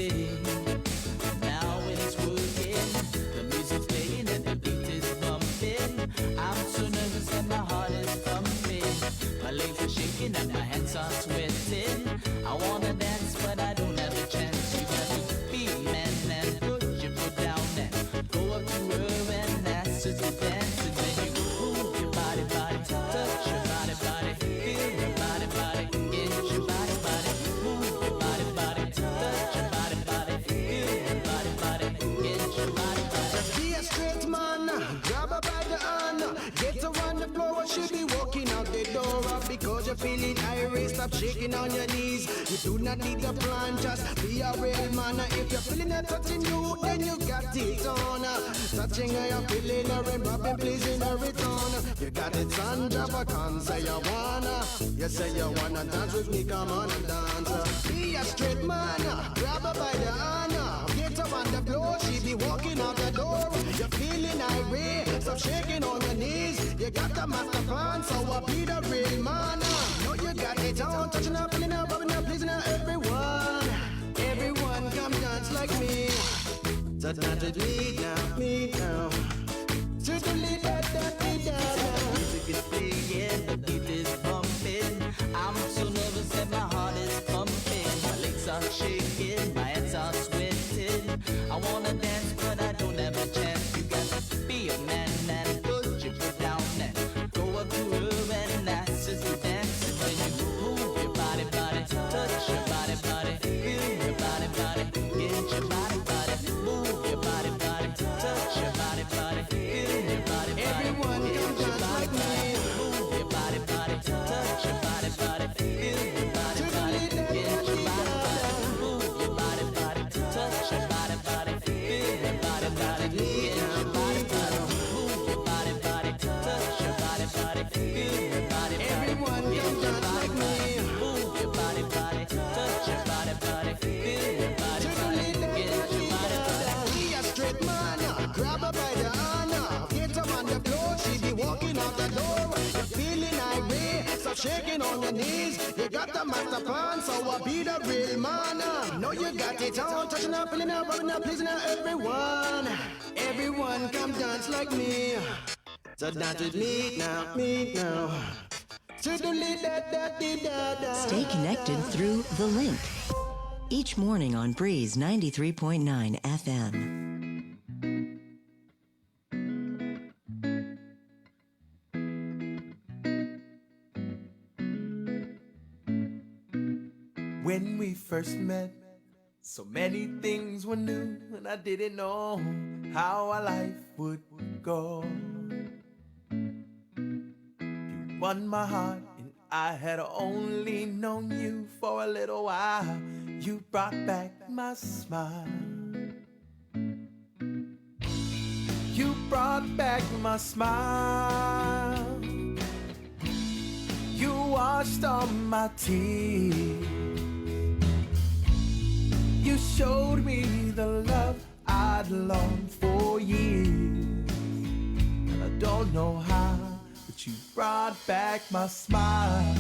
something. Now it's working, the music's playing and the beat is bumping. I'm so nervous and my heart is pumping. My legs are shaking and my hands are sweating. I wanna dance but I don't have a chance. You gotta be a man and put your foot down and go up to her and ask her to dance. And then you move your body, touch your body, feel your body, get your body, move your body, touch your body, feel your body, get your body. Just be a straight man, grab her by the hand, get her on the floor, she'll be walking out the door. Because you're feeling irate, stop shaking on your knees. You do not need a plan, just be a real man. If you're feeling her touching you, then you got it on. Touching her, you're feeling her and rubbing, pleasing her return. You got it on, drop a can, say you wanna. You say you wanna dance with me, come on and dance. Be a straight man, grab her by the hand, get her on the floor, she be walking out the door. You're feeling irate, stop shaking on your knees. You got the master plan, so I'll be the real man. Know you got it on, touching up, feeling up, rubbing up, pleasing up everyone. Everyone come dance like me. So dance with me now, me now. Certainly that, me down. The music is playing, the beat is bumping. I'm so nervous and my heart is pumping. My legs are shaking, my hands are sweating. I wanna dance but I don't have a chance. You gotta be a man and put your foot down and go up to her and ask her to dance. And then you move your body, touch your body, feel your body, get your body, move your body, touch your body, feel your body, Everyone get come your dance body, like me. move your body, touch your body, feel your body, get your body, move your body, touch your body, feel your body, get your body, move your body, touch your body, feel your body, Everyone get come your dance body, like me. move your body, touch your body, feel your body, Certainly that, get your body. be a straight man, grab her by the hand, get her on the floor, she be walking out the door. You're feeling irate, stop shaking on your knees. You got the master plan, so I'll be the real man. Know you got it on, touching up, feeling up, rubbing up, pleasing up everyone. Everyone come dance like me. So dance with me now, me now. Certainly that, Stay connected through The Link. Each morning on Breeze 93.9 FM. When we first met, so many things were new, and I didn't know how our life would go. You won my heart, and I had only known you for a little while. You brought back my smile. You brought back my smile. You washed all my tears. You showed me the love I'd longed for years. And I don't know how, but you brought back my smile.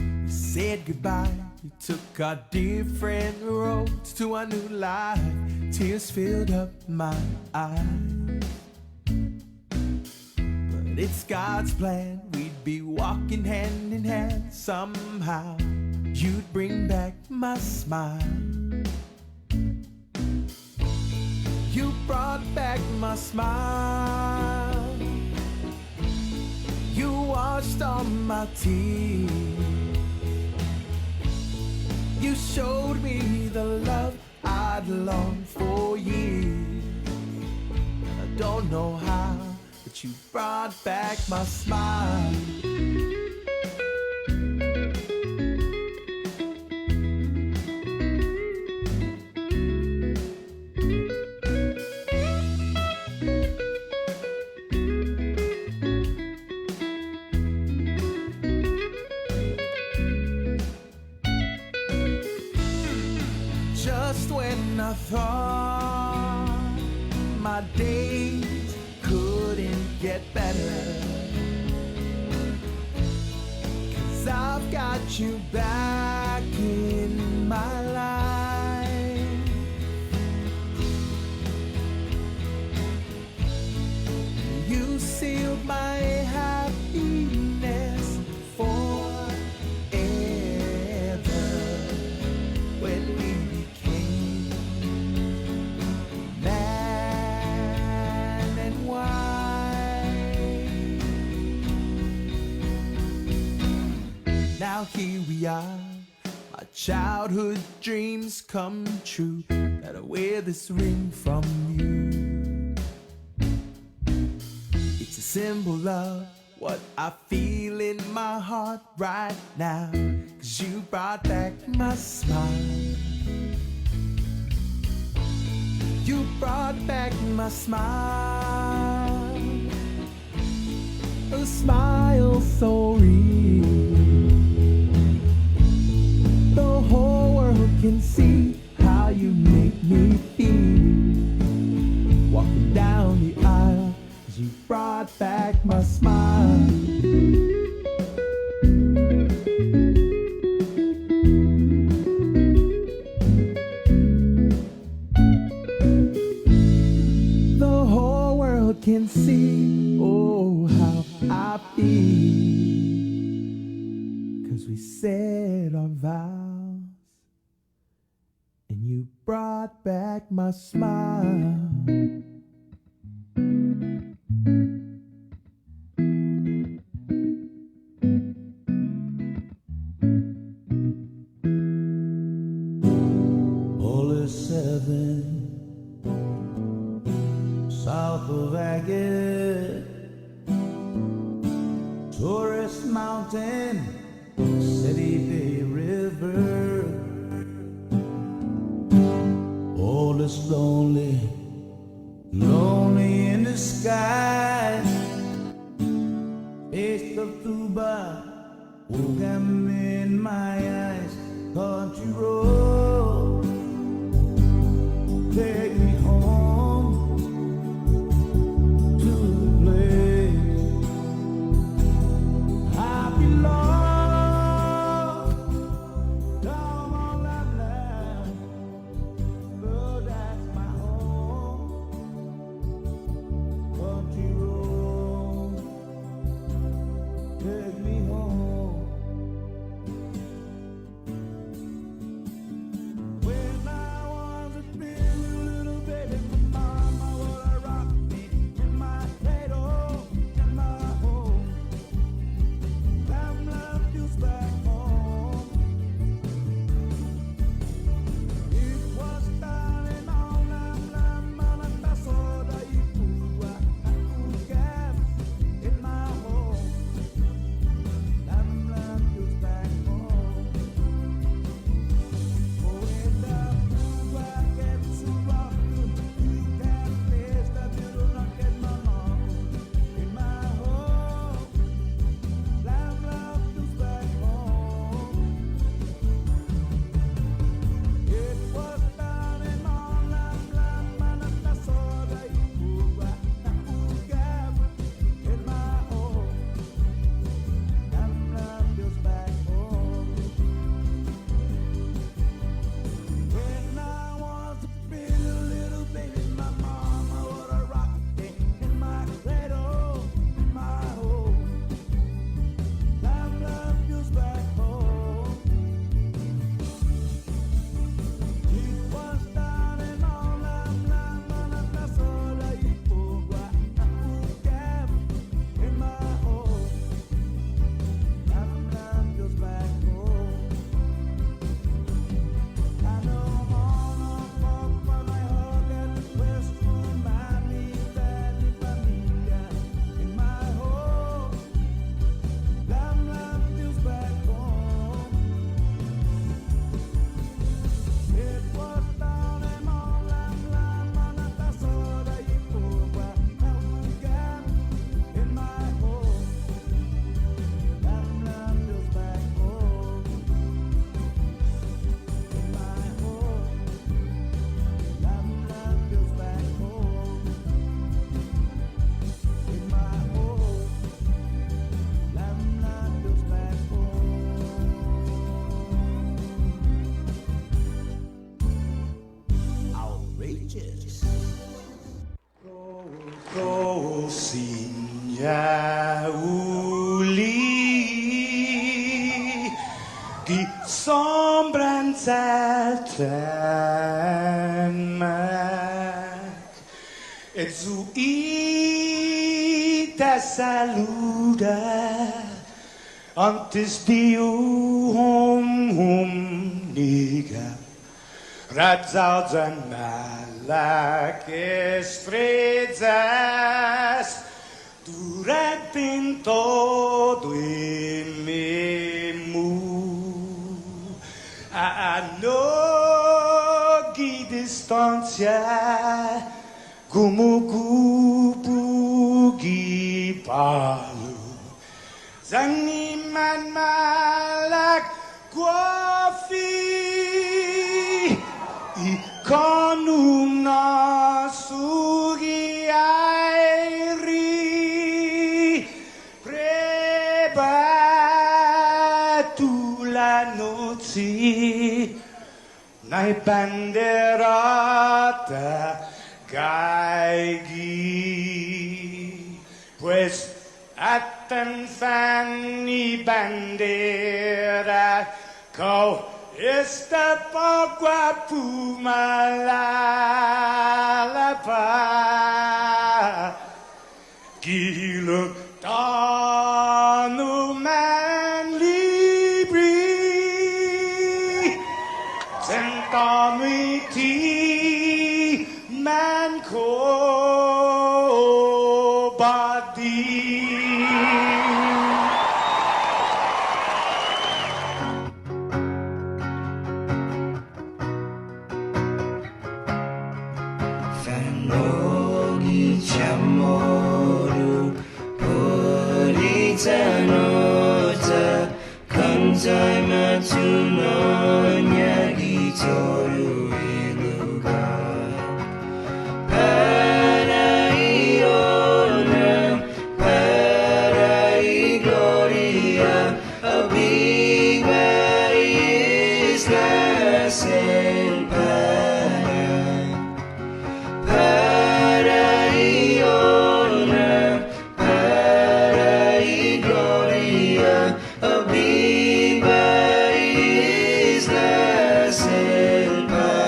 We said goodbye, we took our different roads to our new life. Tears filled up my eyes. It's God's plan, we'd be walking hand in hand. Somehow, you'd bring back my smile. You brought back my smile. You washed all my tears. You showed me the love I'd longed for years. I don't know how, but you brought back my smile. Just when I thought my days couldn't get better, matter, 'cause I've got you back in my life. You sealed my happiness forever when we became man and wife. Now here we are, my childhood dreams come true, that I wear this ring from you. It's a symbol of what I feel in my heart right now, 'cause you brought back my smile. You brought back my smile, a smile so real. The whole world can see how you make me feel. Walking down the aisle, 'cause you brought back my smile. The whole world can see, oh, how I feel, 'cause we said our vows, and you brought back my smile. Holy Seven, south of Agate, Tourist Mountain, City Bay River. All is lonely, lonely in the sky. Taste of tuba, oogam in my eyes. Country road, take me home to the place I belong. Down on that land, Lord, that's my home. Country road, take me home. When I was a little sombran zälten meg. Ett så i dessa luder antes Dio niga Radzalden malak estrezas Durant in todo in memu A nogi distancia Gumugubugi palu Zangiman malak guafi Ikonum nasugi airi Prebatu la noci Nai banderata gaigi Pues Atan Fanny Bandera Kau esta pagua pumalalapa Gilo tanu man libri Tentamiti man ko badi Fanogi chamoru Puritanota Kantai matunonya gitoru iluga Paraiona Parai gloria Abiba isla sen Paraiona, Parai gloria, Abiba isla selva.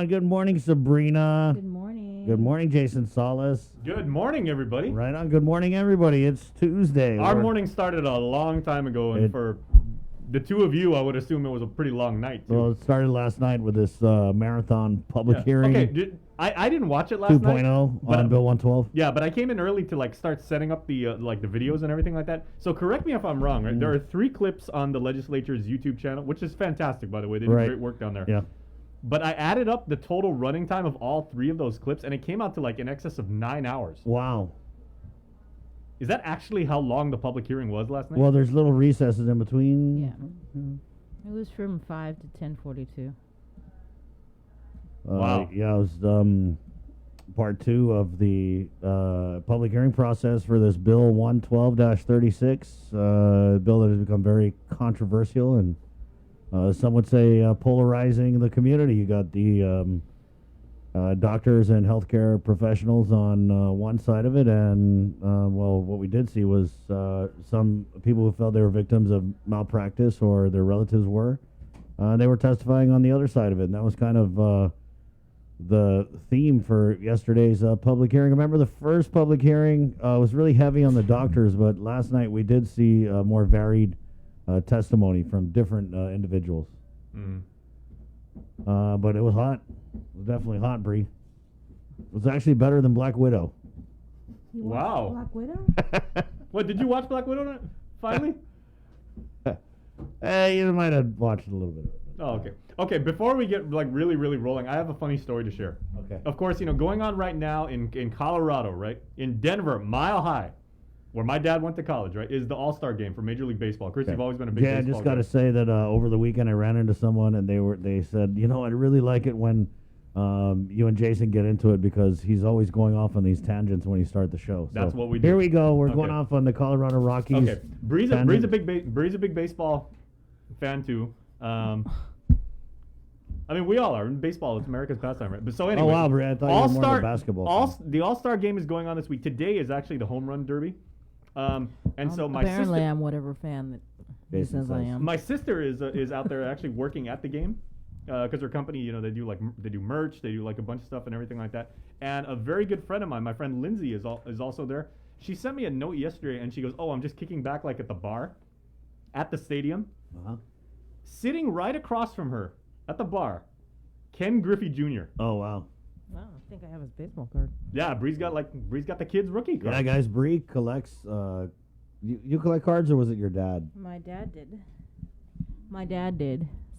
on. Good morning, Sabrina. Good morning. Good morning, Jason Salas. Good morning, everybody. Right on. Good morning, everybody. It's Tuesday. Our morning started a long time ago, and for the two of you, I would assume it was a pretty long night, too. Well, it started last night with this marathon public hearing. Okay, I didn't watch it last night. 2.0 on Bill 112. Yeah, but I came in early to start setting up the the videos and everything like that. So correct me if I'm wrong. Right? There are 3 clips on the legislature's YouTube channel, which is fantastic, by the way. They do great work down there. Yeah. But I added up the total running time of all 3 of those clips, and it came out to in excess of 9 hours. Wow. Is that actually how long the public hearing was last night? Well, there's little recesses in between. Yeah. It was from 5 to 10:42. Wow. Yeah, it was part 2 of the public hearing process for this Bill 112-36, bill that has become very controversial and some would say polarizing the community. You got the doctors and healthcare professionals on one side of it, and well, what we did see was some people who felt they were victims of malpractice or their relatives were. They were testifying on the other side of it, and that was kind of the theme for yesterday's public hearing. Remember, the first public hearing was really heavy on the doctors, but last night we did see more varied testimony from different individuals. But it was hot. It was definitely hot, Bree. It was actually better than Black Widow. You Wow. watched Black Widow? What, did you watch Black Widow finally? You might have watched a little bit of it. Oh, okay. Okay, before we get really rolling, I have a funny story to share. Okay. Of course, going on right now in Colorado, right? In Denver, Mile High, where my dad went to college, right, is the All-Star game for Major League Baseball. Chris, you've always been a big baseball guy. I just got to say that over the weekend I ran into someone and they said, I really like it when you and Jason get into it because he's always going off on these tangents when you start the show. That's what we do. Here we go. We're going off on the Colorado Rockies. Okay. Bree's a big baseball fan too. I mean, we all are. Baseball, it's America's pastime, right? But so anyway. Oh, wow, Bree, I thought you were more of a basketball fan. The All-Star game is going on this week. Today is actually the home run derby. And so my sister... Apparently I'm whatever fan that he says I am. My sister is out there actually working at the game. Because her company, they do merch, they do a bunch of stuff and everything like that. And a very good friend of mine, my friend Lindsay, is also there. She sent me a note yesterday, and she goes, "Oh, I'm just kicking back at the bar, at the stadium, sitting right across from her at the bar, Ken Griffey Jr." Oh wow! Wow, I think I have his baseball card. Yeah, Bree's got the kid's rookie card. Yeah, guys, Bree collects. You collect cards, or was it your dad? My dad did.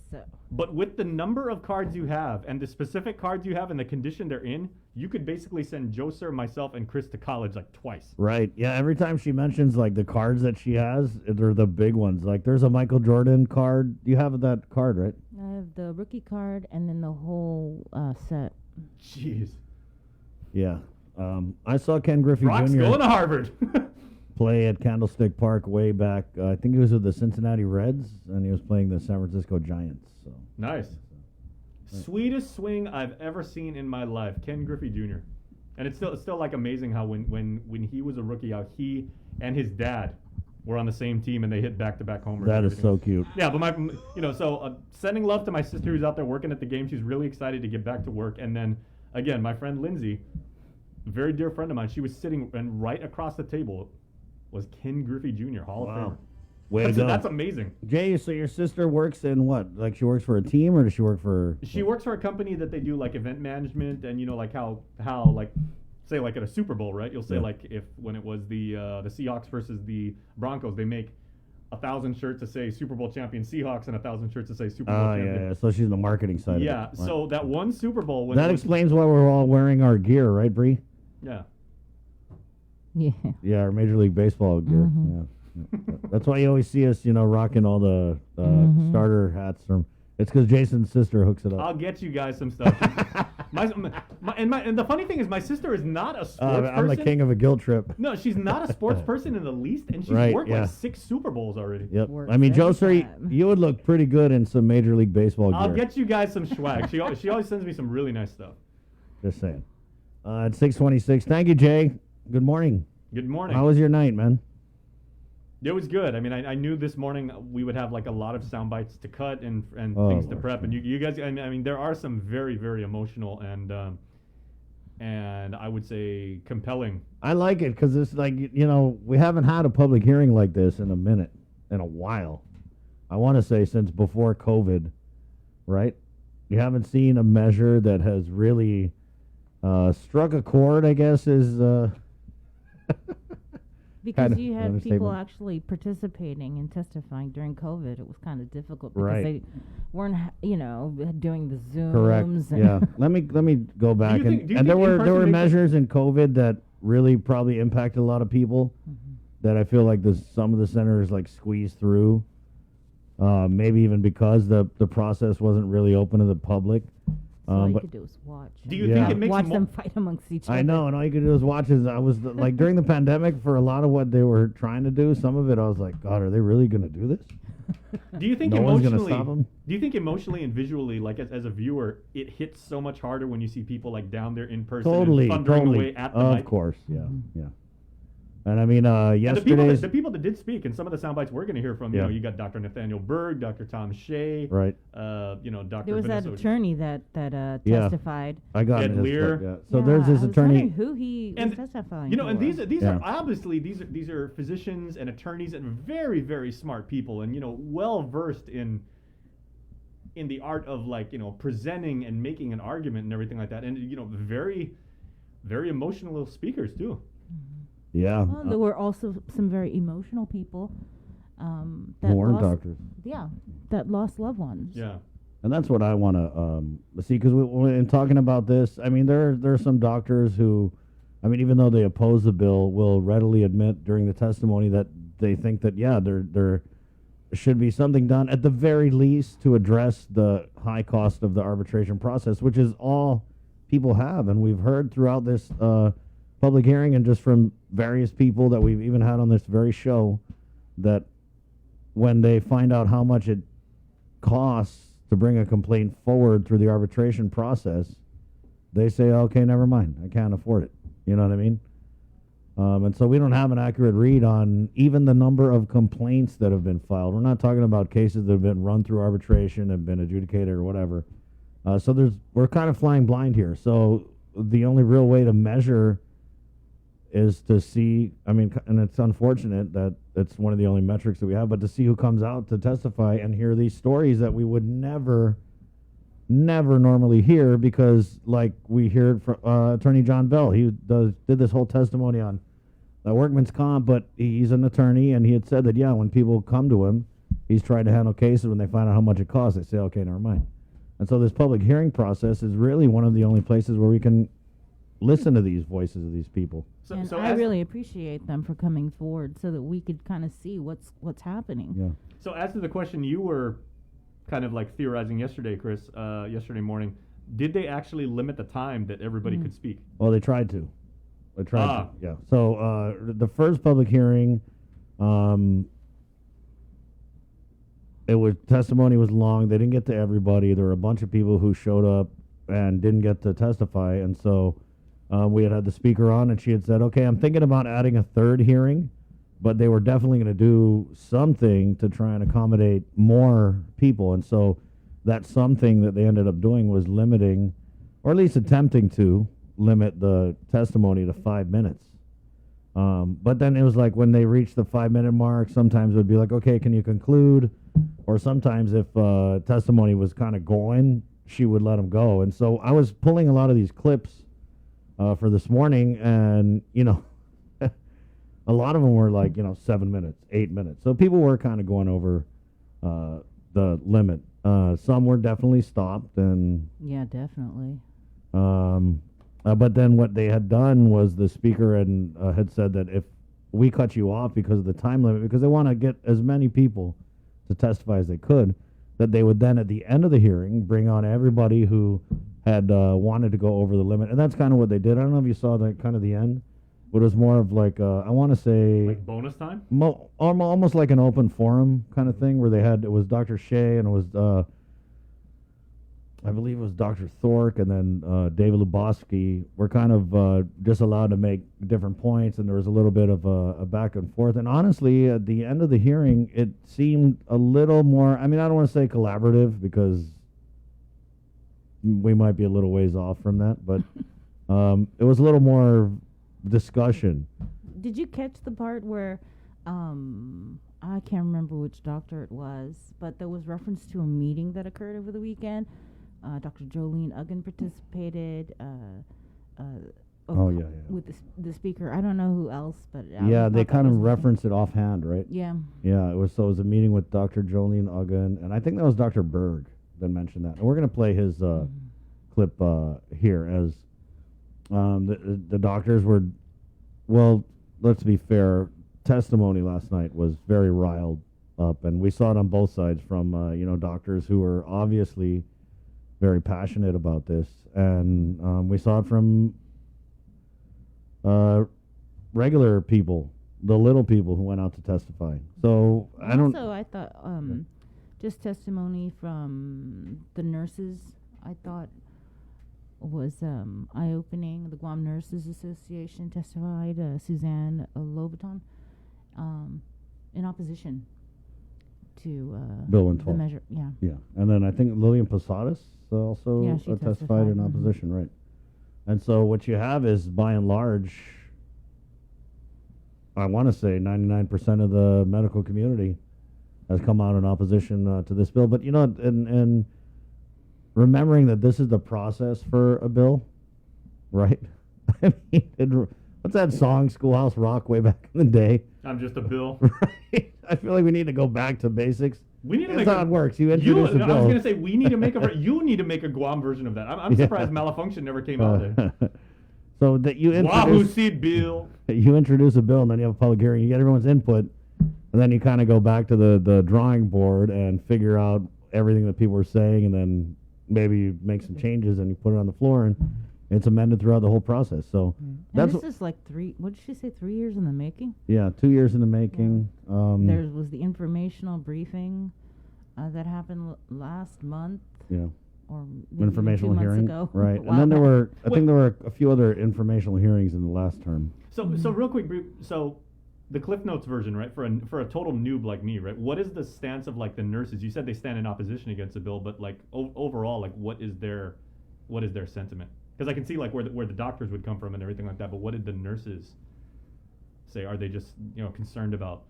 So. But with the number of cards you have and the specific cards you have and the condition they're in, you could basically send Joe Sir, myself, and Chris to college twice. Right. Yeah, every time she mentions the cards that she has, they're the big ones. There's a Michael Jordan card. You have that card, right? I have the rookie card and then the whole set. Jeez. Yeah. I saw Ken Griffey Brock's Jr. going to Harvard. play at Candlestick Park way back. I think he was with the Cincinnati Reds, and he was playing the San Francisco Giants. So nice. Sweetest swing I've ever seen in my life, Ken Griffey Jr. And it's still amazing how when he was a rookie, how he and his dad were on the same team and they hit back-to-back homers. That is so cute. Yeah, but sending love to my sister who's out there working at the game. She's really excited to get back to work. And then again, my friend Lindsay, a very dear friend of mine, she was sitting and right across the table was Ken Griffey Jr., Hall of Famer. Way to go. That's amazing. Jay, so your sister works in what? She works for a team, or does she work for... She works for a company that they do event management, and how say at a Super Bowl, right? You'll say if when it was the Seahawks versus the Broncos, they make 1,000 shirts to say Super Bowl champion Seahawks and 1,000 shirts to say Super Bowl champion. Yeah. So she's the marketing side of it. Yeah, so that one Super Bowl... That explains why we're all wearing our gear, right, Bree? Yeah. Yeah. Yeah, our Major League Baseball gear. Mm-hmm. Yeah. That's why you always see us, rocking all the starter hats from... It's because Jason's sister hooks it up. I'll get you guys some stuff. And the funny thing is, my sister is not a sports person. I'm the king of a guilt trip. No, she's not a sports person in the least, and she's worked 6 Super Bowls already. Yep. I mean, Joe Sir, you would look pretty good in some Major League Baseball gear. I'll get you guys some swag. She always sends me some really nice stuff. Just saying. It's 6:26. Thank you, Jay. Good morning. Good morning. How was your night, man? It was good. I mean, I knew this morning we would have like a lot of sound bites to cut and Oh, things to Lord. prep. And you guys, I mean, there are some very, very emotional and I would say compelling. I like it because it's like, we haven't had a public hearing like this in a while. I want to say since before COVID, right? You haven't seen a measure that has really struck a chord, I guess, is... Because kind of you an had people understatement. actually participating and testifying during COVID. It was kind of difficult because Right. they weren't, doing the Zooms. Correct. And Yeah. Let me go back do you and think there were in-person makes measures in COVID that really probably impacted a lot of people that I feel like some of the senators like squeezed through. Maybe even because the process wasn't really open to the public. So all you But could do is watch. Do you Yeah. think it makes watch it them fight amongst each other. I know, and all you could do is watch. I was like during the pandemic for a lot of what they were trying to do. Some of it I was like, God, are they really going to do this? Do you think No one's gonna emotionally? stop 'em? Do you think emotionally and visually, like as a viewer, it hits so much harder when you see people like down there in person, Totally, and thundering totally. away at the Of mic? course, yeah, yeah. And I mean, And yesterday's the people that did speak, and some of the sound bites we're going to hear from, Yeah. you got Dr. Nathaniel Berg, Dr. Tom Shea, right. Dr. There was that Vanessa attorney that Yeah. testified. I got Ed his Lear. clip, yeah. So Yeah, there's this I was attorney. wondering who he And, was testifying. and for. these Yeah. are obviously these are physicians and attorneys and very, very smart people, and well versed in the art of presenting and making an argument and everything like that, and very, very emotional speakers too. Yeah. Well, there were also some very emotional people that who weren't lost, doctors. Yeah, that lost loved ones. Yeah. And that's what I want to see, because in talking about this, I mean, there are some doctors who, I mean, even though they oppose the bill, will readily admit during the testimony that they think that, yeah, there should be something done at the very least to address the high cost of the arbitration process, which is all people have. And we've heard throughout this public hearing and just from various people that we've even had on this very show that when they find out how much it costs to bring a complaint forward through the arbitration process, they say, okay, never mind, I can't afford it. You know what I mean? And so we don't have an accurate read on even the number of complaints that have been filed. We're not talking about cases that have been run through arbitration and been adjudicated or whatever. So we're kind of flying blind here. So the only real way to measure is to see, I mean, and it's unfortunate that it's one of the only metrics that we have, but to see who comes out to testify and hear these stories that we would never normally hear, because like we heard from Attorney John Bell, he did this whole testimony on workman's comp, but he's an attorney, and he had said that, yeah, when people come to him, he's trying to handle cases. When they find out how much it costs, they say, okay, never mind. And so this public hearing process is really one of the only places where we can listen to these voices of these people. And I really appreciate them for coming forward so that we could kind of see what's happening. Yeah. So as to the question you were kind of like theorizing yesterday, Chris, yesterday morning, did they actually limit the time that everybody could speak? Well, they tried to. They tried to. Yeah. So the first public hearing, testimony was long. They didn't get to everybody. There were a bunch of people who showed up and didn't get to testify, and so we had the speaker on, and she had said, okay, I'm thinking about adding a third hearing, but they were definitely going to do something to try and accommodate more people. And so that something that they ended up doing was limiting, or at least attempting to limit the testimony to 5 minutes. But then it was like when they reached the 5-minute mark, sometimes it would be like, okay, can you conclude? Or sometimes if testimony was kind of going, she would let them go. And so I was pulling a lot of these clips for this morning, and, a lot of them were like, 7 minutes, 8 minutes. So people were kind of going over the limit. Some were definitely stopped, and Yeah, definitely. but then what they had done was the speaker had said that if we cut you off because of the time limit, because they want to get as many people to testify as they could, that they would then at the end of the hearing bring on everybody who had wanted to go over the limit. And that's kind of what they did. I don't know if you saw that kind of the end, but it was more of like, I want to say... Like bonus time? Almost like an open forum kind of thing, where it was Dr. Shea and it was I believe it was Dr. Thork and then David Lubosky were kind of just allowed to make different points, and there was a little bit of a back and forth. And honestly, at the end of the hearing, it seemed a little more, I mean, I don't want to say collaborative because we might be a little ways off from that, but it was a little more discussion. Did you catch the part where I can't remember which doctor it was, but there was reference to a meeting that occurred over the weekend. Dr. Jolene Uggan participated. With the speaker. I don't know who else, but Yeah, they kind of referenced it offhand, right? Yeah. Yeah, it was a meeting with Dr. Jolene Uggan, and I think that was Dr. Berg that mentioned that. And we're going to play his clip here as the doctors were, well, let's be fair, testimony last night was very riled up, and we saw it on both sides from, doctors who were obviously very passionate about this, and we saw it from regular people, the little people who went out to testify. So I thought just testimony from the nurses, I thought was eye-opening. The Guam Nurses Association testified, Suzanne Lobaton, in opposition to Bill 112. the measure. Yeah. Yeah, and then I think Lillian Posadas also she testified in opposition, right? And so what you have is, by and large, I want to say 99% of the medical community has come out in opposition to this bill. But, and remembering that this is the process for a bill, right? I mean, what's that song, Schoolhouse Rock, way back in the day? I'm just a bill. Right? I feel like we need to go back to basics. We need to That's make how it works. You introduce a bill. I was going to say, we need to make you need to make a Guam version of that. I'm surprised Malfunction never came out there. So that you Wahoo Seed Bill. You introduce a bill, and then you have a public hearing. You get everyone's input, and then you kind of go back to the drawing board and figure out everything that people are saying, and then maybe you make some changes and you put it on the floor, and it's amended throughout the whole process. So that's this is like what did she say? 3 years in the making. Yeah, 2 years in the making. Yeah. There was the informational briefing that happened last month. Yeah. Or informational 2 months hearing, ago. right? And then there were, I think there were a few other informational hearings in the last term. So real quick, so the Cliff Notes version, right? For a total noob like me, right? What is the stance of like the nurses? You said they stand in opposition against the bill, but like overall, like what is their sentiment? Because I can see like where the doctors would come from and everything like that, but what did the nurses say? Are they just concerned about?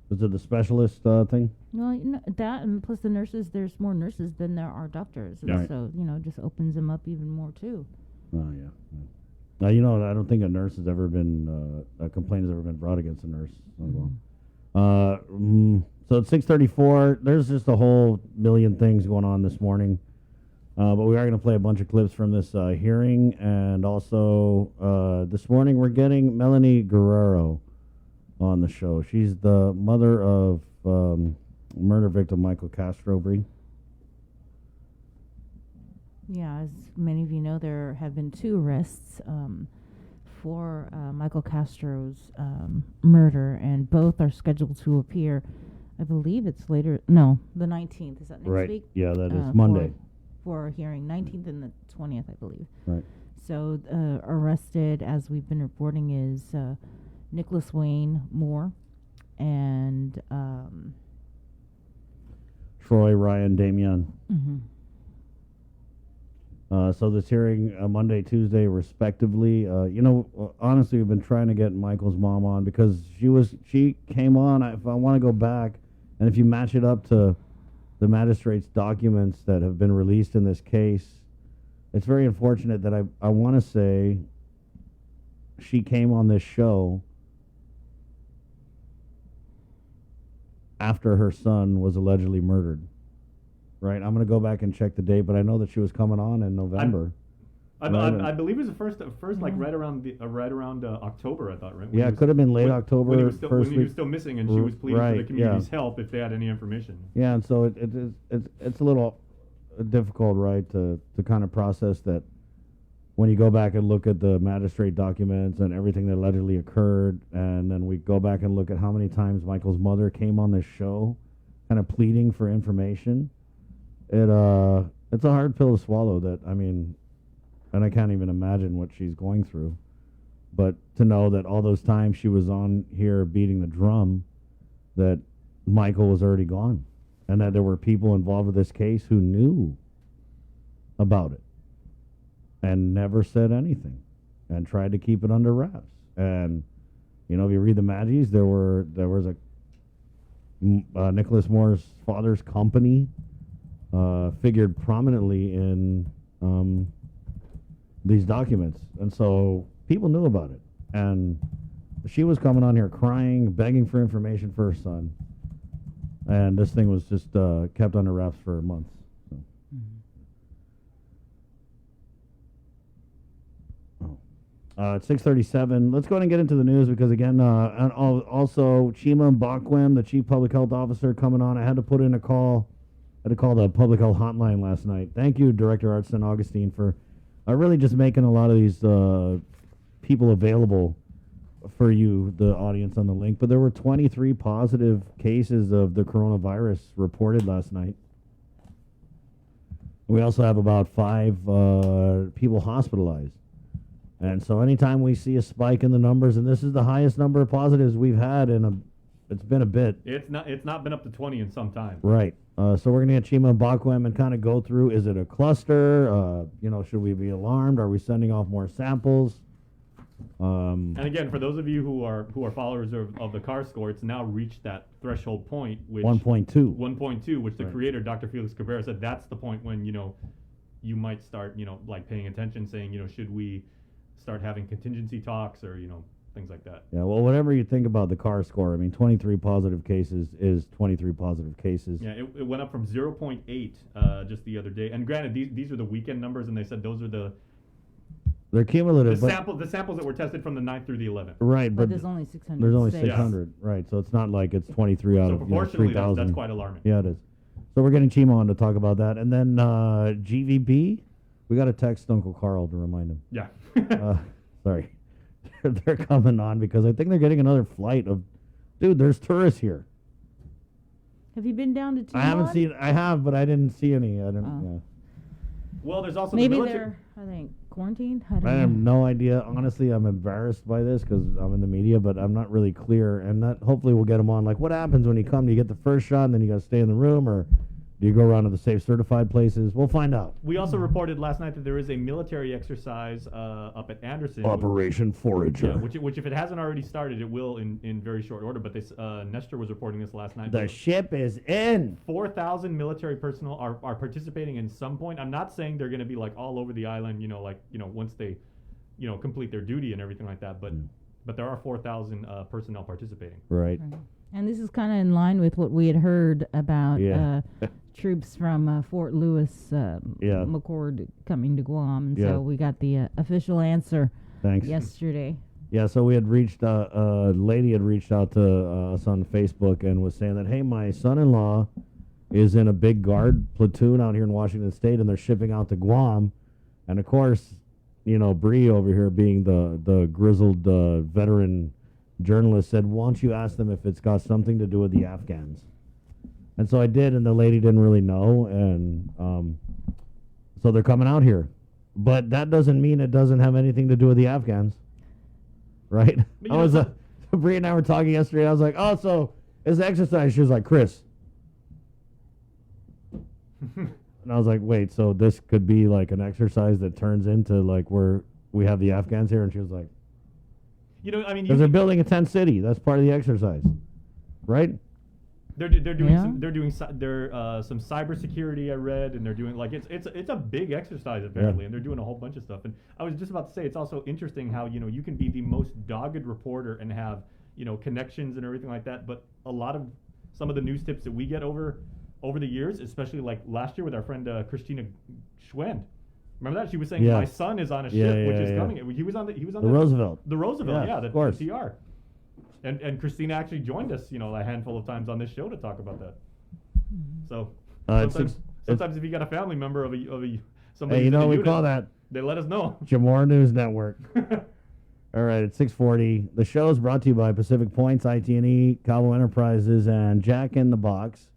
Was it the specialist thing? Well, that, and plus the nurses, there's more nurses than there are doctors. Right. So, just opens them up even more, too. Oh, yeah. Now, I don't think a nurse has ever been, a complaint has ever been brought against a nurse. So it's 6:34. There's just a whole million things going on this morning. But we are going to play a bunch of clips from this hearing. And also, this morning we're getting Melanie Guerrero on the show. She's the mother of murder victim Michael Castro. Bree. Yeah, as many of you know, there have been 2 arrests for Michael Castro's murder, and both are scheduled to appear. I believe it's later. No, the 19th. Is that next week? Yeah, that is Monday. For a hearing, 19th and the 20th, I believe. Right. So arrested, as we've been reporting, is Nicholas Wayne Moore and Troy Ryan Damian. Mm-hmm. So this hearing Monday, Tuesday, respectively. Honestly, we've been trying to get Michael's mom on because she came on. If I want to go back, and if you match it up to the magistrate's documents that have been released in this case, it's very unfortunate that I want to say she came on this show after her son was allegedly murdered. Right, I'm going to go back and check the date, but I know that she was coming on in November. I believe it was the first like right around October, I thought, right? Yeah, it could have been late October. When he was still missing, and she was pleading for the community's help if they had any information. Yeah, and so it's a little difficult, right, to kind of process that when you go back and look at the magistrate documents and everything that allegedly occurred, and then we go back and look at how many times Michael's mother came on this show, kind of pleading for information. It's a hard pill to swallow. That I mean, and I can't even imagine what she's going through. But to know that all those times she was on here beating the drum, that Michael was already gone, and that there were people involved with this case who knew about it and never said anything and tried to keep it under wraps. And you know, if you read the Maggies, there was a Nicholas Moore's father's company figured prominently in these documents, and so people knew about it. And she was coming on here crying, begging for information for her son, and this thing was just kept under wraps for months. So. It's 6:37. Let's go ahead and get into the news because, again, and also Chima Mbakwe, the Chief Public Health Officer, coming on. I had to put in a call. I had to call the Public Health Hotline last night. Thank you, Director Art St. Augustine, for really just making a lot of these people available for you, the audience, on the link. But there were 23 positive cases of the coronavirus reported last night. We also have about 5 people hospitalized. And so anytime we see a spike in the numbers, and this is the highest number of positives we've had it's been a bit. It's not been up to 20 in some time. Right. So we're going to get Chima Mbakwe and kind of go through, is it a cluster? Should we be alarmed? Are we sending off more samples? And again, for those of you who are followers of the CAR score, it's now reached that threshold point, which 1.2. 1.2, which the creator, Dr. Felix Cabrera, said that's the point when, you might start, like paying attention, saying, should we start having contingency talks or, things like that. Yeah, well, whatever you think about the CAR score, I mean, 23 positive cases is 23 positive cases. Yeah, it went up from 0.8 just the other day. And granted, these are the weekend numbers, and they said those are they're cumulative. The samples that were tested from the 9th through the 11th. Right, but there's only 600. There's only 600, right? So it's not like it's 23 out of 3,000. That's quite alarming. Yeah, it is. So we're getting Chima on to talk about that, and then GVB. We got to text Uncle Carl to remind him. Yeah. Sorry, they're coming on because I think they're getting another flight of. Dude, there's tourists here. Have you been down to Timon? I haven't seen. I have, but I didn't see any. I didn't. Yeah. Well, there's also maybe the they're, I think, quarantined. I have no idea. Honestly, I'm embarrassed by this because I'm in the media, but I'm not really clear. And that hopefully we'll get them on. Like, what happens when you come? Do you get the first shot and then you got to stay in the room, or do you go around to the safe certified places? We'll find out. We also reported last night that there is a military exercise up at Anderson. Operation Forager. Yeah, which if it hasn't already started, it will in very short order. But this Nestor was reporting this last night. The ship is in. 4,000 military personnel are participating in some point. I'm not saying they're going to be like all over the island, once they, complete their duty and everything like that. But there are 4,000 personnel participating. Right. And this is kind of in line with what we had heard about troops from Fort Lewis, McChord coming to Guam. And so we got the official answer yesterday. Yeah, so we had reached, a lady had reached out to us on Facebook and was saying that, hey, my son-in-law is in a big guard platoon out here in Washington State, and they're shipping out to Guam. And, of course, Bree over here being the grizzled veteran journalist said, why don't you ask them if it's got something to do with the Afghans? And so I did, and the lady didn't really know, and so they're coming out here. But that doesn't mean it doesn't have anything to do with the Afghans, right? Bree and I were talking yesterday, I was like, oh, so it's exercise. She was like, Chris. And I was like, wait, so this could be like an exercise that turns into like where we have the Afghans here? And she was like, because they're building a tent city. That's part of the exercise, right? They're doing some cybersecurity, I read, and they're doing it's a big exercise apparently, and they're doing a whole bunch of stuff. And I was just about to say, it's also interesting how you can be the most dogged reporter and have connections and everything like that, but a lot of some of the news tips that we get over the years, especially like last year with our friend Christina Schwend. Remember that? She was saying my son is on a ship which is coming. He was on the Roosevelt. The Roosevelt, of course. the TR. And Christina actually joined us, a handful of times on this show to talk about that. So sometimes if you got a family member of somebody, hey, we unit, call that. They let us know. Jamor News Network. All right, it's 6:40. The show is brought to you by Pacific Points, IT&E, Cabo Enterprises, and Jack in the Box.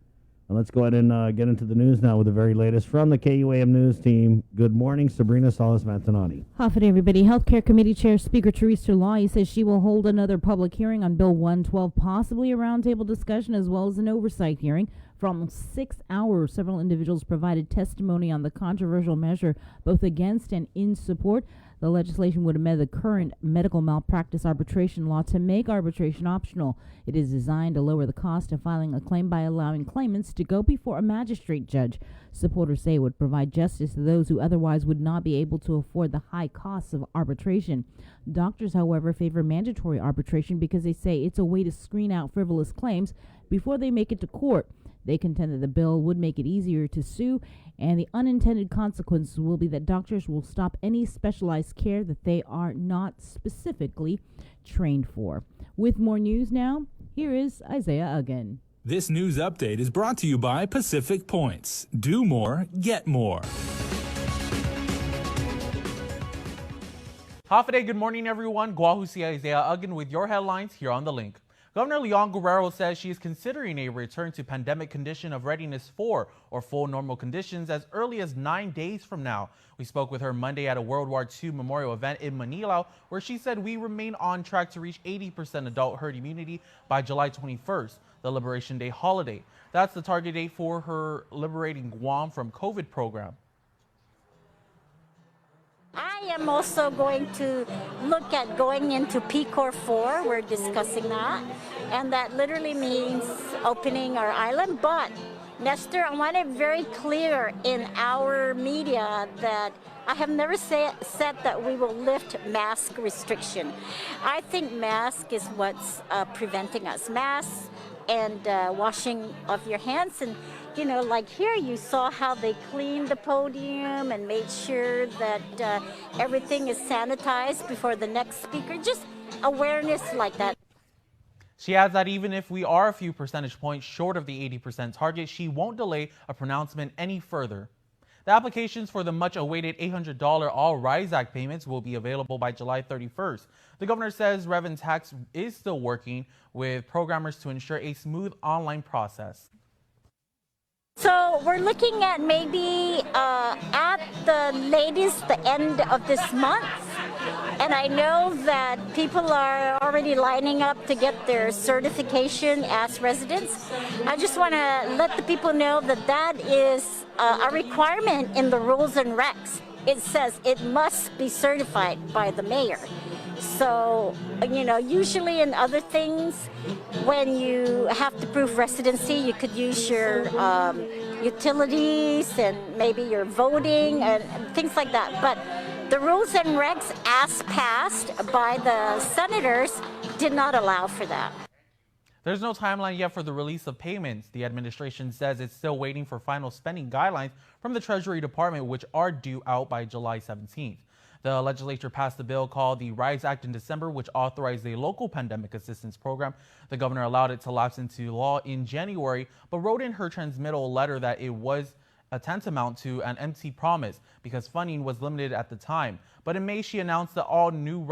And let's go ahead and get into the news now with the very latest from the KUAM News team. Good morning, Sabrina Salas-Mantanani. Half a day, everybody. Healthcare Committee Chair Speaker Teresa Lai says she will hold another public hearing on Bill 112, possibly a roundtable discussion as well as an oversight hearing. For almost 6 hours, several individuals provided testimony on the controversial measure, both against and in support. The legislation would amend the current medical malpractice arbitration law to make arbitration optional. It is designed to lower the cost of filing a claim by allowing claimants to go before a magistrate judge. Supporters say it would provide justice to those who otherwise would not be able to afford the high costs of arbitration. Doctors, however, favor mandatory arbitration because they say it's a way to screen out frivolous claims before they make it to court. They contend that the bill would make it easier to sue, and the unintended consequence will be that doctors will stop any specialized care that they are not specifically trained for. With more news now, here is Isaiah Uggan. This news update is brought to you by Pacific Points. Do more, get more. Half a day, good morning everyone. Guahusi Isaiah Uggan with your headlines here on The Link. Governor Leon Guerrero says she is considering a return to pandemic condition of readiness 4 or full normal conditions as early as 9 days from now. We spoke with her Monday at a World War II memorial event in Manila, where she said we remain on track to reach 80% adult herd immunity by July 21st, the Liberation Day holiday. That's the target date for her Liberating Guam from COVID program. I am also going to look at going into PCOR 4. We're discussing that. And that literally means opening our island. But, Nestor, I want it very clear in our media that I have never said that we will lift mask restriction. I think mask is what's preventing us. Masks and washing of your hands. And, you know, like here you saw how they cleaned the podium and made sure that everything is sanitized before the next speaker. Just awareness like that. She adds that even if we are a few percentage points short of the 80% target, she won't delay a pronouncement any further. The applications for the much-awaited $800 All Rise Act payments will be available by July 31st. The governor says Revenue Tax is still working with programmers to ensure a smooth online process. So we're looking at maybe at the latest the end of this month. And I know that people are already lining up to get their certification as residents. I just want to let the people know that that is a requirement in the rules and regs. It says it must be certified by the mayor. So, you know, usually in other things, when you have to prove residency, you could use your utilities and maybe your voting and things like that. But the rules and regs as passed by the senators did not allow for that. There's no timeline yet for the release of payments. The administration says it's still waiting for final spending guidelines from the Treasury Department, which are due out by July 17th. The legislature passed a bill called the RISE Act in December, which authorized a local pandemic assistance program. The governor allowed it to lapse into law in January, but wrote in her transmittal letter that it was a tantamount to an empty promise because funding was limited at the time. But in May, she announced the all-new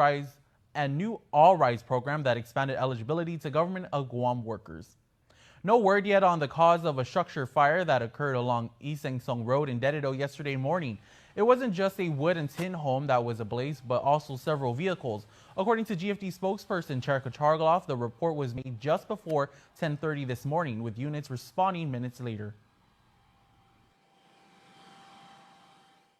All Rise program that expanded eligibility to government of Guam workers. No word yet on the cause of a structure fire that occurred along Iseng Song Road in Dededo yesterday morning. It wasn't just a wood and tin home that was ablaze, but also several vehicles. According to GFD spokesperson Cherika Chargaloff, the report was made just before 10:30 this morning, with units responding minutes later.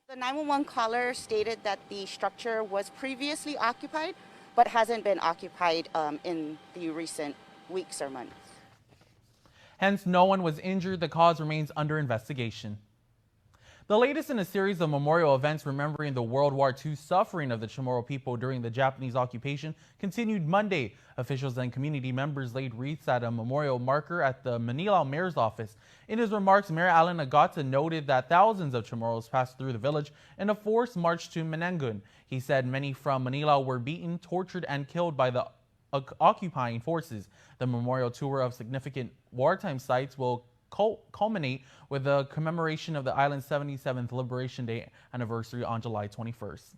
The 911 caller stated that the structure was previously occupied, but hasn't been occupied in the recent weeks or months. Hence, no one was injured. The cause remains under investigation. The latest in a series of memorial events remembering the World War II suffering of the Chamorro people during the Japanese occupation continued Monday. Officials and community members laid wreaths at a memorial marker at the Manila Mayor's office. In his remarks, Mayor Alan Agata noted that thousands of Chamorros passed through the village in a forced march to Menangun. He said many from Manila were beaten, tortured, and killed by the occupying forces. The memorial tour of significant wartime sites will culminate with the commemoration of the island's 77th Liberation Day anniversary on July 21st.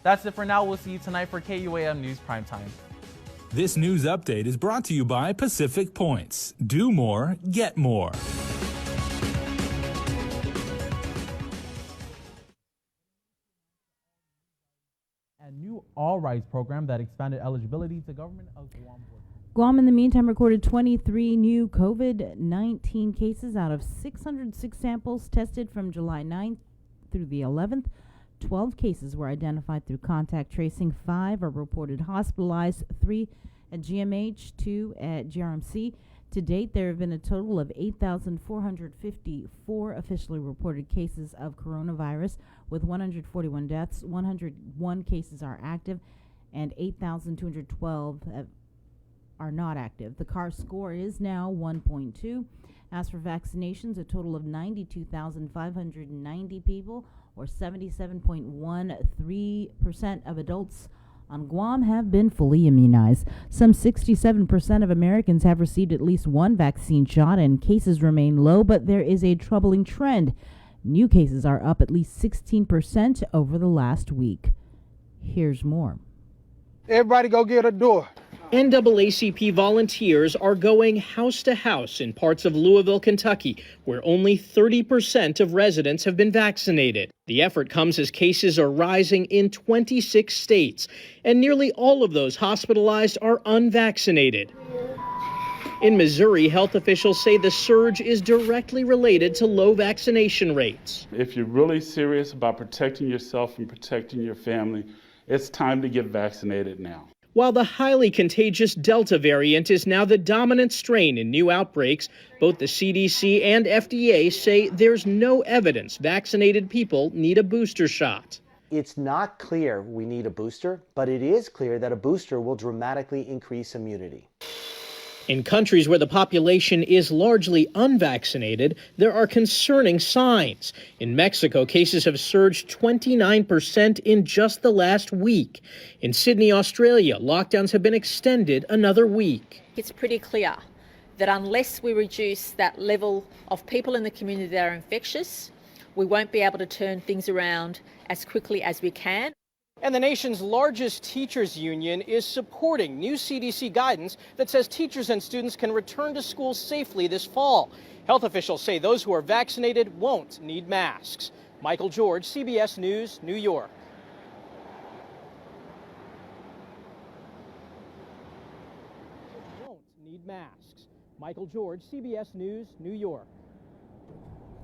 That's it for now. We'll see you tonight for KUAM News Primetime. This news update is brought to you by Pacific Points. Do more, get more. All Rights program that expanded eligibility to government of Guam. Guam, in the meantime, recorded 23 new COVID-19 cases out of 606 samples tested from July 9th through the 11th. 12 cases were identified through contact tracing. 5 are reported hospitalized, 3 at GMH, 2 at GRMC. To date, there have been a total of 8,454 officially reported cases of coronavirus, with 141 deaths. 101 cases are active, and 8,212 are not active. The CAR score is now 1.2. As for vaccinations, a total of 92,590 people, or 77.13% of adults on Guam, have been fully immunized. Some 67% of Americans have received at least one vaccine shot, and cases remain low, but there is a troubling trend. New cases are up at least 16% over the last week. Here's more. Everybody go get a door. NAACP volunteers are going house to house in parts of Louisville, Kentucky, where only 30% of residents have been vaccinated. The effort comes as cases are rising in 26 states, and nearly all of those hospitalized are unvaccinated. In Missouri, health officials say the surge is directly related to low vaccination rates. If you're really serious about protecting yourself and protecting your family, it's time to get vaccinated now. While the highly contagious Delta variant is now the dominant strain in new outbreaks, both the CDC and FDA say there's no evidence vaccinated people need a booster shot. It's not clear we need a booster, but it is clear that a booster will dramatically increase immunity. In countries where the population is largely unvaccinated, there are concerning signs. In Mexico, cases have surged 29% in just the last week. In Sydney, Australia, lockdowns have been extended another week. It's pretty clear that unless we reduce that level of people in the community that are infectious, we won't be able to turn things around as quickly as we can. And the nation's largest teachers union is supporting new CDC guidance that says teachers and students can return to school safely this fall. Health officials say those who are vaccinated won't need masks. Michael George, CBS News, New York. Won't need masks. Michael George, CBS News, New York.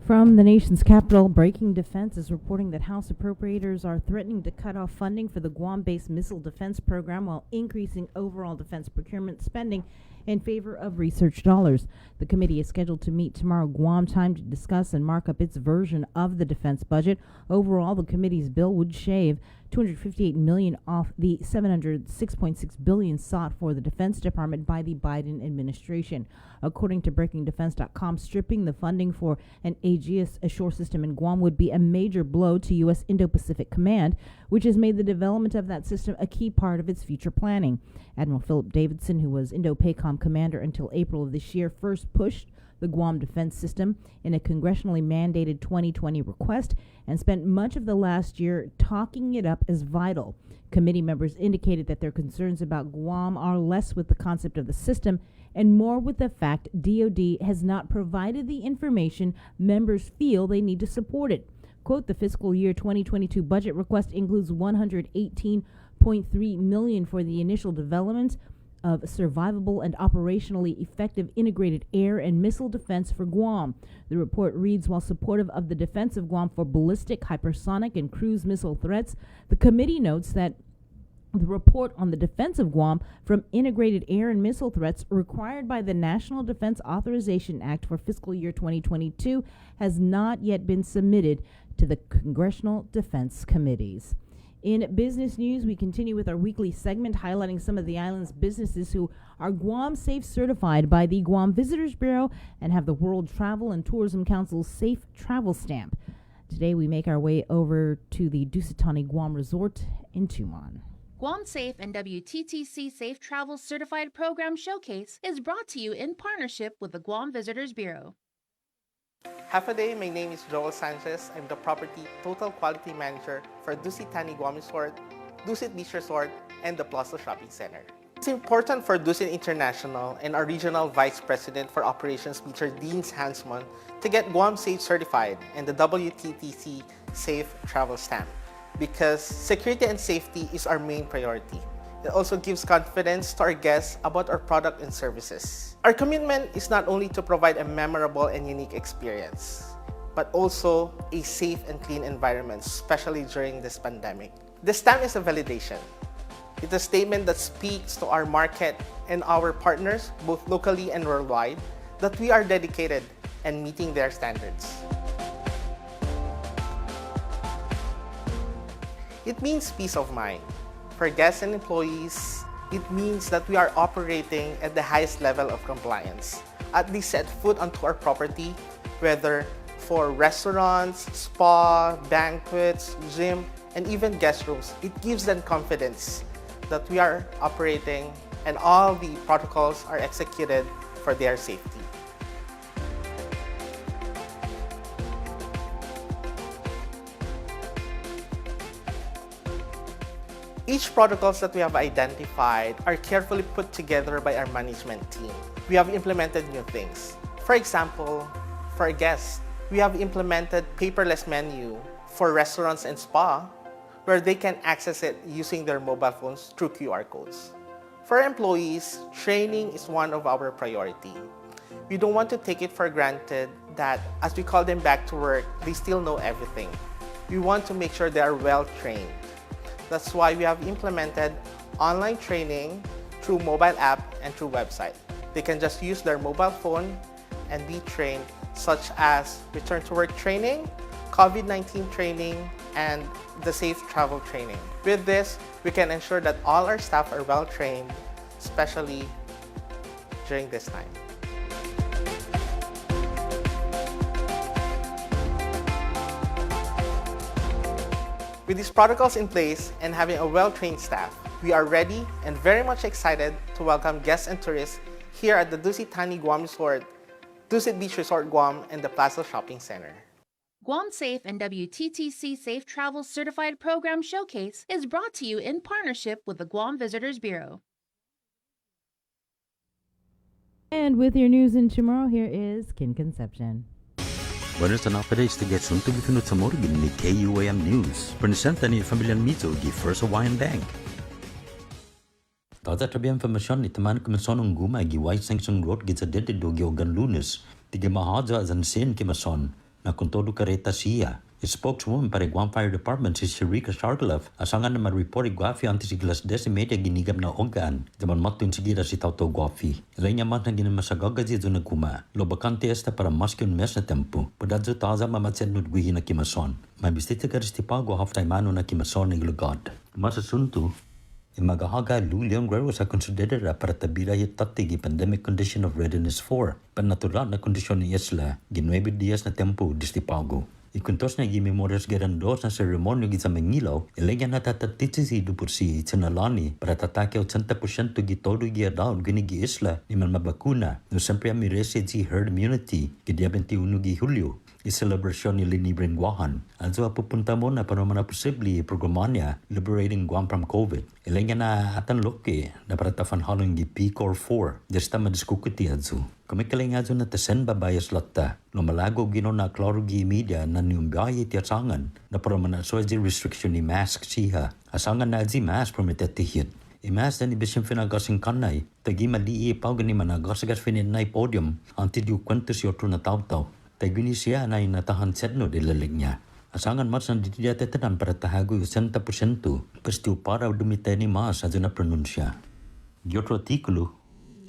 From the nation's capital, Breaking Defense is reporting that House appropriators are threatening to cut off funding for the Guam-based missile defense program while increasing overall defense procurement spending in favor of research dollars. The committee is scheduled to meet tomorrow Guam time to discuss and mark up its version of the defense budget. Overall, the committee's bill would shave $258 million off the $706.6 billion sought for the Defense Department by the Biden administration. According to BreakingDefense.com, stripping the funding for an Aegis shore system in Guam would be a major blow to U.S. Indo-Pacific Command, which has made the development of that system a key part of its future planning. Admiral Philip Davidson, who was Indo-PACOM commander until April of this year, first pushed the Guam defense system in a congressionally mandated 2020 request and spent much of the last year talking it up as vital. Committee members indicated that their concerns about Guam are less with the concept of the system and more with the fact DoD has not provided the information members feel they need to support it. Quote, the fiscal year 2022 budget request includes $118.3 million for the initial development of survivable and operationally effective integrated air and missile defense for Guam. The report reads, while supportive of the defense of Guam for ballistic, hypersonic, and cruise missile threats, the committee notes that the report on the defense of Guam from integrated air and missile threats required by the National Defense Authorization Act for fiscal year 2022 has not yet been submitted to the Congressional Defense Committees. In business news, we continue with our weekly segment highlighting some of the island's businesses who are Guam Safe certified by the Guam Visitors Bureau and have the World Travel and Tourism Council's Safe Travel Stamp. Today we make our way over to the Dusitani Guam Resort in Tumon. Guam Safe and WTTC Safe Travel Certified Program Showcase is brought to you in partnership with the Guam Visitors Bureau. Half a day, my name is Joel Sanchez. I'm the Property Total Quality Manager for Dusitani Guam Resort, Dusit Beach Resort, and the Plaza Shopping Center. It's important for Dusit International and our Regional Vice President for Operations, Mr. Dean Hansman, to get Guam Safe certified and the WTTC Safe Travel Stamp. because security and safety is our main priority. It also gives confidence to our guests about our product and services. Our commitment is not only to provide a memorable and unique experience, but also a safe and clean environment, especially during this pandemic. The stamp is a validation. It's a statement that speaks to our market and our partners, both locally and worldwide, that we are dedicated and meeting their standards. It means peace of mind. For guests and employees, it means that we are operating at the highest level of compliance. At least set foot onto our property, whether for restaurants, spa, banquets, gym, and even guest rooms, it gives them confidence that we are operating and all the protocols are executed for their safety. Each protocols that we have identified are carefully put together by our management team. We have implemented new things. For example, for our guests, we have implemented paperless menu for restaurants and spa, where they can access it using their mobile phones through QR codes. For employees, training is one of our priority. We don't want to take it for granted that as we call them back to work, they still know everything. We want to make sure they are well trained. That's why we have implemented online training through mobile app and through website. They can just use their mobile phone and be trained, such as return to work training, COVID-19 training, and the safe travel training. With this, we can ensure that all our staff are well trained, especially during this time. With these protocols in place and having a well-trained staff, we are ready and very much excited to welcome guests and tourists here at the Dusit Thani Guam Resort, Dusit Beach Resort Guam, and the Plaza Shopping Center. Guam Safe and WTTC Safe Travel Certified Program Showcase is brought to you in partnership with the Guam Visitors Bureau. And with your news in tomorrow, here is Kin Conception. Buenos updates to get soon to be finished tomorrow in KUAM News. Presented ni Familian Mizo di First Hawaiian Bank. Taza trabi information ni teman kemeson ungguma gi White Sanction Road gitsa dede dogi ogan lunes. Tiga mahaja azan sen kemeson. Na kontodo kareta siya. A spokeswoman para Guam Fire Department si Sharika Shargalov asangan na ma-report Guafi anti siglas media ginigam na ogan zaman matun sigira si tauto Guafi. Rainya man na ginamasagaga na kuma. Lo bakante esta para maskun mes na tempo. Padadzo taza mamatsen nudguhi na kimason. Mabistita karistipago haftaimano na kimason ng lugod. Masasunto, imagahaga luliang grero sa konsiderera para tabira yatati gi pandemic condition of readiness 4. Panatural na kondisyon ni isla, gi 9 dias na tempo distipago. Ikuntos na gi memorias gerandos na seremonyo gi sa Mangilaw, ilegyan na tatatitsi si Tsinalani para tatake 80% gi todo gi adult gini gi isla ni man mabakuna. No siyempre amirese gi herd immunity gi 21 gi Hulyo. I-celebration ni Lini Brenguahan. Also pupunta mo na para mana posible programanya Liberating Guam from COVID. Ilegyan na atan loke na para tafanhalong gi PCOR 4. Desta madiskukuti adso. Kumikaling adso na tasen babayas latta. No malago gino na klaro gi media na niumbiyayi ti asangan na para mana soji restriction ni mask siya. Asangan na adzi mask prometetihit. Imas dan ibisyon finagasing kanay. Tagi mali ipaw gani managasagas fininay podium anti diu kwentus yoto na taw-taw. Taguni siya na inatahan sedno dilalig niya. Asangan mas na didiyatetanan para tahago 80% pestiu para dumitay ni mas adyo na pronunsya. Yotro artikulo,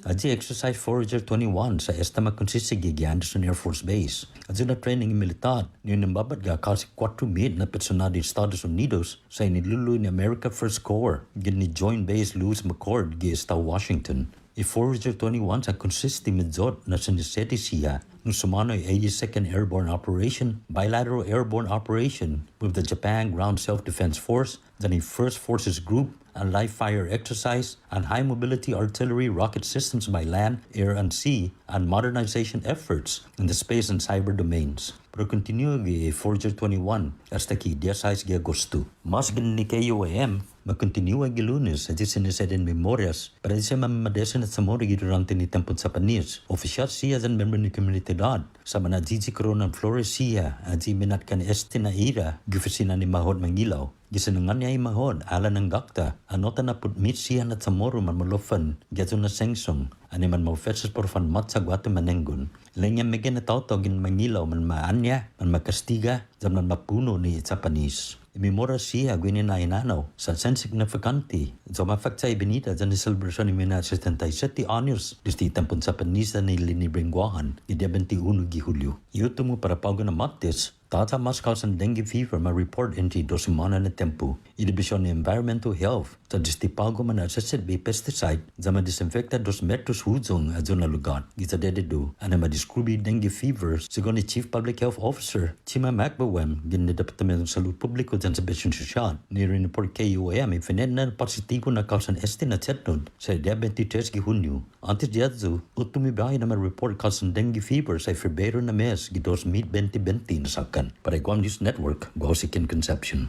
adyo exercise Forager 21 sa estama konsisigi gi Anderson Air Force Base. Adyo na training militar ni nambabat ga kasi 4 mid na personal di Estados Unidos sa iniluluy ni America First Corps gini Joint Base Lewis McChord gi Estado Washington. I-Forager 21 sa consisti midzot na siniseti siya nung sumano ay 82nd Airborne Operation, Bilateral Airborne Operation with the Japan Ground Self-Defense Force, then a First Forces Group, a live fire exercise, and high mobility artillery rocket systems by land, air, and sea, and modernization efforts in the space and cyber domains. Pero continue gi Forager 21 hasta ki 16 de Agosto. Mas gini KUAM, makontinua gilunes at sineseden memorias para sa mamadesan at samori durante ni tempon sa panis. Oficial siya dan member ni komunidad sa mana Gigi Corona Flores siya at minat kan na ira gufesina ni Mahod Mangilaw. Gisenengan niya Mahod ala ng gakta anota na putmit siya at samoro man malofan gato na sengsong animan maufeses por fan mat sa guate manenggun. Lenya megen na tautogin Mangilaw man maanya man makastiga zaman mapuno ni Japanese. Imimora siya gwinin na inanaw sa significanti sa mafakta ibinita sa celebration ni Mina 77 honors disti tempon sa panisa ni linibringguahan ni 21 de Julio. Ito mo para pago na matis Tata mas causan dengue fever ma report entry do semana na tempo. Ilibisyon ni environmental health sa distipago man assessed by pesticide sa ma-disinfecta dos metros huzong at zona lugar. Gita dededo ana ma-describe dengue fever sigon ni Chief Public Health Officer Chima Macbawem gin ni Departamento ng Salud Publiko dyan sa Besyon Sosyal. Ni report KUAM ifinet na positibo na causan na chetnod sa 23 de Junio. Antes diadzo, utumibahay na ma-report causan dengue fever sa Febrero na mes gidos mid-2020 na saka. Para Guam News Network, Guausikin Conception.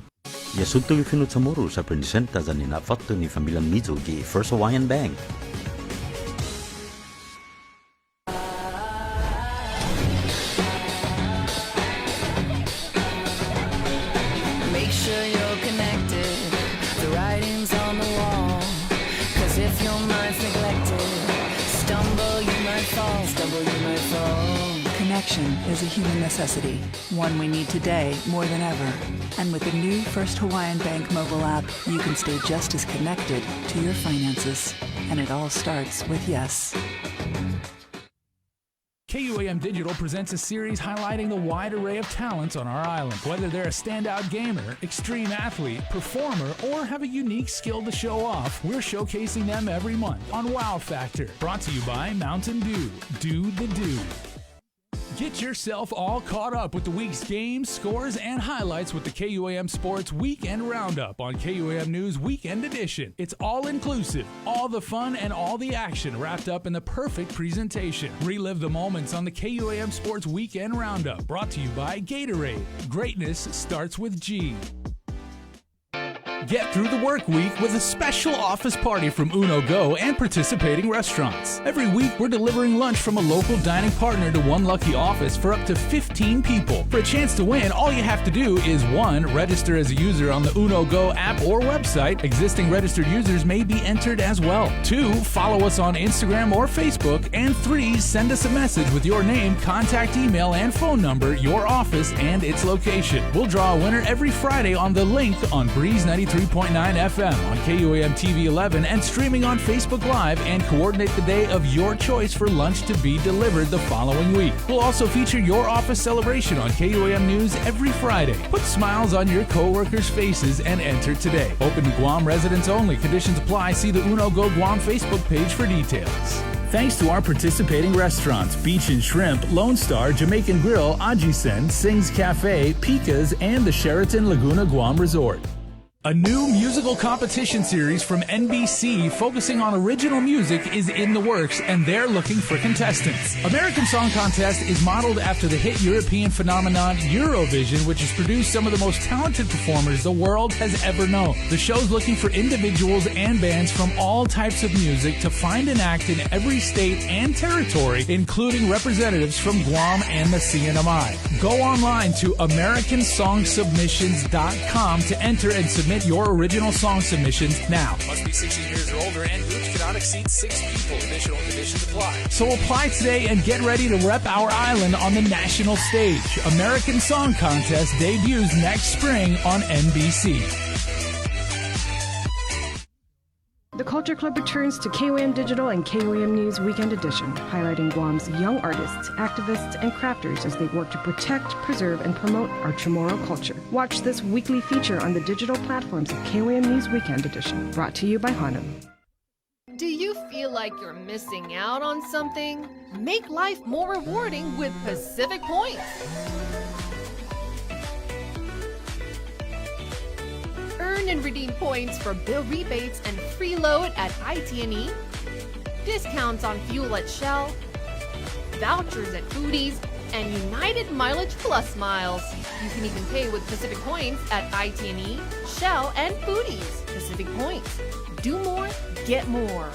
Yasunto ifinut sa muro sa presenta sa ninafatto ni Familiang Mizo gi First Hawaiian Bank. Make sure you're connected. The writing's on the wall. 'Cause if your mind's neglected, stumble you might fall. Connection is a human necessity, one we need today more than ever. And with the new First Hawaiian Bank mobile app, you can stay just as connected to your finances. And it all starts with yes. KUAM Digital presents a series highlighting the wide array of talents on our island. Whether they're a standout gamer, extreme athlete, performer, or have a unique skill to show off, we're showcasing them every month on Wow Factor. Brought to you by Mountain Dew. Do the do. Get yourself all caught up with the week's games, scores, and highlights with the KUAM Sports Weekend Roundup on KUAM News Weekend Edition. It's all-inclusive, all the fun and all the action wrapped up in the perfect presentation. Relive the moments on the KUAM Sports Weekend Roundup, brought to you by Gatorade. Greatness starts with G. Get through the work week with a special office party from Uno Go and participating restaurants. Every week, we're delivering lunch from a local dining partner to one lucky office for up to 15 people. For a chance to win, all you have to do is 1. Register as a user on the Uno Go app or website. Existing registered users may be entered as well. 2. Follow us on Instagram or Facebook. And 3. Send us a message with your name, contact email, and phone number, your office, and its location. We'll draw a winner every Friday on the link on Breeze 93.9 FM on KUAM TV 11 and streaming on Facebook Live, and coordinate the day of your choice for lunch to be delivered the following week. We'll also feature your office celebration on KUAM News every Friday. Put smiles on your co-workers' faces and enter today. Open to Guam residents only. Conditions apply. See the Uno Go Guam Facebook page for details. Thanks to our participating restaurants, Beach and Shrimp, Lone Star, Jamaican Grill, Ajisen, Sing's Cafe, Pika's, and the Sheraton Laguna Guam Resort. A new musical competition series from NBC focusing on original music is in the works, and they're looking for contestants. American Song Contest is modeled after the hit European phenomenon Eurovision, which has produced some of the most talented performers the world has ever known. The show's looking for individuals and bands from all types of music to find and act in every state and territory, including representatives from Guam and the CNMI. Go online to AmericanSongSubmissions.com to enter and submit your original song submissions now. Must be 16 years or older, and groups cannot exceed 6 people. Additional conditions apply. So apply today and get ready to rep our island on the national stage. American Song Contest debuts next spring on NBC. The Culture Club returns to KUAM Digital and KUAM News Weekend Edition, highlighting Guam's young artists, activists, and crafters as they work to protect, preserve, and promote our Chamorro culture. Watch this weekly feature on the digital platforms of KUAM News Weekend Edition, brought to you by Hanum. Do you feel like you're missing out on something? Make life more rewarding with Pacific Points. Earn and redeem points for bill rebates and free load at IT&E, discounts on fuel at Shell, vouchers at Foodies, and United Mileage Plus miles. You can even pay with Pacific Points at IT&E, Shell, and Foodies. Pacific Points. Do more, get more.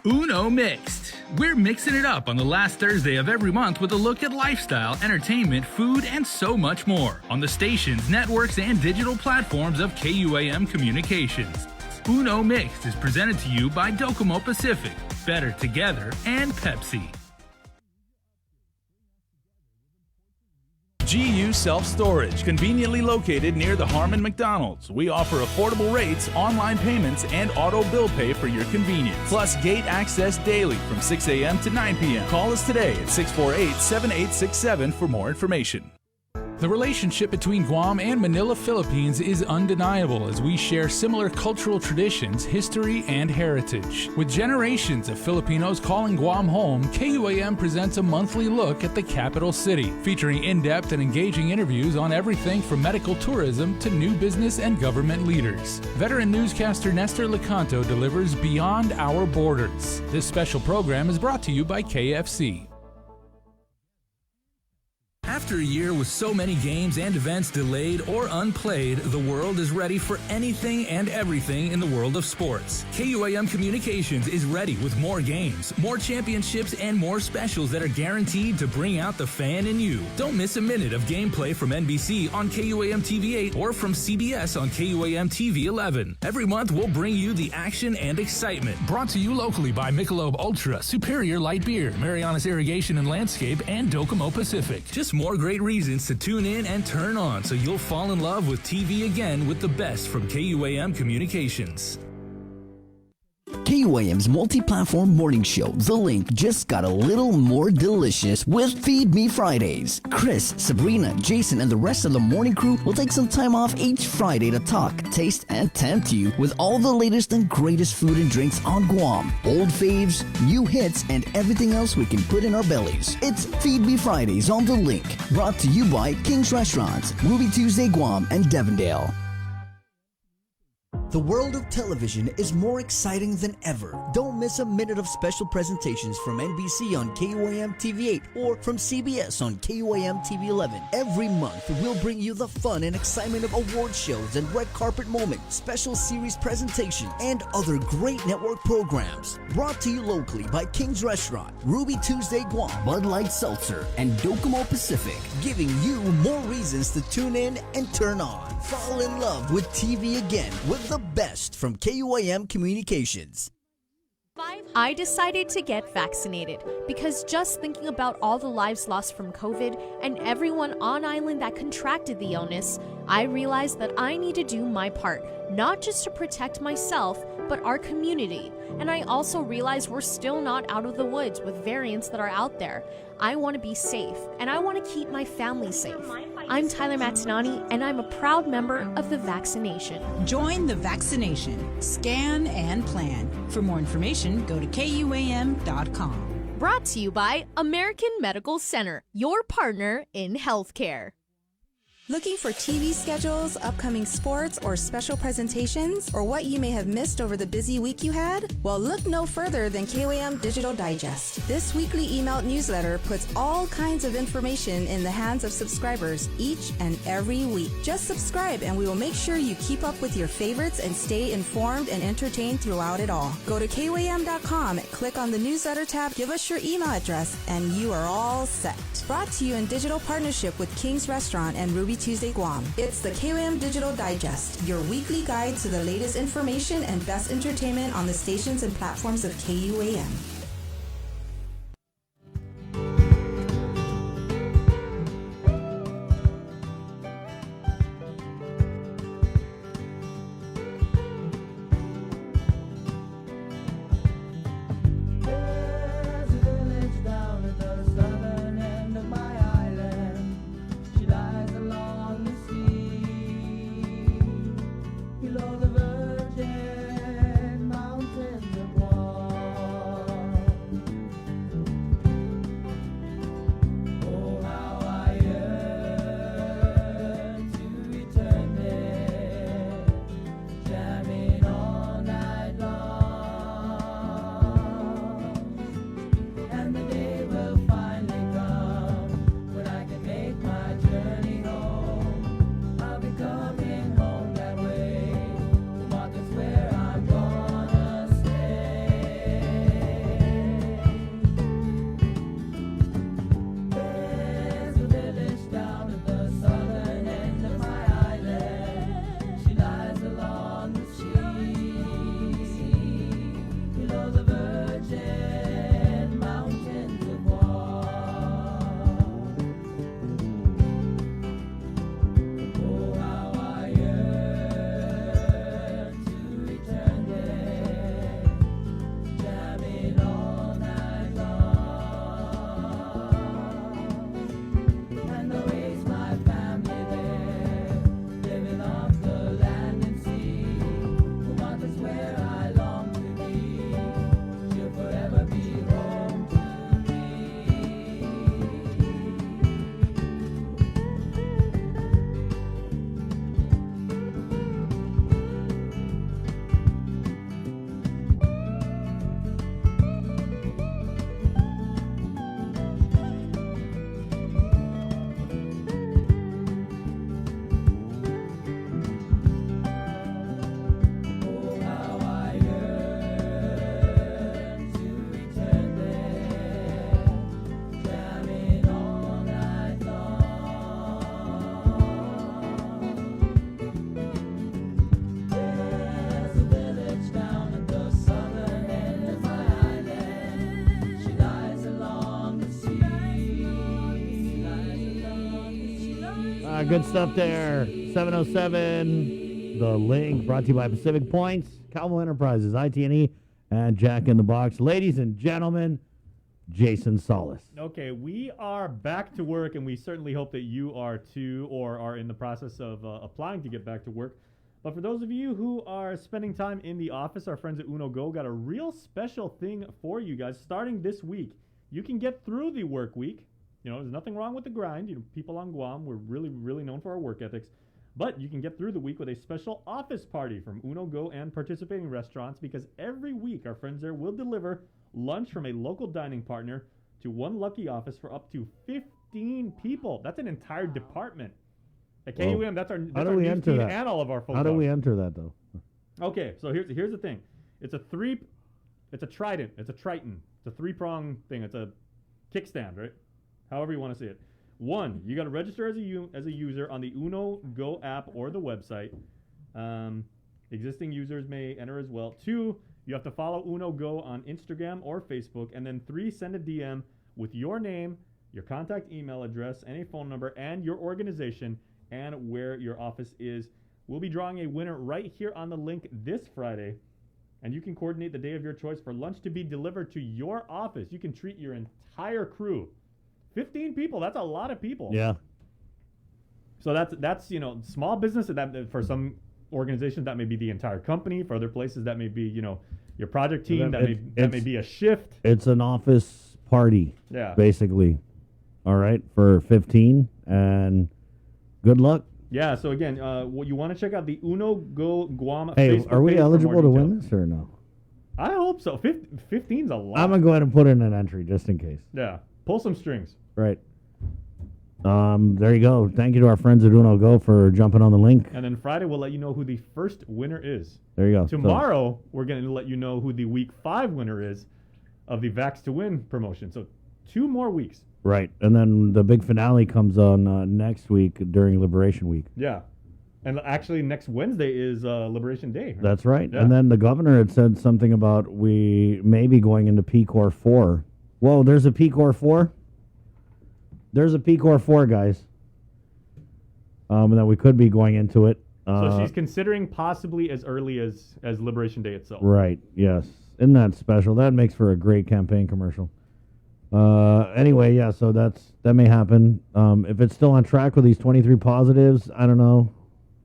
Uno Mixed. We're mixing it up on the last Thursday of every month with a look at lifestyle, entertainment, food, and so much more on the stations, networks, and digital platforms of KUAM Communications. Uno Mixed is presented to you by Docomo Pacific, Better Together, and Pepsi. GU Self-Storage, conveniently located near the Harmon McDonald's. We offer affordable rates, online payments, and auto bill pay for your convenience. Plus gate access daily from 6 a.m. to 9 p.m. Call us today at 648-7867 for more information. The relationship between Guam and Manila, Philippines is undeniable as we share similar cultural traditions, history, and heritage. With generations of Filipinos calling Guam home, KUAM presents a monthly look at the capital city, featuring in-depth and engaging interviews on everything from medical tourism to new business and government leaders. Veteran newscaster Nestor Lecanto delivers Beyond Our Borders. This special program is brought to you by KFC. After a year with so many games and events delayed or unplayed, the world is ready for anything and everything in the world of sports. KUAM Communications is ready with more games, more championships, and more specials that are guaranteed to bring out the fan in you. Don't miss a minute of gameplay from NBC on KUAM TV 8 or from CBS on KUAM TV 11. Every month, we'll bring you the action and excitement. Brought to you locally by Michelob Ultra, Superior Light Beer, Marianas Irrigation and Landscape, and Docomo Pacific. Just more great reasons to tune in and turn on so you'll fall in love with TV again with the best from KUAM Communications. KUAM's multi-platform morning show, The Link, just got a little more delicious with Feed Me Fridays. Chris, Sabrina, Jason, and the rest of the morning crew will take some time off each Friday to talk, taste, and tempt you with all the latest and greatest food and drinks on Guam. Old faves, new hits, and everything else we can put in our bellies. It's Feed Me Fridays on The Link, brought to you by King's Restaurants, Ruby Tuesday Guam, and Devondale. The world of television is more exciting than ever. Don't miss a minute of special presentations from NBC on KUAM TV 8 or from CBS on KUAM TV 11. Every month, we'll bring you the fun and excitement of award shows and red carpet moments, special series presentations, and other great network programs. Brought to you locally by King's Restaurant, Ruby Tuesday Guam, Bud Light Seltzer, and Docomo Pacific, giving you more reasons to tune in and turn on. Fall in love with TV again with the best from KUAM Communications. I decided to get vaccinated because just thinking about all the lives lost from COVID and everyone on island that contracted the illness, I realized that I need to do my part, not just to protect myself, but our community. And I also realized we're still not out of the woods with variants that are out there. I want to be safe, and I want to keep my family safe. I'm Tyler Matinani, and I'm a proud member of the vaccination. Join the vaccination. Scan and plan. For more information, go to KUAM.com. Brought to you by American Medical Center, your partner in healthcare. Looking for TV schedules, upcoming sports, or special presentations, or what you may have missed over the busy week you had? Well, look no further than KUAM Digital Digest. This weekly emailed newsletter puts all kinds of information in the hands of subscribers each and every week. Just subscribe and we will make sure you keep up with your favorites and stay informed and entertained throughout it all. Go to KUAM.com, click on the newsletter tab, give us your email address, and you are all set. Brought to you in digital partnership with King's Restaurant and Ruby Tuesday Guam. It's the KUAM Digital Digest, your weekly guide to the latest information and best entertainment on the stations and platforms of KUAM. Good stuff there. 707, The Link, brought to you by Pacific Points, Calvo Enterprises, IT&E, and Jack in the Box. Ladies and gentlemen, Jason Solis. Okay, we are back to work, and we certainly hope that you are too, or are in the process of applying to get back to work. But for those of you who are spending time in the office, our friends at Uno Go got a real special thing for you guys. Starting this week, you can get through the work week. You know, there's nothing wrong with the grind. You know, people on Guam, we're really, really known for our work ethics. But you can get through the week with a special office party from Uno Go and participating restaurants, because every week our friends there will deliver lunch from a local dining partner to one lucky office for up to 15 people. That's an entire department. At KUM, that's our news team and all of our folks. How do we enter that, though? Okay, so here's the thing. It's a trident. It's a triton. It's a three-prong thing. It's a kickstand, right? However you want to say it. 1, you got to register as a user on the Uno Go app or the website. Existing users may enter as well. 2, you have to follow Uno Go on Instagram or Facebook. And then 3, send a DM with your name, your contact email address, and a phone number, and your organization, and where your office is. We'll be drawing a winner right here on the link this Friday, and you can coordinate the day of your choice for lunch to be delivered to your office. You can treat your entire crew. 15 people, that's a lot of people. Yeah. So that's small business, that for some organizations that may be the entire company. For other places that may be, your project team, that may be a shift. It's an office party. Yeah. Basically. All right, for 15, and good luck. Yeah, so again, you want to check out the Uno Go Guam Hey, Facebook are we page for eligible more to details. win this or no? I hope so. 15's a lot. I'm going to go ahead and put in an entry just in case. Yeah, pull some strings. Right. There you go. Thank you to our friends at Uno Go for jumping on the link. And then Friday, we'll let you know who the first winner is. There you go. Tomorrow, we're going to let you know who the Week 5 winner is of the Vax to Win promotion. So 2 more weeks. Right. And then the big finale comes on next week during Liberation Week. Yeah. And actually, next Wednesday is Liberation Day. Right? That's right. Yeah. And then the governor had said something about we may be going into PCOR 4. Whoa, there's a PCOR 4? There's a PCOR 4, guys. And that we could be going into it. So she's considering possibly as early as Liberation Day itself. Right, yes. Isn't that special? That makes for a great campaign commercial. Anyway, yeah, so that may happen. If it's still on track with these 23 positives, I don't know.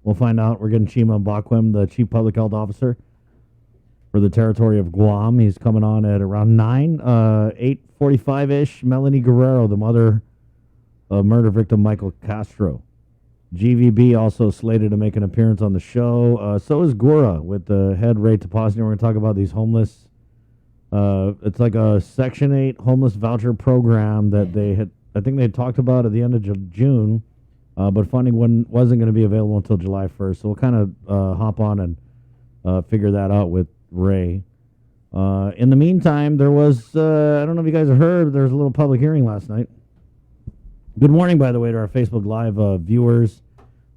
We'll find out. We're getting Chima Bakwem, the Chief Public Health Officer for the territory of Guam. He's coming on at around 8:45-ish. Melanie Guerrero, the mother of murder victim Michael Castro. GVB also slated to make an appearance on the show. So is Gura with the head Ray Taposny. We're going to talk about these homeless. It's like a Section 8 homeless voucher program that I think they had talked about at the end of June, but funding wasn't going to be available until July 1st. So we'll kind of hop on and figure that out with Ray. In the meantime, there was, I don't know if you guys have heard, there was a little public hearing last night. Good morning, by the way, to our Facebook Live viewers.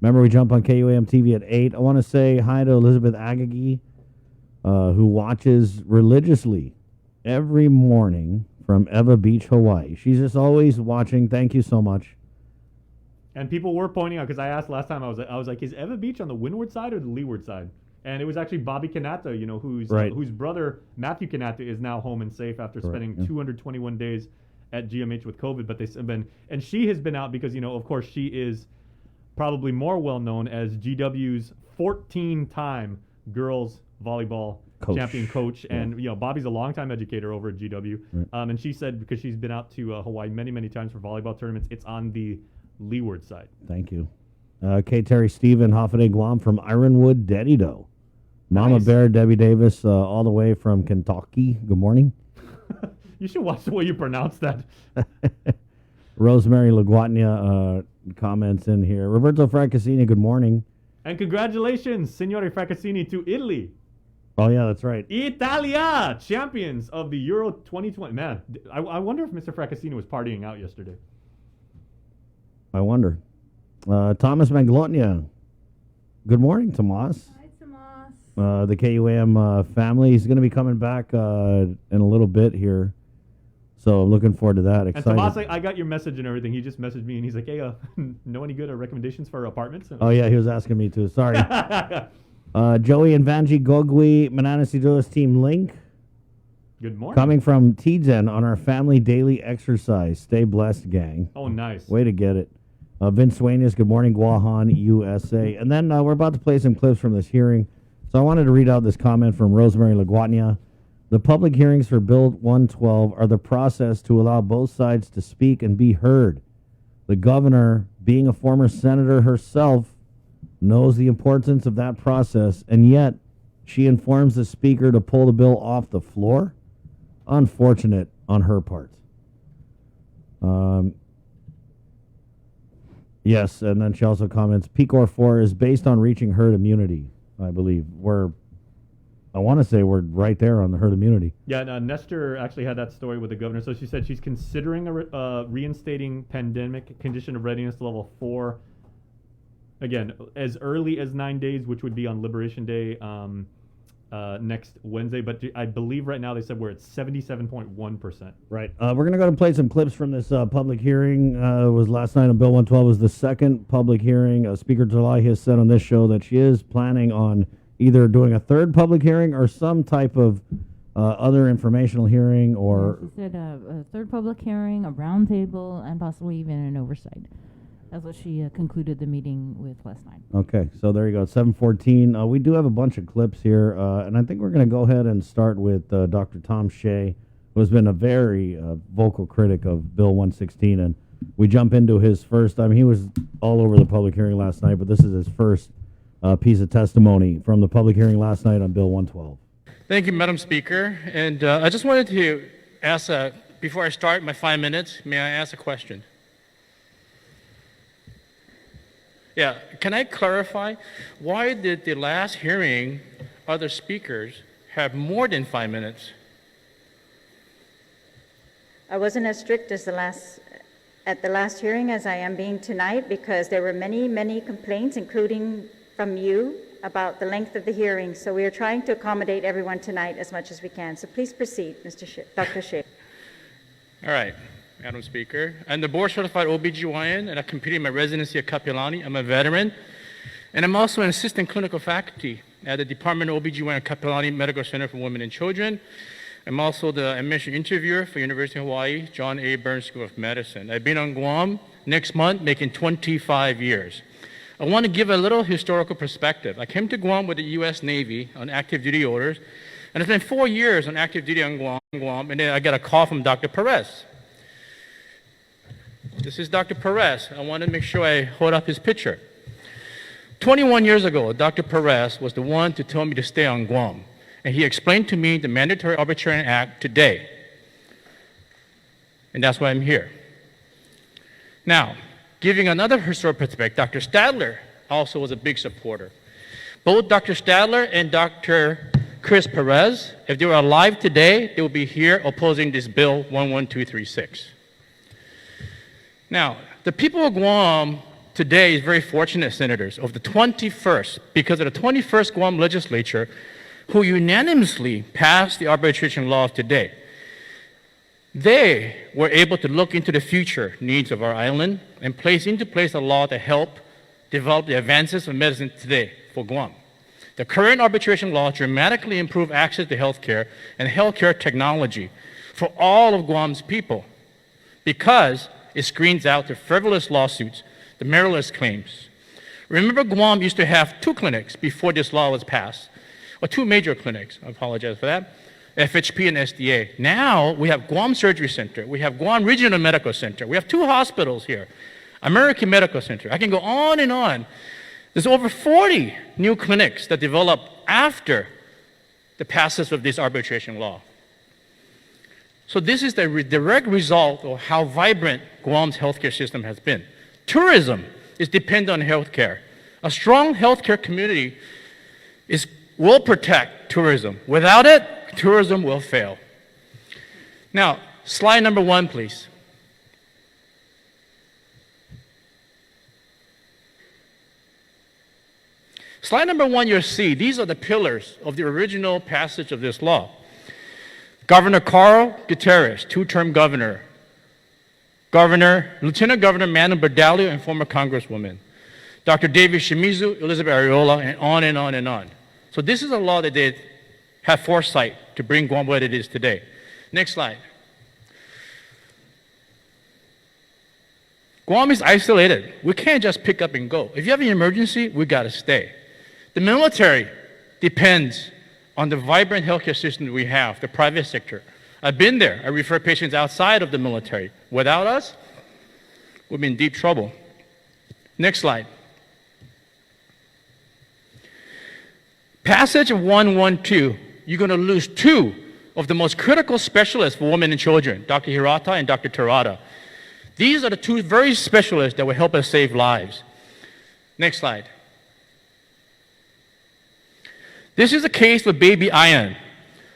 Remember, we jump on KUAM TV at 8. I want to say hi to Elizabeth Agagi, who watches religiously every morning from Eva Beach, Hawaii. She's just always watching. Thank you so much. And people were pointing out, because I asked last time, I was like, is Eva Beach on the windward side or the leeward side? And it was actually Bobby Kanata, whose brother, Matthew Kanata, is now home and safe after spending 221 days at GMH with COVID. But and she has been out because, of course, she is probably more well-known as GW's 14-time girls volleyball champion coach. Yeah. And, Bobby's a longtime educator over at GW. Right. And she said because she's been out to Hawaii many, many times for volleyball tournaments, it's on the leeward side. Thank you. K. Terry Stephen, Hoffaday Guam from Ironwood, Dedido. Mama nice. Bear, Debbie Davis, all the way from Kentucky. Good morning. You should watch the way you pronounce that. Rosemary Laguatnia comments in here. Roberto Fracassini, good morning. And congratulations, Signore Fracassini, to Italy. Oh, yeah, that's right. Italia, champions of the Euro 2020. Man, I wonder if Mr. Fracassini was partying out yesterday. I wonder. Thomas Manglotnia. Good morning, Tomas. Hi, Tomas. The KUAM family is going to be coming back in a little bit here. So I'm looking forward to that. And Excited. Tomas, I got your message and everything. He just messaged me and he's like, "Hey, know any good recommendations for apartments?" Oh yeah, he was asking me too. Sorry. Joey and Vanji Gogwi, Mananasido's Team Link. Good morning. Coming from Tizen on our family daily exercise. Stay blessed, gang. Oh, nice. Way to get it. Vince Waynius, good morning, Guahan, USA. And then we're about to play some clips from this hearing. So I wanted to read out this comment from Rosemary Laguatnia. The public hearings for Bill 112 are the process to allow both sides to speak and be heard. The governor, being a former senator herself, knows the importance of that process, and yet she informs the speaker to pull the bill off the floor. Unfortunate on her part. Yes, and then she also comments, PCOR 4 is based on reaching herd immunity, I believe. I want to say we're right there on the herd immunity. Yeah, Nestor actually had that story with the governor. So she said she's considering reinstating pandemic condition of readiness level 4, again, as early as 9 days, which would be on Liberation Day next Wednesday. But I believe right now they said we're at 77.1%. Right. We're going to go and play some clips from this public hearing. It was last night on Bill 112. It was the second public hearing. Speaker July has said on this show that she is planning on either doing a third public hearing or some type of other informational hearing or... She said a third public hearing, a roundtable, and possibly even an oversight. That's what she concluded the meeting with last night. Okay, so there you go, 7:14. We do have a bunch of clips here, and I think we're going to go ahead and start with Dr. Tom Shea, who has been a very vocal critic of Bill 116, and we jump into his first... I mean, he was all over the public hearing last night, but this is his first piece of testimony from the public hearing last night on Bill 112. Thank you, Madam Speaker. And I just wanted to ask, before I start my 5 minutes, may I ask a question? Yeah, can I clarify, why did the last hearing other speakers have more than 5 minutes? I wasn't as strict as at the last hearing as I am being tonight, because there were many complaints, including from you, about the length of the hearing. So we are trying to accommodate everyone tonight as much as we can. So please proceed, Dr. Shea. All right, Madam Speaker. I'm the board certified OBGYN, and I completed my residency at Kapilani. I'm a veteran, and I'm also an assistant clinical faculty at the Department of OBGYN at Kapilani Medical Center for Women and Children. I'm also the admission interviewer for University of Hawaii, John A. Burns School of Medicine. I've been on Guam next month, making 25 years. I want to give a little historical perspective. I came to Guam with the U.S. Navy on active duty orders, and I spent 4 years on active duty on Guam, and then I got a call from Dr. Perez. This is Dr. Perez. I want to make sure I hold up his picture. 21 years ago, Dr. Perez was the one to tell me to stay on Guam, and he explained to me the Mandatory Arbitration Act today, and that's why I'm here. Now, giving another historical perspective, Dr. Stadler also was a big supporter. Both Dr. Stadler and Dr. Chris Perez, if they were alive today, they would be here opposing this bill 11236. Now, the people of Guam today is very fortunate, senators, of the 21st, because of the 21st Guam legislature, who unanimously passed the arbitration law of today. They were able to look into the future needs of our island and place into place a law to help develop the advances of medicine today for Guam. The current arbitration law dramatically improved access to healthcare and healthcare technology for all of Guam's people because it screens out the frivolous lawsuits, the meritless claims. Remember, Guam used to have 2 clinics before this law was passed, or 2 major clinics. I apologize for that. FHP and SDA. Now we have Guam Surgery Center, we have Guam Regional Medical Center, we have 2 hospitals here, American Medical Center. I can go on and on. There's over 40 new clinics that developed after the passage of this arbitration law. So this is the direct result of how vibrant Guam's healthcare system has been. Tourism is dependent on healthcare. A strong healthcare community will protect tourism. Without it, tourism will fail. Now, slide number 1, please. Slide number 1, you'll see these are the pillars of the original passage of this law. Governor Carl Gutierrez, two-term governor. Lieutenant Governor Manu Berdalio and former Congresswoman. Dr. David Shimizu, Elizabeth Arreola, and on and on and on. So this is a law that they have foresight to bring Guam what it is today. Next slide. Guam is isolated. We can't just pick up and go. If you have an emergency, we got to stay. The military depends on the vibrant healthcare system we have, the private sector. I've been there. I refer patients outside of the military. Without us, we'd be in deep trouble. Next slide. Passage of 112, you're going to lose two of the most critical specialists for women and children, Dr. Hirata and Dr. Terada. These are the two very specialists that will help us save lives. Next slide. This is a case with baby Ian,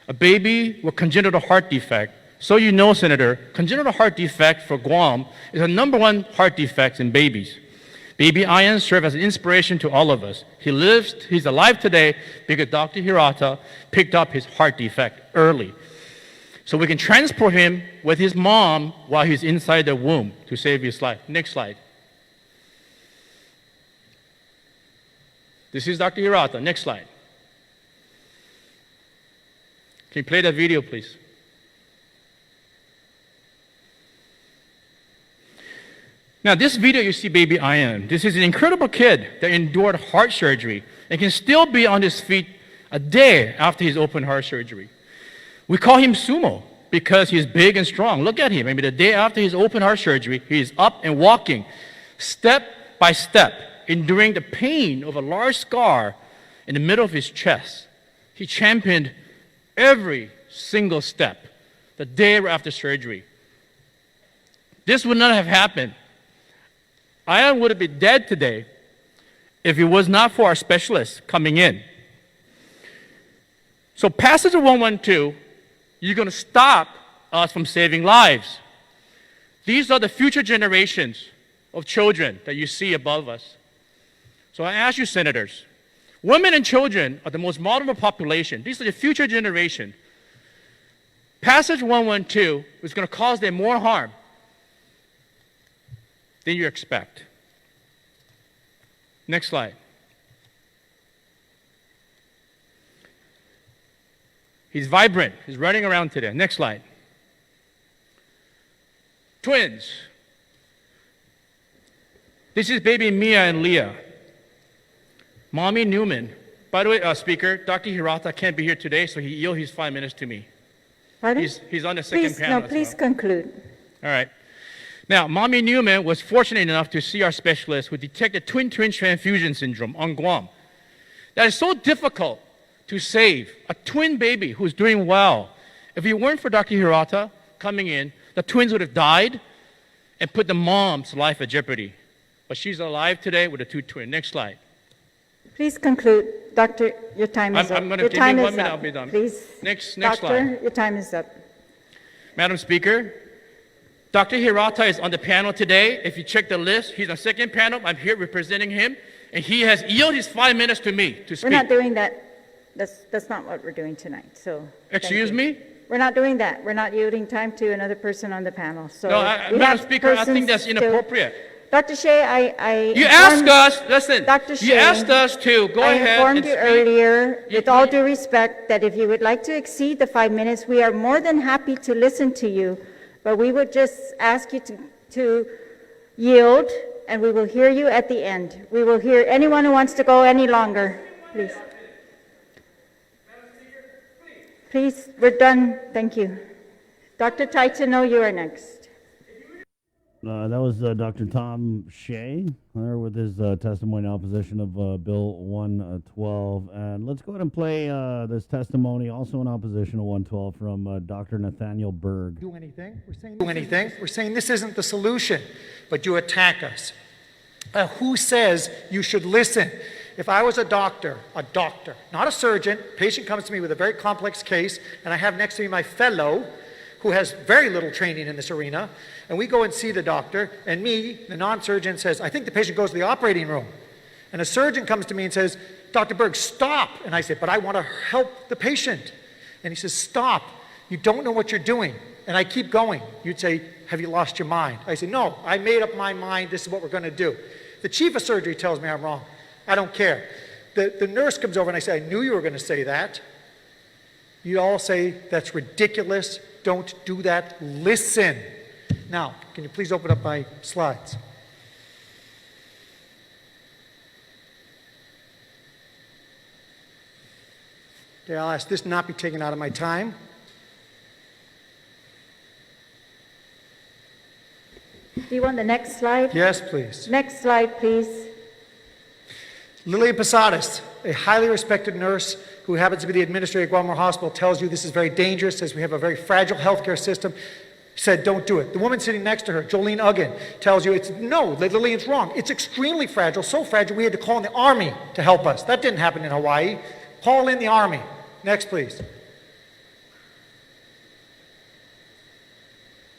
a baby with congenital heart defect. So you know, Senator, congenital heart defect for Guam is the #1 heart defect in babies. Baby Ian served as an inspiration to all of us. He's alive today because Dr. Hirata picked up his heart defect early. So we can transport him with his mom while he's inside the womb to save his life. Next slide. This is Dr. Hirata. Next slide. Can you play that video, please? Now, this video you see baby Ian. This is an incredible kid that endured heart surgery and can still be on his feet a day after his open heart surgery. We call him Sumo because he's big and strong. Look at him. I mean, the day after his open heart surgery, he's up and walking step by step, enduring the pain of a large scar in the middle of his chest. He championed every single step the day after surgery. This would not have happened. Ian would have been dead today if it was not for our specialists coming in. So passage of 112, you're going to stop us from saving lives. These are the future generations of children that you see above us. So I ask you, senators, women and children are the most vulnerable population. These are the future generation. Passage 112 is going to cause them more harm than you expect. Next slide. He's vibrant. He's running around today. Next slide. Twins. This is baby Mia and Leah. Mommy Newman. By the way, Speaker, Dr. Hirata can't be here today, so he yielded his 5 minutes to me. Pardon? He's on the second panel. No, please conclude. All right. Now, Mommy Newman was fortunate enough to see our specialist who detected twin-twin transfusion syndrome on Guam. That is so difficult to save a twin baby who's doing well. If it weren't for Dr. Hirata coming in, the twins would have died and put the mom's life at jeopardy. But she's alive today with the two twins. Next slide. Please conclude. Doctor, your time is up. I'm going to give me 1 minute, I'll be done. Please. Next Doctor, slide. your time is up. Madam Speaker, Dr. Hirata is on the panel today. If you check the list, he's on the second panel. I'm here representing him. And he has yielded his 5 minutes to me to speak. We're not doing that. That's not what we're doing tonight. So. Excuse me? We're not doing that. We're not yielding time to another person on the panel. So. No, Madam Speaker, I think that's inappropriate. Dr. Shea, You asked us, listen, Dr. Shea, you asked us to go ahead and I informed you earlier, with all due respect, that if you would like to exceed the 5 minutes, we are more than happy to listen to you, but we would just ask you to yield, and we will hear you at the end. We will hear anyone who wants to go any longer, please. Please, we're done. Thank you. Dr. Taitano, you are next. That was Dr. Tom Shea there with his testimony in opposition of Bill 112. And let's go ahead and play this testimony also in opposition of 112 from Dr. Nathaniel Berg. Do anything. We're saying this isn't the solution, but you attack us. Who says you should listen? If I was a doctor, not a surgeon, patient comes to me with a very complex case, and I have next to me my fellow who has very little training in this arena, and we go and see the doctor, and me, the non-surgeon, says, I think the patient goes to the operating room. And a surgeon comes to me and says, Dr. Berg, stop. And I say, but I want to help the patient. And he says, stop. You don't know what you're doing. And I keep going. You'd say, have you lost your mind? I say, no, I made up my mind. This is what we're going to do. The chief of surgery tells me I'm wrong. I don't care. The nurse comes over and I say, I knew you were going to say that. You all say, that's ridiculous. Don't do that. Listen. Now, can you please open up my slides? Okay, I'll ask this not be taken out of my time. Do you want the next slide? Yes, please. Next slide, please. Lillian Posadas, a highly respected nurse who happens to be the administrator at Guam Hospital, tells you this is very dangerous, says we have a very fragile healthcare system, said don't do it. The woman sitting next to her, Jolene Uggan, tells you no, Lillian's wrong. It's extremely fragile, so fragile we had to call in the Army to help us. That didn't happen in Hawaii. Call in the Army. Next, please.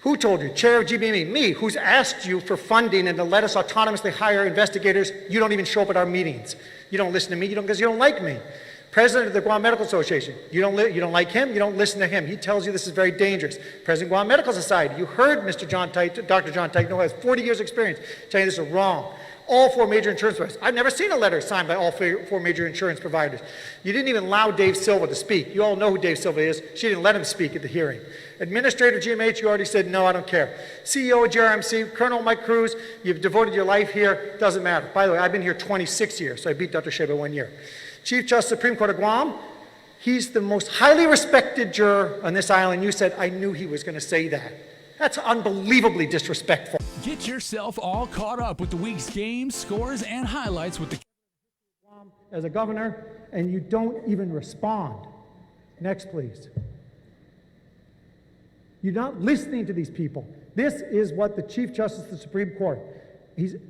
Who told you? Chair of GBME, me, who's asked you for funding and to let us autonomously hire investigators. You don't even show up at our meetings. You don't listen to me, because you don't like me. President of the Guam Medical Association, you don't like him, you don't listen to him. He tells you this is very dangerous. President of Guam Medical Society, you heard Dr. John Tite, who has 40 years experience, telling you this is wrong. All 4 major insurance providers. I've never seen a letter signed by all 4 major insurance providers. You didn't even allow Dave Silva to speak. You all know who Dave Silva is. She didn't let him speak at the hearing. Administrator GMH, you already said, no, I don't care. CEO of GRMC, Colonel Mike Cruz, you've devoted your life here. Doesn't matter. By the way, I've been here 26 years, so I beat Dr. Shea by 1 year. Chief Justice Supreme Court of Guam, he's the most highly respected juror on this island. You said, I knew he was going to say that. That's unbelievably disrespectful. Get yourself all caught up with the week's games, scores, and highlights with the as a governor, and you don't even respond. Next, please. You're not listening to these people. This is what the Chief Justice of the Supreme Court,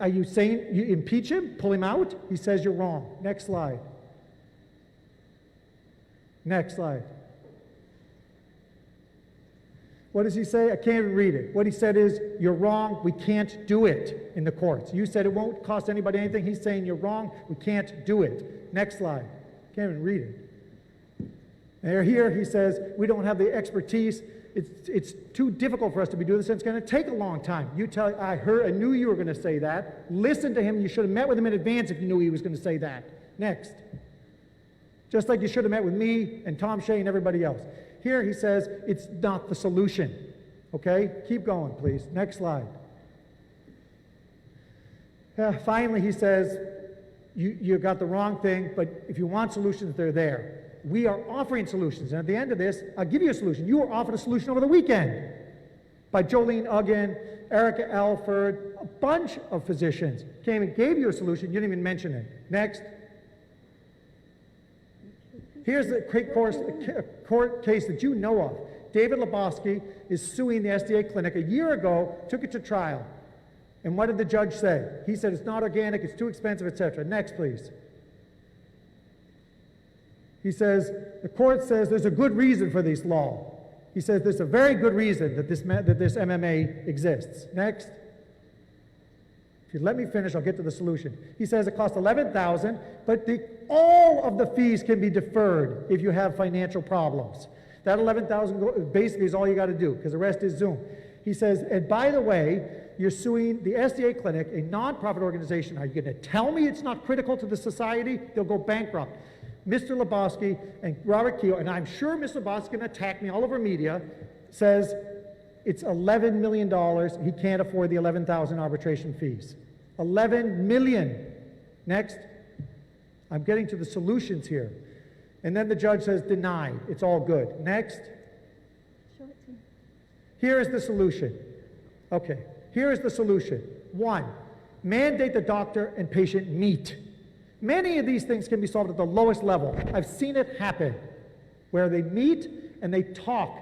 are you saying you impeach him, pull him out? He says you're wrong. Next slide. Next slide. What does he say? I can't even read it. What he said is, you're wrong, we can't do it in the courts. You said it won't cost anybody anything. He's saying you're wrong, we can't do it. Next slide. Can't even read it. And here he says, we don't have the expertise. It's too difficult for us to be doing this, and it's going to take a long time. I knew you were going to say that. Listen to him. You should have met with him in advance if you knew he was going to say that. Next. Just like you should have met with me and Tom Shea and everybody else. Here he says it's not the solution. Okay? Keep going, please. Next slide. Finally, he says, you got the wrong thing, but if you want solutions, they're there. We are offering solutions. And at the end of this, I'll give you a solution. You were offered a solution over the weekend by Jolene Uggan, Erica Alford, a bunch of physicians came and gave you a solution. You didn't even mention it. Next. Here's the court case that you know of. David Lebowski is suing the SDA clinic a year ago, took it to trial. And what did the judge say? He said it's not organic, it's too expensive, etc. Next, please. He says, the court says there's a good reason for this law. He says there's a very good reason that this MMA exists. Next. If you let me finish, I'll get to the solution. He says it costs $11,000, but all of the fees can be deferred if you have financial problems. That $11,000 basically is all you got to do, because the rest is Zoom. He says, and by the way, you're suing the SDA clinic, a nonprofit organization. Are you going to tell me it's not critical to the society? They'll go bankrupt. Mr. Lebowski and Robert Keogh, and I'm sure Mr. Lebowski is going to attack me all over media, says it's $11 million. He can't afford the $11,000 arbitration fees. $11 million. Next. I'm getting to the solutions here. And then the judge says denied. It's all good. Next. Here is the solution. Okay. Here is the solution. 1, mandate the doctor and patient meet. Many of these things can be solved at the lowest level. I've seen it happen, where they meet and they talk,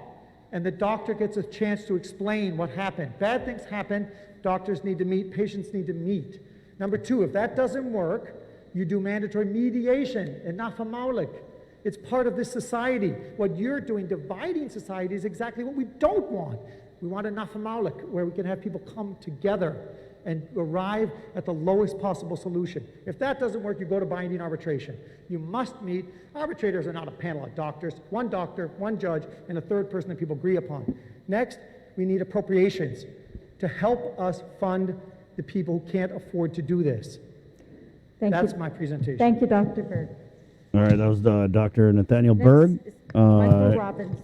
and the doctor gets a chance to explain what happened. Bad things happen, doctors need to meet, patients need to meet. Number 2, if that doesn't work, you do mandatory mediation and nafamaulik. It's part of this society. What you're doing, dividing society, is exactly what we don't want. We want a nafamaulik, where we can have people come together and arrive at the lowest possible solution. If that doesn't work, you go to binding arbitration. You must meet, arbitrators are not a panel of doctor, one judge, and a third person that people agree upon. Next, we need appropriations to help us fund the people who can't afford to do this. That's my presentation. Thank you, Dr. Berg. All right, that was Dr. Nathaniel Berg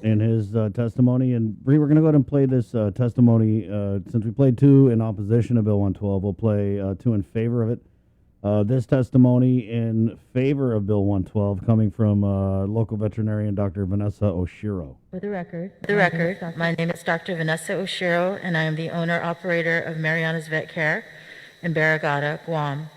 in his testimony. And Bree, we're going to go ahead and play this testimony. Since we played 2 in opposition to Bill 112, we'll play 2 in favor of it. This testimony in favor of Bill 112 coming from local veterinarian Dr. Vanessa Oshiro. For the record, my name is Dr. Vanessa Oshiro, and I am the owner-operator of Mariana's Vet Care in Barrigada, Guam.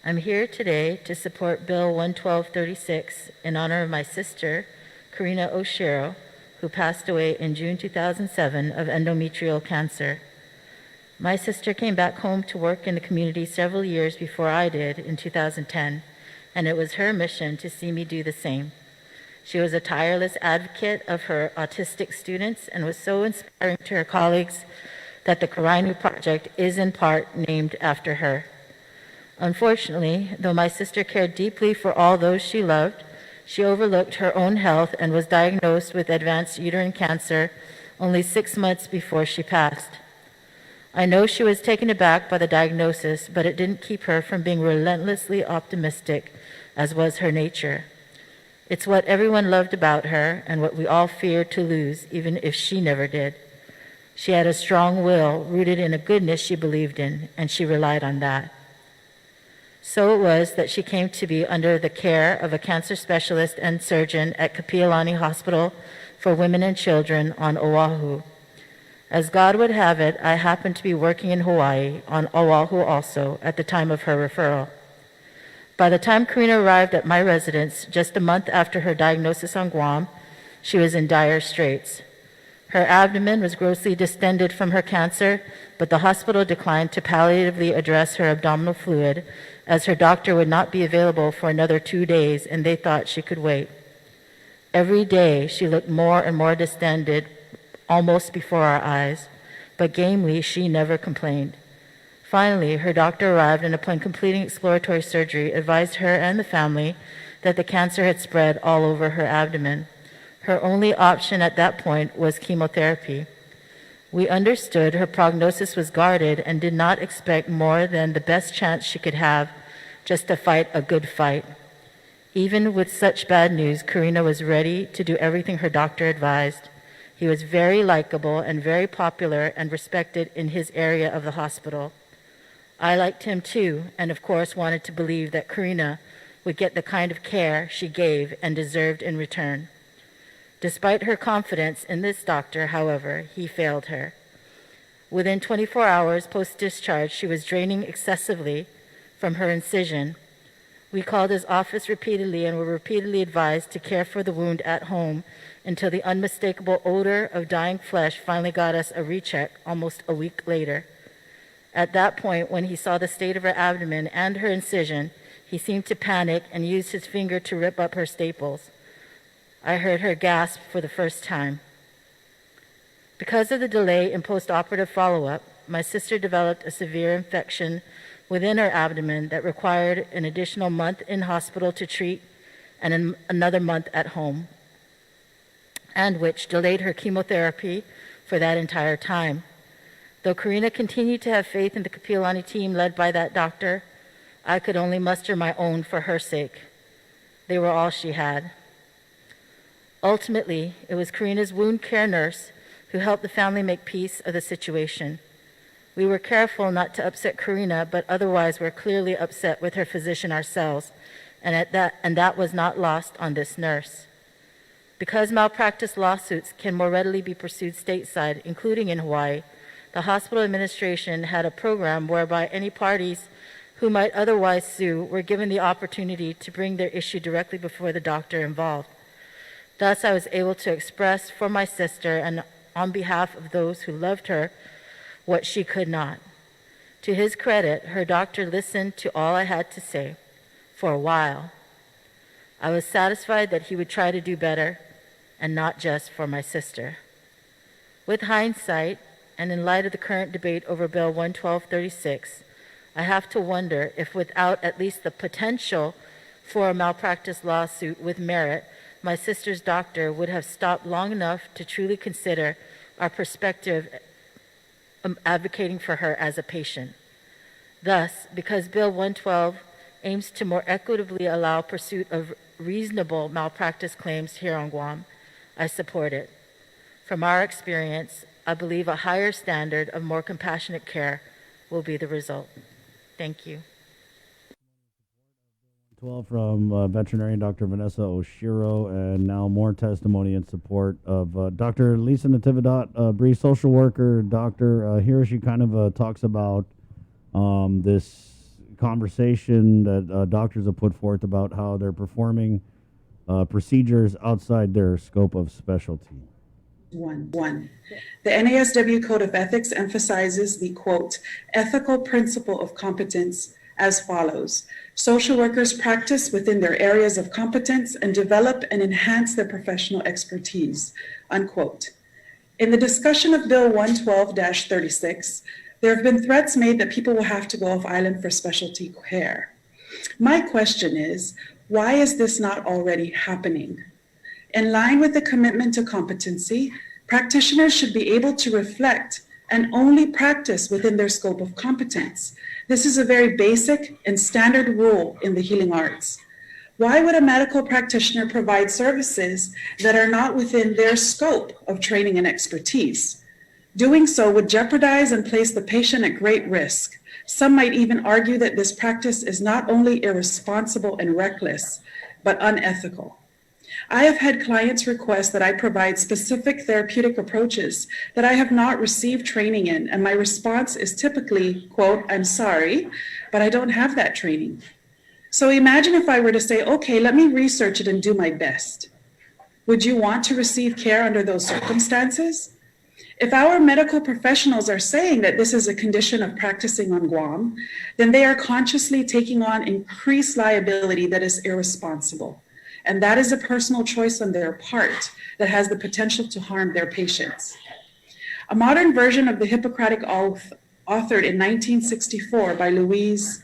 I'm here today to support Bill 11236 in honor of my sister, Karina Oshiro, who passed away in June 2007 of endometrial cancer. My sister came back home to work in the community several years before I did in 2010, and it was her mission to see me do the same. She was a tireless advocate of her autistic students and was so inspiring to her colleagues that the Karainu Project is in part named after her. Unfortunately, though my sister cared deeply for all those she loved, she overlooked her own health and was diagnosed with advanced uterine cancer only 6 months before she passed. I know she was taken aback by the diagnosis, but it didn't keep her from being relentlessly optimistic, as was her nature. It's what everyone loved about her and what we all feared to lose, even if she never did. She had a strong will rooted in a goodness she believed in, and she relied on that. So it was that she came to be under the care of a cancer specialist and surgeon at Kapiolani Hospital for Women and Children on Oahu. As God would have it, I happened to be working in Hawaii on Oahu also at the time of her referral. By the time Karina arrived at my residence, just a month after her diagnosis on Guam, she was in dire straits. Her abdomen was grossly distended from her cancer, but the hospital declined to palliatively address her abdominal fluid, as her doctor would not be available for another 2 days, and they thought she could wait. Every day, she looked more and more distended, almost before our eyes, but gamely, she never complained. Finally, her doctor arrived and upon completing exploratory surgery, advised her and the family that the cancer had spread all over her abdomen. Her only option at that point was chemotherapy. We understood her prognosis was guarded and did not expect more than the best chance she could have, just to fight a good fight. Even with such bad news, Karina was ready to do everything her doctor advised. He was very likable and very popular and respected in his area of the hospital. I liked him too, and of course wanted to believe that Karina would get the kind of care she gave and deserved in return. Despite her confidence in this doctor, however, he failed her. Within 24 hours post-discharge, she was draining excessively from her incision. We called his office repeatedly and were repeatedly advised to care for the wound at home until the unmistakable odor of dying flesh finally got us a recheck almost a week later. At that point, when he saw the state of her abdomen and her incision, he seemed to panic and used his finger to rip up her staples. I heard her gasp for the first time. Because of the delay in post-operative follow-up, my sister developed a severe infection within her abdomen that required an additional month in hospital to treat and another month at home, and which delayed her chemotherapy for that entire time. Though Karina continued to have faith in the Kapiolani team led by that doctor, I could only muster my own for her sake. They were all she had. Ultimately, it was Karina's wound care nurse who helped the family make peace of the situation. We were careful not to upset Karina, but otherwise were clearly upset with her physician ourselves, and that was not lost on this nurse. Because malpractice lawsuits can more readily be pursued stateside, including in Hawaii, the hospital administration had a program whereby any parties who might otherwise sue were given the opportunity to bring their issue directly before the doctor involved. Thus, I was able to express for my sister and on behalf of those who loved her what she could not. To his credit, her doctor listened to all I had to say for a while. I was satisfied that he would try to do better, and not just for my sister. With hindsight, and in light of the current debate over Bill 11236, I have to wonder if without at least the potential for a malpractice lawsuit with merit, my sister's doctor would have stopped long enough to truly consider our perspective advocating for her as a patient. Thus, because Bill 112 aims to more equitably allow pursuit of reasonable malpractice claims here on Guam, I support it. From our experience, I believe a higher standard of more compassionate care will be the result. Thank you. 12 from veterinarian Dr. Vanessa Oshiro, and now more testimony in support of Dr. Lisa Natividad, Bree, social worker, doctor. Here she kind of talks about this conversation that doctors have put forth about how they're performing procedures outside their scope of specialty. One. The NASW Code of Ethics emphasizes the, quote, ethical principle of competence as follows. Social workers practice within their areas of competence and develop and enhance their professional expertise, unquote. In the discussion of Bill 112-36, there have been threats made that people will have to go off island for specialty care. My question is, why is this not already happening? In line with the commitment to competency, practitioners should be able to reflect and only practice within their scope of competence. This is a very basic and standard rule in the healing arts. Why would a medical practitioner provide services that are not within their scope of training and expertise? Doing so would jeopardize and place the patient at great risk. Some might even argue that this practice is not only irresponsible and reckless, but unethical. I have had clients request that I provide specific therapeutic approaches that I have not received training in, and my response is typically, quote, I'm sorry, but I don't have that training. So imagine if I were to say, okay, let me research it and do my best. Would you want to receive care under those circumstances? If our medical professionals are saying that this is a condition of practicing on Guam, then they are consciously taking on increased liability that is irresponsible. And that is a personal choice on their part that has the potential to harm their patients. A modern version of the Hippocratic Oath, authored in 1964 by Louise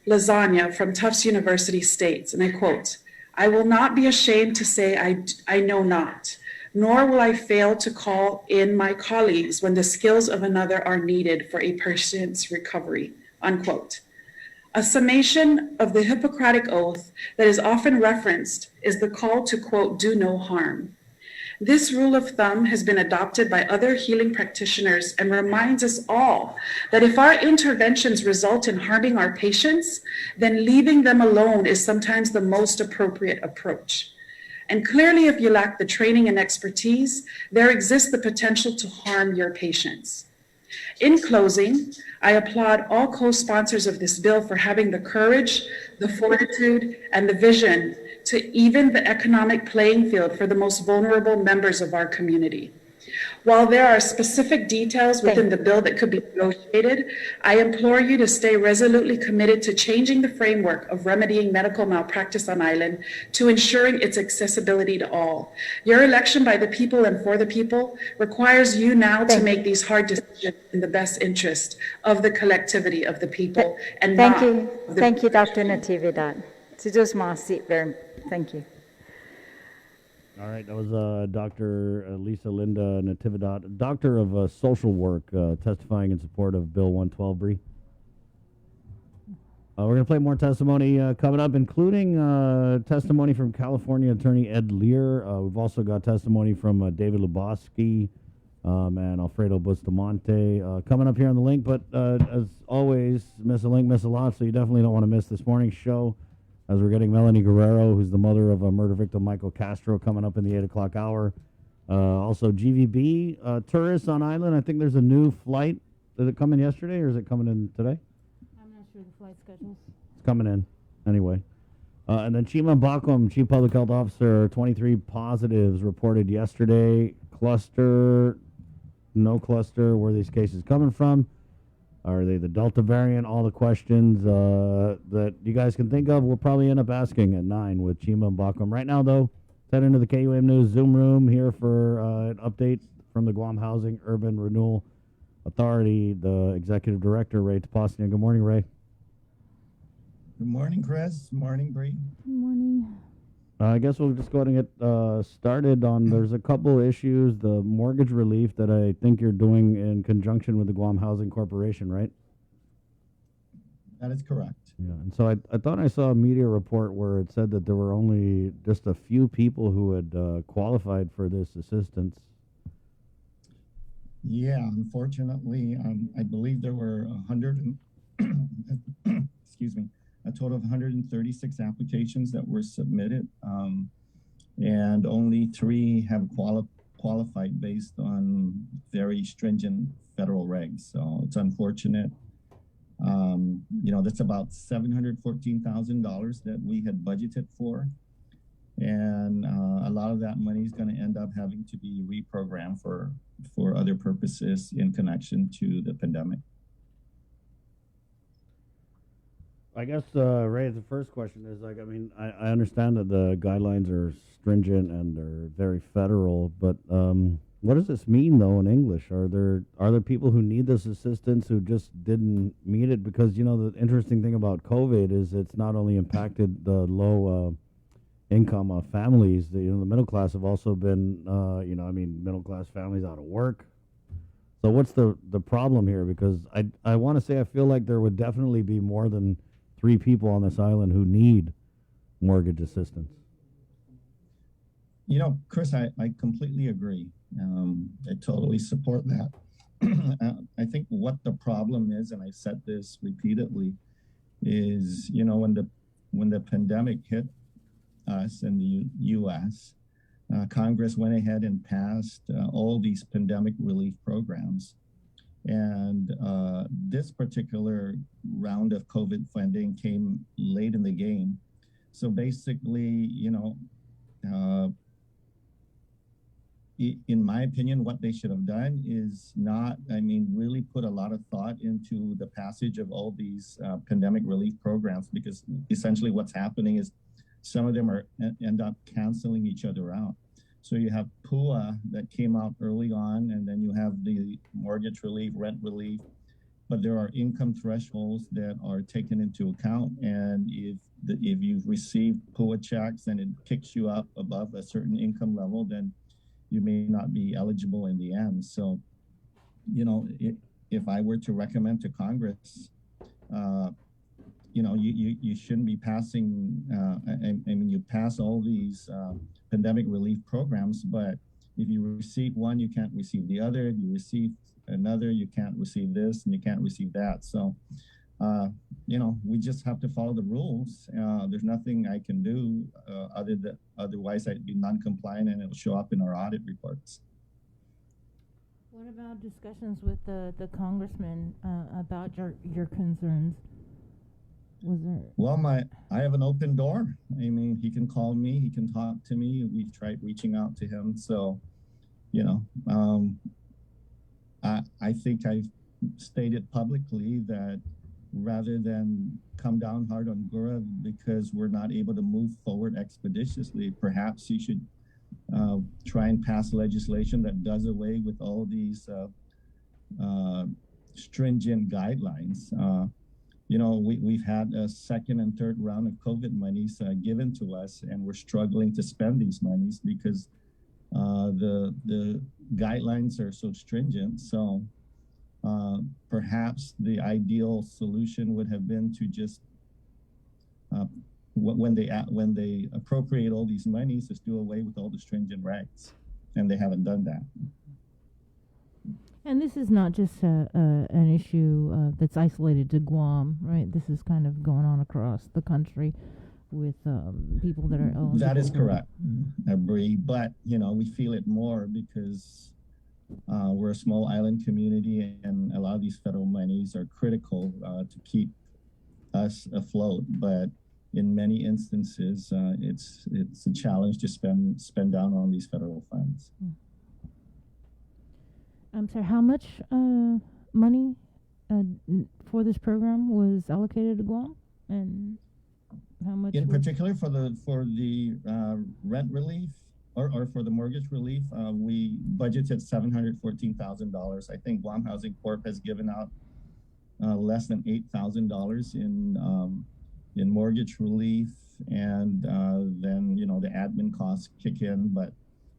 Lasagna from Tufts University, states, and I quote, I will not be ashamed to say I know not, nor will I fail to call in my colleagues when the skills of another are needed for a patient's recovery, unquote. A summation of the Hippocratic Oath that is often referenced is the call to, quote, do no harm. This rule of thumb has been adopted by other healing practitioners and reminds us all that if our interventions result in harming our patients, then leaving them alone is sometimes the most appropriate approach. And clearly, if you lack the training and expertise, there exists the potential to harm your patients. In closing, I applaud all co-sponsors of this bill for having the courage, the fortitude, and the vision to even the economic playing field for the most vulnerable members of our community. While there are specific details within the bill that could be negotiated, I implore you to stay resolutely committed to changing the framework of remedying medical malpractice on island to ensuring its accessibility to all. Your election by the people and for the people requires you now to make these hard decisions in the best interest of the collectivity of the people and Thank you, Dr. Natividad. Thank you. All right, that was Dr. Lisa Linda Natividad, doctor of social work, testifying in support of Bill 112, Bree. We're going to play more testimony coming up, including testimony from California attorney Ed Lear. We've also got testimony from David Luboski and Alfredo Bustamante coming up here on the link. But as always, miss a link, miss a lot, so you definitely don't want to miss this morning's show, as we're getting Melanie Guerrero, who's the mother of a murder victim, Michael Castro, coming up in the 8 o'clock hour. Also, GVB tourists on island. I think there's a new flight. Did it come in yesterday, or is it coming in today? I'm not sure the flight schedules. It's coming in, anyway. And then Chima Bakum, Chief Public Health Officer, 23 positives reported yesterday. Cluster, no cluster, where are these cases coming from? Are they the Delta variant? All the questions that you guys can think of, we'll probably end up asking at 9 with Chima and Bakum. Right now, though, head into the KUM News Zoom room here for an update from the Guam Housing Urban Renewal Authority, the executive director, Ray Taposnia. Good morning, Ray. Good morning, Chris. Morning, Bree. Good morning. I guess we'll just go ahead and get started on, there's a couple issues, the mortgage relief that I think you're doing in conjunction with the Guam Housing Corporation, right? That is correct. Yeah, and so I thought I saw a media report where it said that there were only just a few people who had qualified for this assistance. Yeah, unfortunately, I believe there were 100, excuse me, a total of 136 applications that were submitted, and only 3 have qualified based on very stringent federal regs. So it's unfortunate. That's about $714,000 that we had budgeted for. And a lot of that money is going to end up having to be reprogrammed for other purposes in connection to the pandemic. I guess, Ray, the first question is, I understand that the guidelines are stringent and they're very federal, but what does this mean, though, in English? Are there people who need this assistance who just didn't meet it? Because, the interesting thing about COVID is it's not only impacted the low income families, the middle class have also been, middle class families out of work. So what's the problem here? Because I want to say I feel like there would definitely be more than 3 people on this island who need mortgage assistance. Chris, I completely agree. I totally support that. I think what the problem is, and I've said this repeatedly, is, when the pandemic hit us in the U.S., Congress went ahead and passed all these pandemic relief programs. And this particular round of COVID funding came late in the game. So basically, in my opinion, what they should have done is not, really put a lot of thought into the passage of all these pandemic relief programs, because essentially what's happening is some of them end up canceling each other out. So you have PUA that came out early on, and then you have the mortgage relief, rent relief, but there are income thresholds that are taken into account. And if you've received PUA checks and it kicks you up above a certain income level, then you may not be eligible in the end. So, if I were to recommend to Congress, you shouldn't be passing, you pass all these pandemic relief programs, but if you receive one, you can't receive the other. If you receive another, you can't receive this and you can't receive that. So, we just have to follow the rules. There's nothing I can do otherwise I'd be non-compliant and it'll show up in our audit reports. What about discussions with the congressman about your concerns? Was there? Well, I have an open door. He can call me, he can talk to me. We've tried reaching out to him. So, I think I've stated publicly that rather than come down hard on GURA because we're not able to move forward expeditiously, perhaps you should try and pass legislation that does away with all these stringent guidelines. We've had a second and third round of COVID monies given to us, and we're struggling to spend these monies because the guidelines are so stringent. So perhaps the ideal solution would have been to just when they appropriate all these monies, just do away with all the stringent regs, and they haven't done that. And this is not just an issue that's isolated to Guam, right? This is kind of going on across the country with people that are eligible. That is correct, Bree. But we feel it more because we're a small island community, and a lot of these federal monies are critical to keep us afloat. But in many instances, it's a challenge to spend down on these federal funds. I'm sorry, how much money for this program was allocated to Guam, and how much? In particular, for the rent relief, or for the mortgage relief, we budgeted $714,000. I think Guam Housing Corp has given out less than $8,000 in mortgage relief, and then the admin costs kick in. But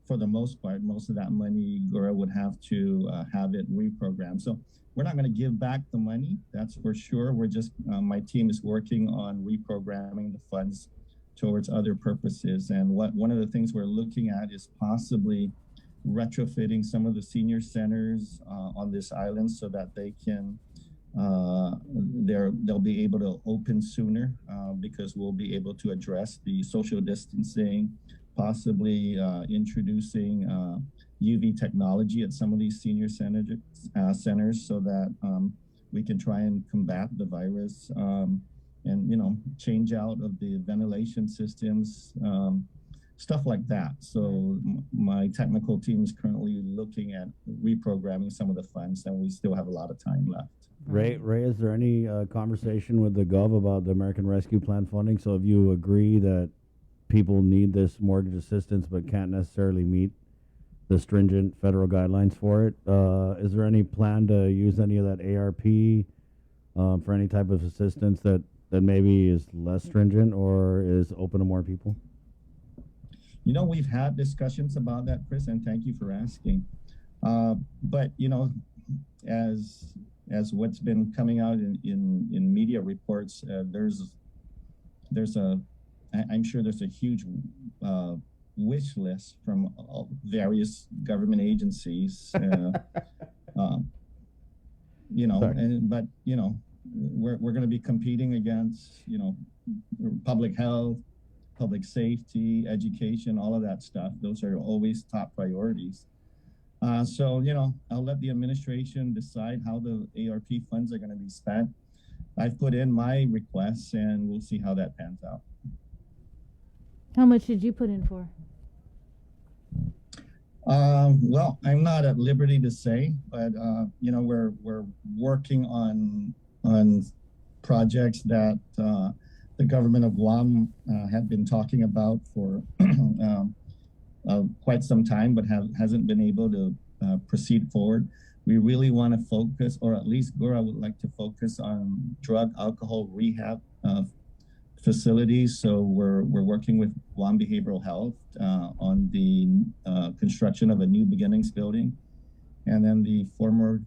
for the most part, most of that money, GORA would have to have it reprogrammed. So we're not going to give back the money, that's for sure. We're just my team is working on reprogramming the funds towards other purposes. And one of the things we're looking at is possibly retrofitting some of the senior centers on this island so that they can they'll be able to open sooner because we'll be able to address the social distancing, possibly introducing UV technology at some of these senior centers so that we can try and combat the virus and change out of the ventilation systems, stuff like that. So my technical team is currently looking at reprogramming some of the funds, and we still have a lot of time left. Ray, is there any conversation with the Gov about the American Rescue Plan funding? So if you agree that people need this mortgage assistance but can't necessarily meet the stringent federal guidelines for it, is there any plan to use any of that ARP for any type of assistance that maybe is less stringent or is open to more people? We've had discussions about that, Chris, and thank you for asking. But as what's been coming out in media reports, I'm sure there's a huge wish list from various government agencies. We're going to be competing against public health, public safety, education, all of that stuff. Those are always top priorities. So I'll let the administration decide how the ARP funds are going to be spent. I've put in my requests, and we'll see how that pans out. How much did you put in for? Well, I'm not at liberty to say, but we're working on projects that the government of Guam had been talking about for quite some time, but hasn't been able to proceed forward. We really want to focus, or at least GORA would like to focus on drug alcohol rehab facilities. So we're working with Guam Behavioral Health on the construction of a New Beginnings building. And then the former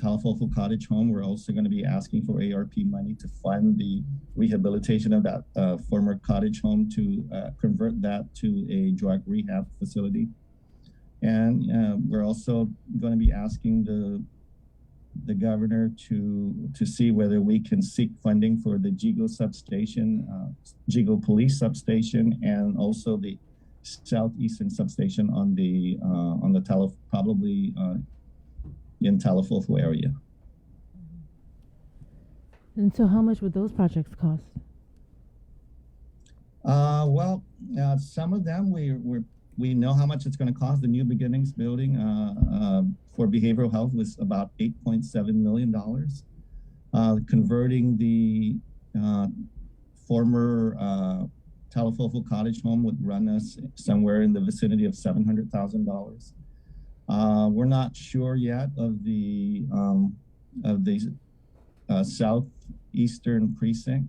Talafofo Cottage home, we're also going to be asking for ARP money to fund the rehabilitation of that former cottage home to convert that to a drug rehab facility. And we're also going to be asking the governor to see whether we can seek funding for the Jigo substation, Jigo police substation, and also the southeastern substation on the probably in Talafofo area. And so how much would those projects cost? Well, some of them we know how much it's going to cost. The New Beginnings building for behavioral health was about $8.7 million. Converting the former Talafofo Cottage home would run us somewhere in the vicinity of $700,000. We're not sure yet of the southeastern precinct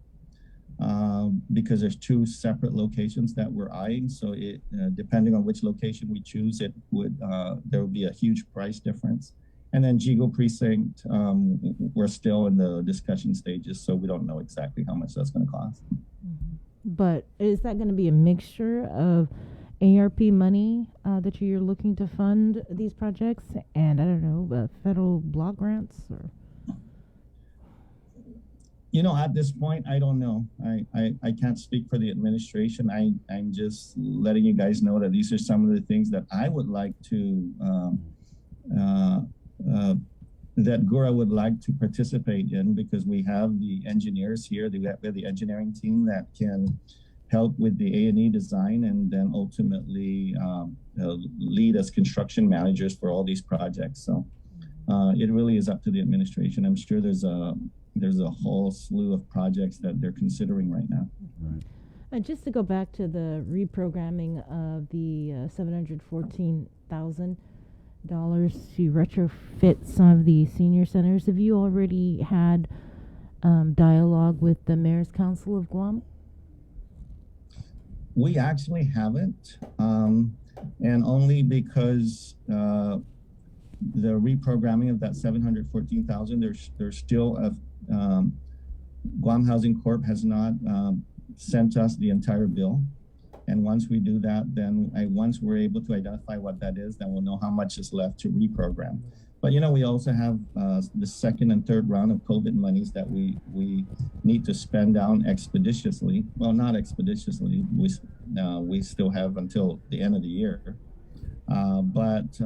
because there's two separate locations that we're eyeing. So it depending on which location we choose, it would there would be a huge price difference. And then Jigo precinct, we're still in the discussion stages, so we don't know exactly how much that's going to cost. But is that going to be a mixture of ARP money that you're looking to fund these projects, and I don't know, federal block grants, or? At this point, I don't know. I can't speak for the administration. I'm just letting you guys know that these are some of the things that I would like to that GORA would like to participate in, because we have the engineers here. We have the engineering team that can help with the A&E design, and then ultimately lead as construction managers for all these projects. So it really is up to the administration. I'm sure there's a whole slew of projects that they're considering right now. Right. Just to go back to the reprogramming of the $714,000 to retrofit some of the senior centers, have you already had dialogue with the Mayor's Council of Guam? We actually haven't, and only because the reprogramming of that 714,000, there's still Guam Housing Corp has not sent us the entire bill. And once we do that, then once we're able to identify what that is, then we'll know how much is left to reprogram. But we also have the second and third round of COVID monies that we need to spend down expeditiously. Well, not expeditiously. We still have until the end of the year. But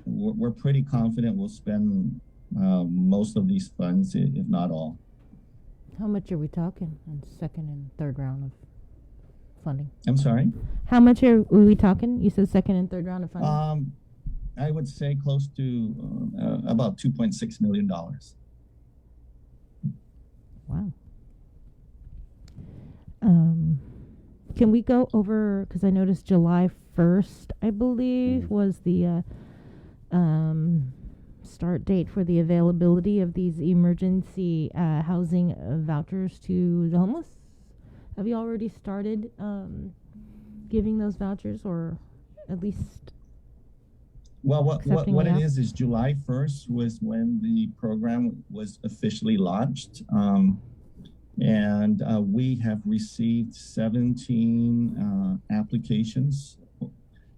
we're pretty confident we'll spend most of these funds, if not all. How much are we talking on second and third round of funding? I'm sorry? How much are we talking? You said second and third round of funding? I would say close to about $2.6 million. Wow. Can we go over, because I noticed July 1st, I believe, was the start date for the availability of these emergency housing vouchers to the homeless. Have you already started giving those vouchers, or at least? Well, what it is July 1st was when the program was officially launched. And we have received 17 applications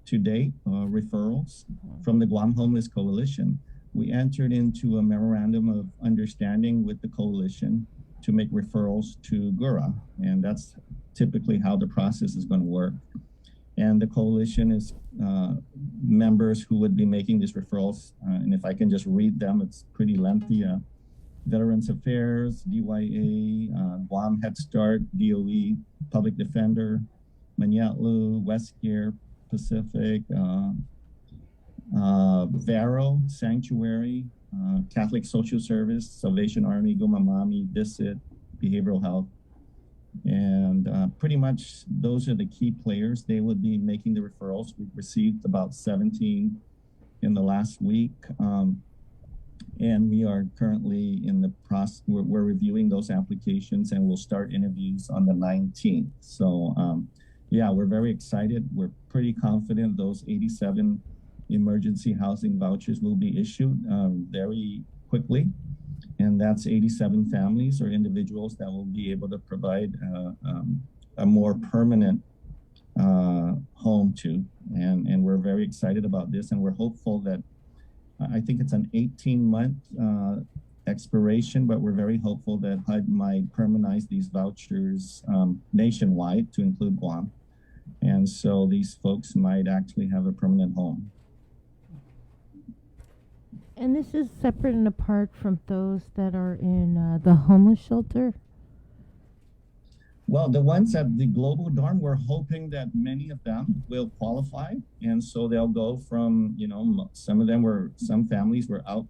to date, referrals from the Guam Homeless Coalition. We entered into a memorandum of understanding with the coalition to make referrals to GURA, and that's typically how the process is going to work. And the coalition is members who would be making these referrals, and if I can just read them, it's pretty lengthy. Veterans Affairs, DYA, Guam Head Start, DOE, Public Defender, Manyatlu, Westcare, Pacific, Vero, Sanctuary, Catholic Social Service, Salvation Army, Gumamami, DISIT, Behavioral Health. And pretty much those are the key players. They would be making the referrals. We've received about 17 in the last week. And we are currently in the process, we're reviewing those applications, and we'll start interviews on the 19th. So yeah, we're very excited. We're pretty confident those 87 emergency housing vouchers will be issued very quickly. And that's 87 families or individuals that will be able to provide a more permanent home to. And we're very excited about this, and we're hopeful that I think it's an 18-month expiration, but we're very hopeful that HUD might permanentize these vouchers nationwide to include Guam. And so these folks might actually have a permanent home. And this is separate and apart from those that are in the homeless shelter? Well, the ones at the Global Dorm, we're hoping that many of them will qualify. And so they'll go from, some families were out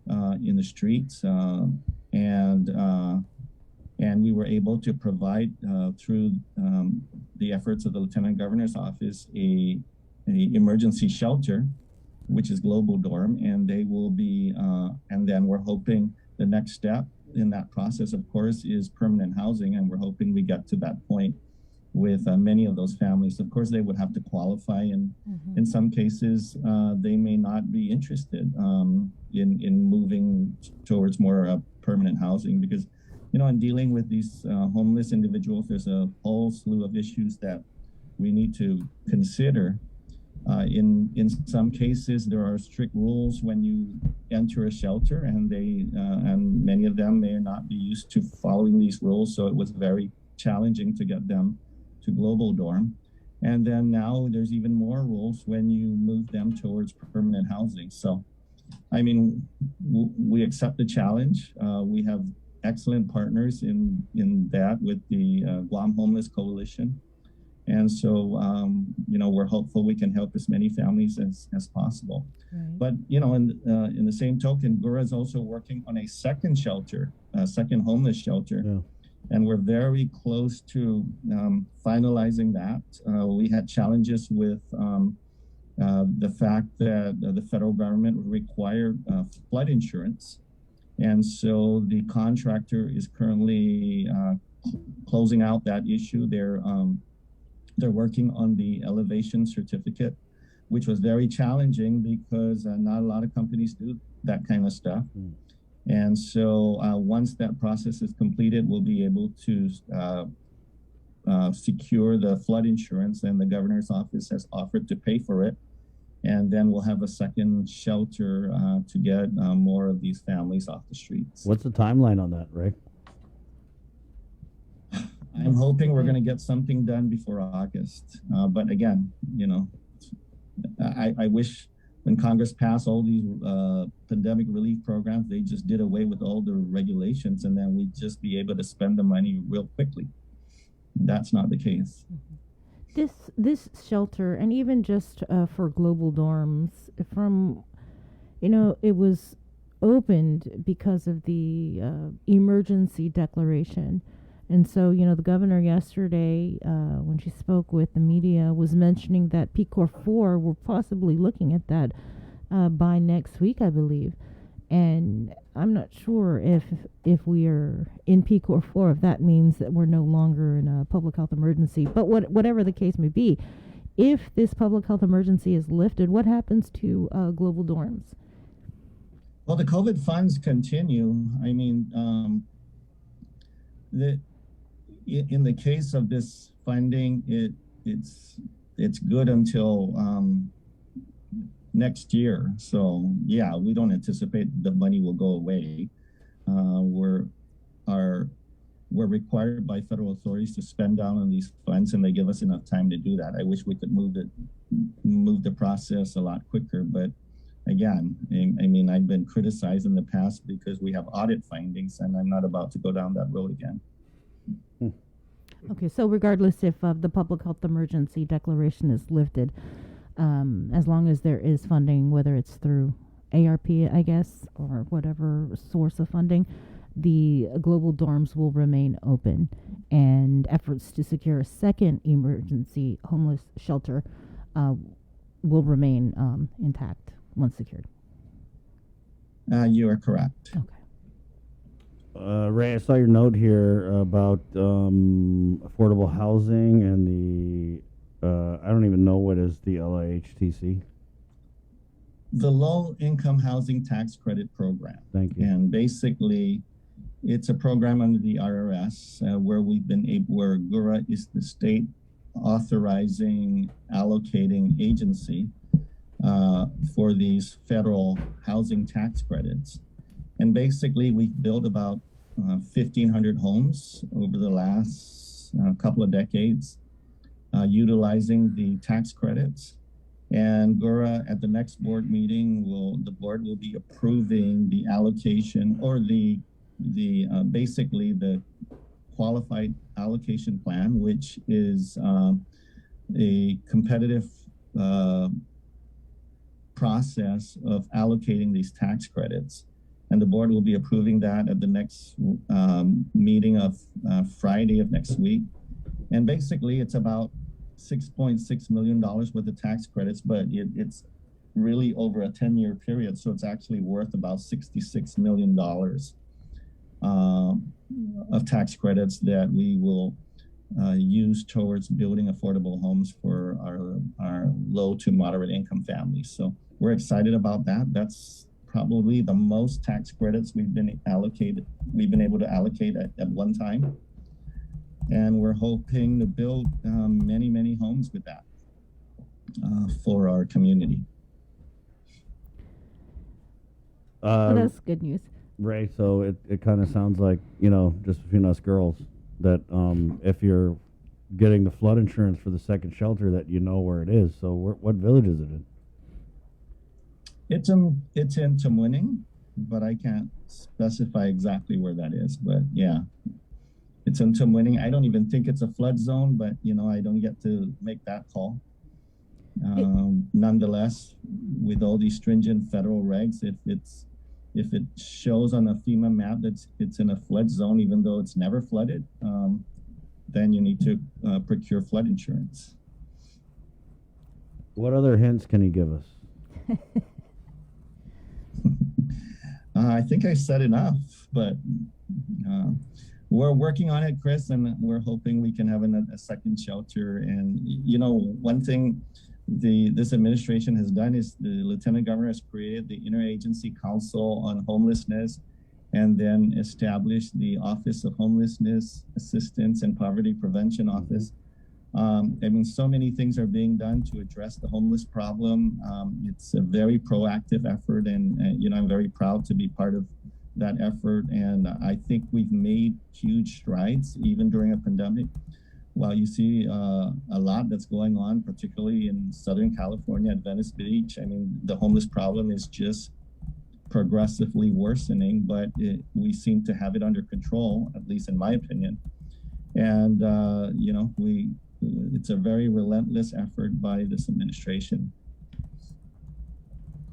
in the streets and we were able to provide through the efforts of the Lieutenant Governor's office a emergency shelter, which is Global Dorm, and they will be, and then we're hoping the next step in that process, of course, is permanent housing, and we're hoping we get to that point with many of those families. Of course, they would have to qualify, and in some cases, they may not be interested in moving towards more permanent housing because, in dealing with these homeless individuals, there's a whole slew of issues that we need to consider. In some cases, there are strict rules when you enter a shelter, and and many of them may not be used to following these rules. So it was very challenging to get them to Global Dorm. And then now there's even more rules when you move them towards permanent housing. So, I mean, we accept the challenge. We have excellent partners in that with the Guam Homeless Coalition. And so, we're hopeful we can help as many families as possible. Right. But, in the same token, GURA is also working on a second shelter, a second homeless shelter. Yeah. and we're very close to finalizing that. We had challenges with the fact that the federal government required flood insurance. And so the contractor is currently closing out that issue. They're working on the elevation certificate, which was very challenging because not a lot of companies do that kind of stuff. And so once that process is completed, we'll be able to secure the flood insurance, and the governor's office has offered to pay for it. And then we'll have a second shelter to get more of these families off the streets. What's the timeline on that, Ray? I'm hoping we're going to get something done before August. But again, you know, I wish when Congress passed all these pandemic relief programs, they just did away with all the regulations, and then we'd just be able to spend the money real quickly. That's not the case. This shelter, and even just for global dorms, from, you know, it was opened because of the emergency declaration. And so, you know, the governor yesterday, when she spoke with the media, was mentioning that PCOR 4, we're possibly looking at that by next week, I believe. And I'm not sure if we are in PCOR 4, if that means that we're no longer in a public health emergency. But whatever the case may be, if this public health emergency is lifted, what happens to global dorms? Well, the COVID funds continue. I mean, in the case of this funding, it's good until next year. So yeah, we don't anticipate the money will go away. We're required by federal authorities to spend down on these funds, and they give us enough time to do that. I wish we could move the process a lot quicker, but again, I mean, I've been criticized in the past because we have audit findings, and I'm not about to go down that road again. Okay, so regardless if the public health emergency declaration is lifted, as long as there is funding, whether it's through ARP, I guess, or whatever source of funding, the global dorms will remain open, and efforts to secure a second emergency homeless shelter will remain intact once secured. You are correct. Okay. Ray, I saw your note here about affordable housing and the I don't even know what is the LIHTC. The Low Income Housing Tax Credit Program. Thank you. And basically, it's a program under the IRS where where GURA is the state authorizing, allocating agency for these federal housing tax credits. And basically, we've built about 1,500 homes over the last couple of decades, utilizing the tax credits. And GURA at the next board meeting the board will be approving the allocation, or the basically the qualified allocation plan, which is a competitive process of allocating these tax credits. And the board will be approving that at the next meeting of Friday of next week. And basically, it's about $6.6 million worth of tax credits, but it's really over a 10-year period. So it's actually worth about $66 million of tax credits that we will use towards building affordable homes for our low to moderate income families. So we're excited about that. That's probably the most tax credits we've been able to allocate at one time. And we're hoping to build many, many homes with that for our community. Well, that's good news. Ray, so it kind of sounds like, you know, just between us girls, that if you're getting the flood insurance for the second shelter, that you know where it is. So what village is it in? It's in Tamuning, but I can't specify exactly where that is. But yeah, it's in Tamuning. I don't even think it's a flood zone, but you know, I don't get to make that call. Nonetheless, with all these stringent federal regs, if if it shows on a FEMA map that it's in a flood zone, even though it's never flooded, then you need to procure flood insurance. What other hints can he give us? I think I said enough, but we're working on it, Chris, and we're hoping we can have a second shelter. And, one thing this administration has done is the Lieutenant Governor has created the Interagency Council on Homelessness and then established the Office of Homelessness Assistance and Poverty Prevention Office. So many things are being done to address the homeless problem. It's a very proactive effort, and I'm very proud to be part of that effort. And I think we've made huge strides even during a pandemic. While you see a lot that's going on, particularly in Southern California at Venice Beach, the homeless problem is just progressively worsening, but we seem to have it under control, at least in my opinion. And, it's a very relentless effort by this administration.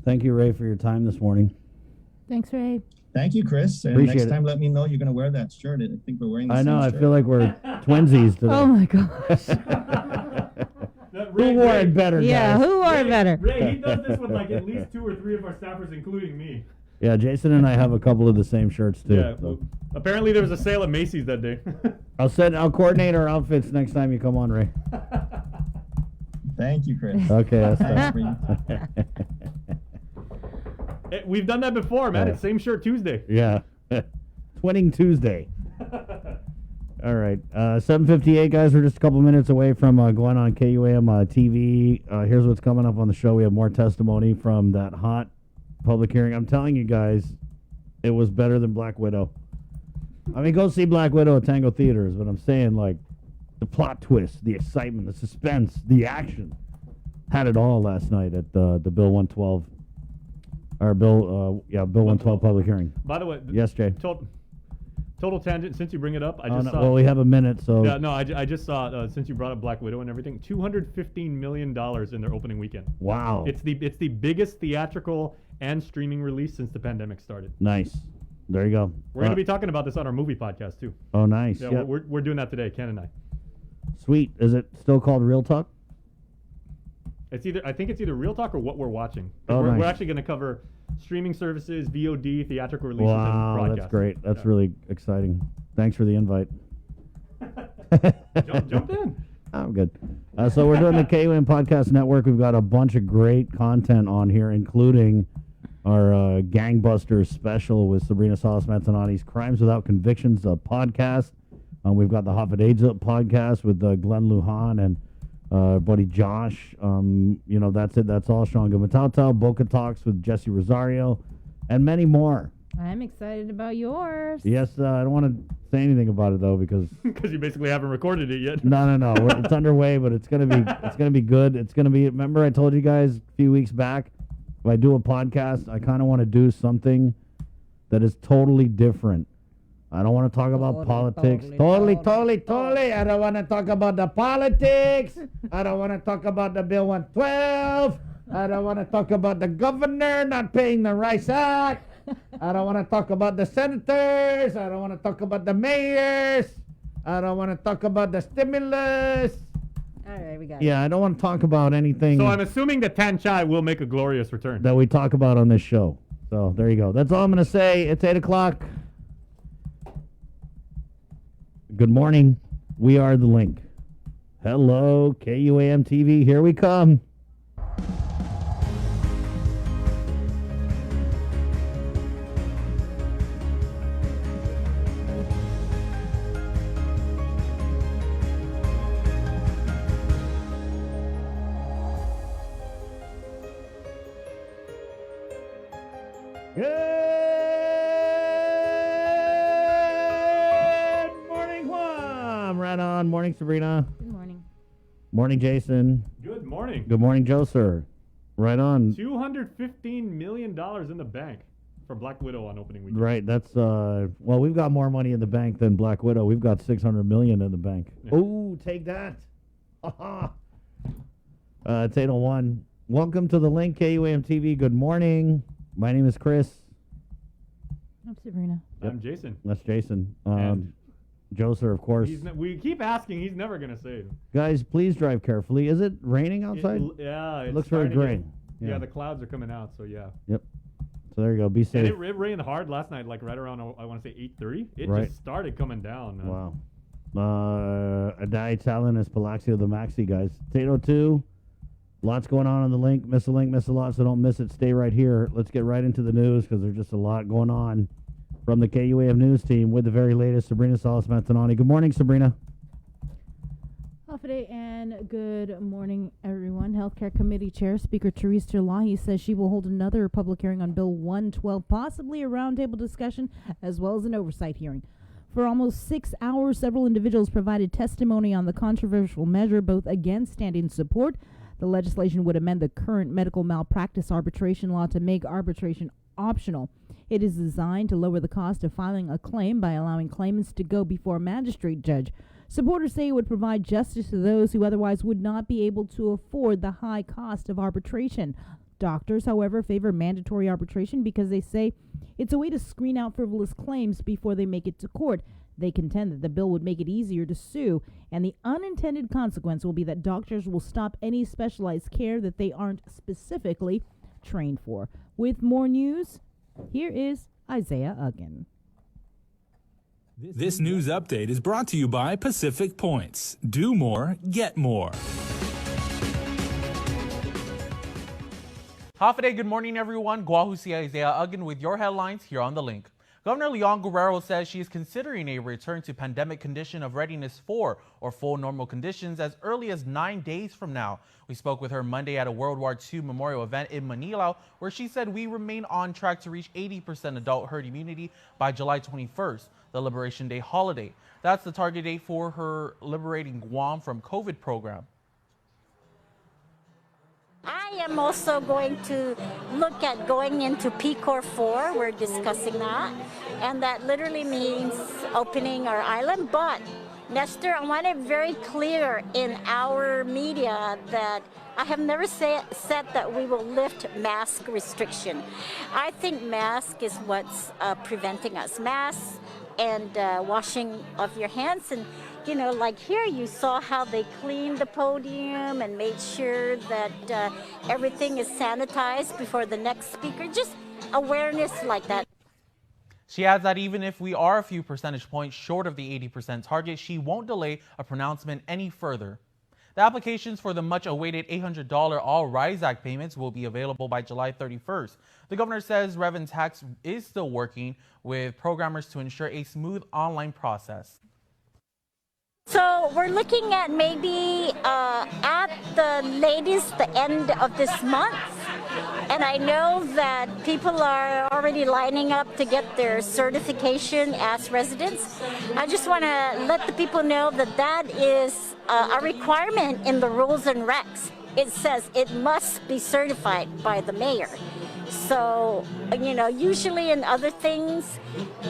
Thank you, Ray, for your time this morning. Thanks, Ray. Thank you, Chris. And Appreciate next it. time, let me know you're going to wear that shirt. I think we're wearing the same I shirt. feel like we're twinsies today. Oh my gosh. Who wore it better, Yeah, guys? who wore it better? Ray, he does this with like at least 2 or 3 of our staffers, including me. Yeah, Jason and I have a couple of the same shirts too. Yeah. So. Apparently, there was a sale at Macy's that day. I'll coordinate our outfits next time you come on, Ray. Thank you, Chris. Okay, that's Thanks fine. We've done that before, man. Yeah. It's same shirt Tuesday. Yeah. Twinning Tuesday. All right. 7:58, guys. We're just a couple minutes away from going on KUAM TV. Here's what's coming up on the show. We have more testimony from that hot public hearing. I'm telling you guys, it was better than Black Widow. Go see Black Widow at Tango Theaters, but I'm saying, like, the plot twist, the excitement, the suspense, the action. Had it all last night at the Bill 112. Or Bill 112 public hearing. By the way, Yes, Jay. Total tangent. Since you bring it up, I Oh, just no, saw. well, we have a minute, so. Yeah, no, I just saw since you brought up Black Widow and everything, $215 million in their opening weekend. Wow. It's the biggest theatrical and streaming release since the pandemic started. Nice. There you go. We're going to be talking about this on our movie podcast too. Oh, nice. Yeah, Yep. we're doing that today, Ken and I. Sweet. Is it still called Real Talk? I think it's either Real Talk or What We're Watching. Oh, we're nice. actually going to cover streaming services, VOD, theatrical releases, and Wow, broadcast. that's great. That's really exciting. Thanks for the invite. Jump in. I'm good. So we're doing the KUN Podcast Network. We've got a bunch of great content on here, including our Gangbusters special with Sabrina Salas-Manzanani's Crimes Without Convictions podcast. We've got the Hafid podcast with Glenn Lujan and buddy Josh. That's it. That's all. Sean Gamatauta, Boca Talks with Jesse Rosario, and many more. I'm excited about yours. Yes, I don't want to say anything about it though because you basically haven't recorded it yet. no. It's underway, but it's gonna be good. It's gonna be. Remember, I told you guys a few weeks back, if I do a podcast, I kind of want to do something that is totally different. I don't want to talk about politics. Totally. I don't want to talk about the politics. I don't want to talk about the Bill 112. I don't want to talk about the governor not paying the Rice Act. I don't want to talk about the senators. I don't want to talk about the mayors. I don't want to talk about the stimulus. All right, we got Yeah, I don't want to talk about anything So I'm assuming that Tan Chai will make a glorious return. that we talk about on this show. So there you go. That's all I'm going to say. It's 8 o'clock. Good morning. We are The Link. Hello, KUAM TV. Here we come. Good morning, Juan. Right on. Morning, Sabrina. Good morning. Morning, Jason. Good morning. Good morning, Joe, sir. Right on. $215 million in the bank for Black Widow on opening weekend. Right. That's well, we've got more money in the bank than Black Widow. We've got $600 million in the bank. Yeah. Ooh, take that. It's 8:01. Welcome to The Link, KUAM TV. Good morning. My name is Chris. I'm Sabrina. I'm Jason. That's Jason. And Joser, of course. We keep asking. He's never going to say it. Guys, please drive carefully. Is it raining outside? It looks very gray. Yeah, the clouds are coming out, so yeah. Yep. So there you go. Be safe. And it rained hard last night, like right around, I want to say 8:30. It Right. just started coming down. Wow. Adai Talon is Palaxio the Maxi, guys. It's 8:02. Lots going on the link. Miss a link, miss a lot, so don't miss it. Stay right here. Let's get right into the news because there's just a lot going on from the KUAF news team with the very latest. Sabrina Salas-Mantanani. Good morning, Sabrina. Day and good morning, everyone. Healthcare Committee Chair Speaker Therese Terlahi says she will hold another public hearing on Bill 112, possibly a roundtable discussion as well as an oversight hearing. For almost 6 hours, several individuals provided testimony on the controversial measure, both against and in support. The legislation would amend the current medical malpractice arbitration law to make arbitration optional. It is designed to lower the cost of filing a claim by allowing claimants to go before a magistrate judge. Supporters say it would provide justice to those who otherwise would not be able to afford the high cost of arbitration. Doctors, however, favor mandatory arbitration because they say it's a way to screen out frivolous claims before they make it to court. They contend that the bill would make it easier to sue, and the unintended consequence will be that doctors will stop any specialized care that they aren't specifically trained for. With more news, here is Isaiah Uggan. This news update is brought to you by Pacific Points. Do more, get more. Half a day, good morning, everyone. Guahusi Isaiah Uggan with your headlines here on The Link. Governor Leon Guerrero says she is considering a return to pandemic condition of readiness 4 or full normal conditions as early as 9 days from now. We spoke with her Monday at a World War II memorial event in Manila, where she said we remain on track to reach 80% adult herd immunity by July 21st, the Liberation Day holiday. That's the target date for her Liberating Guam from COVID program. I am also going to look at going into PCOR 4. We're discussing that. And that literally means opening our island. But, Nestor, I want it very clear in our media that I have never said that we will lift mask restriction. I think mask is what's preventing us. Masks and washing of your hands. And, you know, like here you saw how they cleaned the podium and made sure that everything is sanitized before the next speaker. Just awareness like that. She adds that even if we are a few percentage points short of the 80% target, she won't delay a pronouncement any further. The applications for the much-awaited $800 All Rise Act payments will be available by July 31st. The governor says Rev and Tax is still working with programmers to ensure a smooth online process. So we're looking at maybe at the latest the end of this month. And I know that people are already lining up to get their certification as residents. I just want to let the people know that that is a requirement in the rules and regs. It says it must be certified by the mayor. So, you know, usually in other things,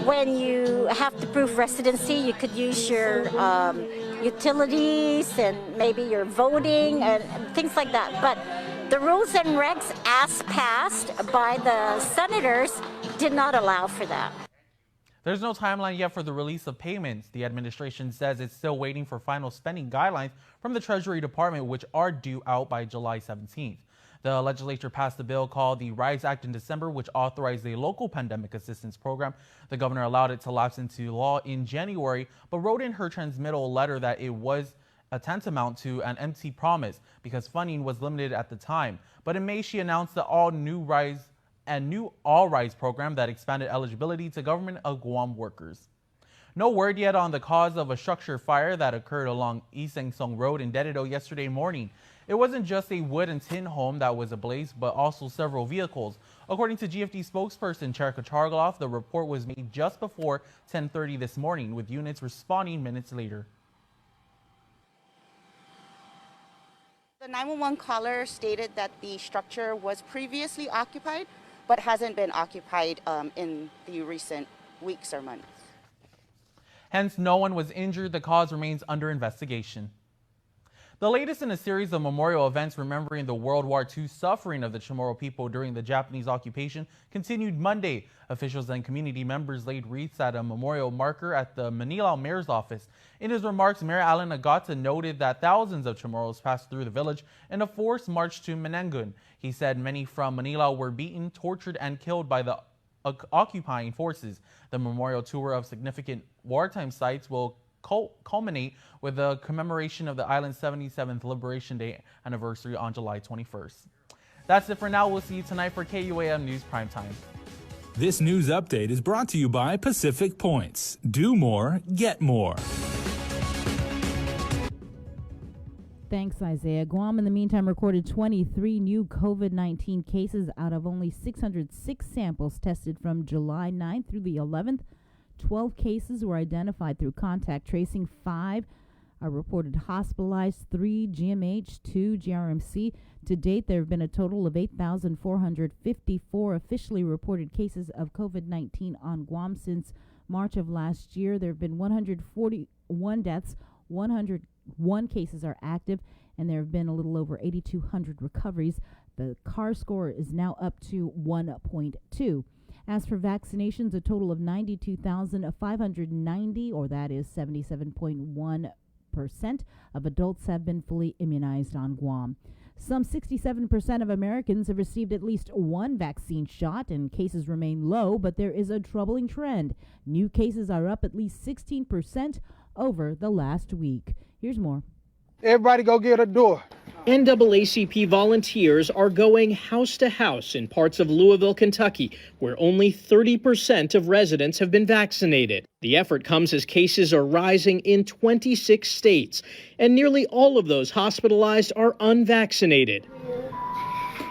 when you have to prove residency, you could use your utilities and maybe your voting and things like that. But the rules and regs as passed by the senators did not allow for that. There's no timeline yet for the release of payments. The administration says it's still waiting for final spending guidelines from the Treasury Department, which are due out by July 17th. The legislature passed a bill called the RISE Act in December, which authorized a local pandemic assistance program. The governor allowed it to lapse into law in January, but wrote in her transmittal letter that it was a tantamount to an empty promise because funding was limited at the time. But in May, she announced the all-new All Rise program that expanded eligibility to government of Guam workers. No word yet on the cause of a structure fire that occurred along East Seng Song Road in Dededo yesterday morning. It wasn't just a wood and tin home that was ablaze, but also several vehicles. According to GFD spokesperson Cherika Chargaloff, the report was made just before 10:30 this morning, with units responding minutes later. The 911 caller stated that the structure was previously occupied, but hasn't been occupied in the recent weeks or months. Hence, no one was injured. The cause remains under investigation. The latest in a series of memorial events remembering the World War II suffering of the Chamorro people during the Japanese occupation continued Monday. Officials and community members laid wreaths at a memorial marker at the Manila Mayor's office. In his remarks, Mayor Alan Agata noted that thousands of Chamorros passed through the village in a forced march to Menangun. He said many from Manila were beaten, tortured, and killed by the occupying forces. The memorial tour of significant wartime sites will culminate with the commemoration of the island's 77th Liberation Day anniversary on July 21st. That's it for now. We'll see you tonight for KUAM News Primetime. This news update is brought to you by Pacific Points. Do more, get more. Thanks, Isaiah. Guam, in the meantime, recorded 23 new COVID-19 cases out of only 606 samples tested from July 9th through the 11th. 12 cases were identified through contact tracing. 5 are reported hospitalized, 3 GMH, 2 GRMC. To date, there have been a total of 8,454 officially reported cases of COVID-19 on Guam since March of last year. There have been 141 deaths, 101 cases are active, and there have been a little over 8,200 recoveries. The CAR score is now up to 1.2. As for vaccinations, a total of 92,590, or that is 77.1% of adults have been fully immunized on Guam. Some 67% of Americans have received at least one vaccine shot, and cases remain low, but there is a troubling trend. New cases are up at least 16% over the last week. Here's more. Everybody go get a door. NAACP volunteers are going house to house in parts of Louisville, Kentucky, where only 30% of residents have been vaccinated. The effort comes as cases are rising in 26 states, and nearly all of those hospitalized are unvaccinated.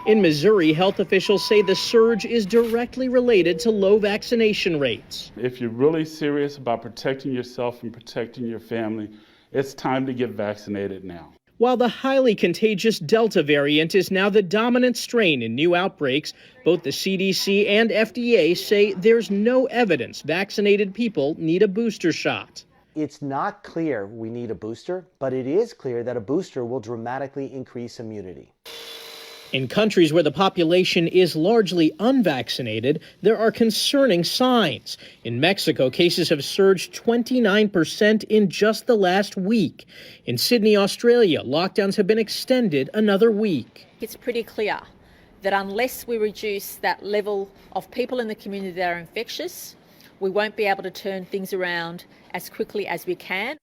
In Missouri, health officials say the surge is directly related to low vaccination rates. If you're really serious about protecting yourself and protecting your family, it's time to get vaccinated now. While the highly contagious Delta variant is now the dominant strain in new outbreaks, both the CDC and FDA say there's no evidence vaccinated people need a booster shot. It's not clear we need a booster, but it is clear that a booster will dramatically increase immunity. In countries where the population is largely unvaccinated, there are concerning signs. In Mexico, cases have surged 29% in just the last week. In Sydney, Australia, lockdowns have been extended another week. It's pretty clear that unless we reduce that level of people in the community that are infectious, we won't be able to turn things around as quickly as we can.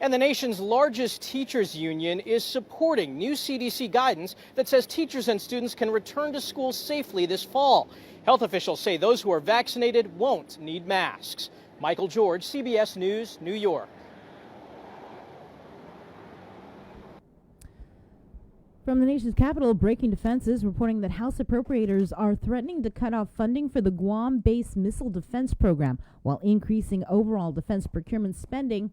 And the nation's largest teachers union is supporting new CDC guidance that says teachers and students can return to school safely this fall. Health officials say those who are vaccinated won't need masks. Michael George, CBS News, New York. From the nation's capital, Breaking Defenses reporting that House appropriators are threatening to cut off funding for the Guam-based missile defense program while increasing overall defense procurement spending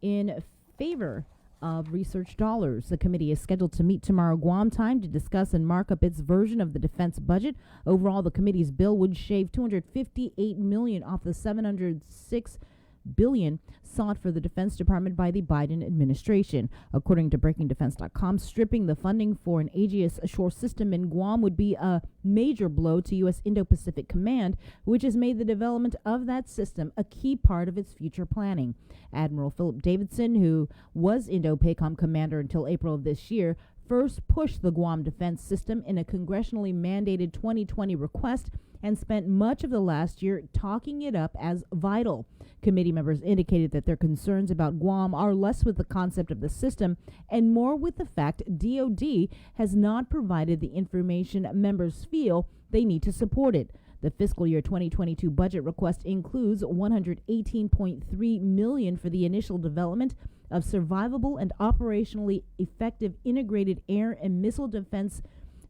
in favor of research dollars. The committee is scheduled to meet tomorrow Guam time to discuss and mark up its version of the defense budget. Overall, the committee's bill would shave $258 million off the $706 billion sought for the Defense Department by the Biden administration. According to BreakingDefense.com, stripping the funding for an Aegis shore system in Guam would be a major blow to U.S. Indo-Pacific Command, which has made the development of that system a key part of its future planning. Admiral Philip Davidson, who was Indo-PACOM commander until April of this year, first pushed the Guam defense system in a congressionally mandated 2020 request and spent much of the last year talking it up as vital. Committee members indicated that their concerns about Guam are less with the concept of the system and more with the fact DoD has not provided the information members feel they need to support it. The fiscal year 2022 budget request includes $118.3 million for the initial development of survivable and operationally effective integrated air and missile defense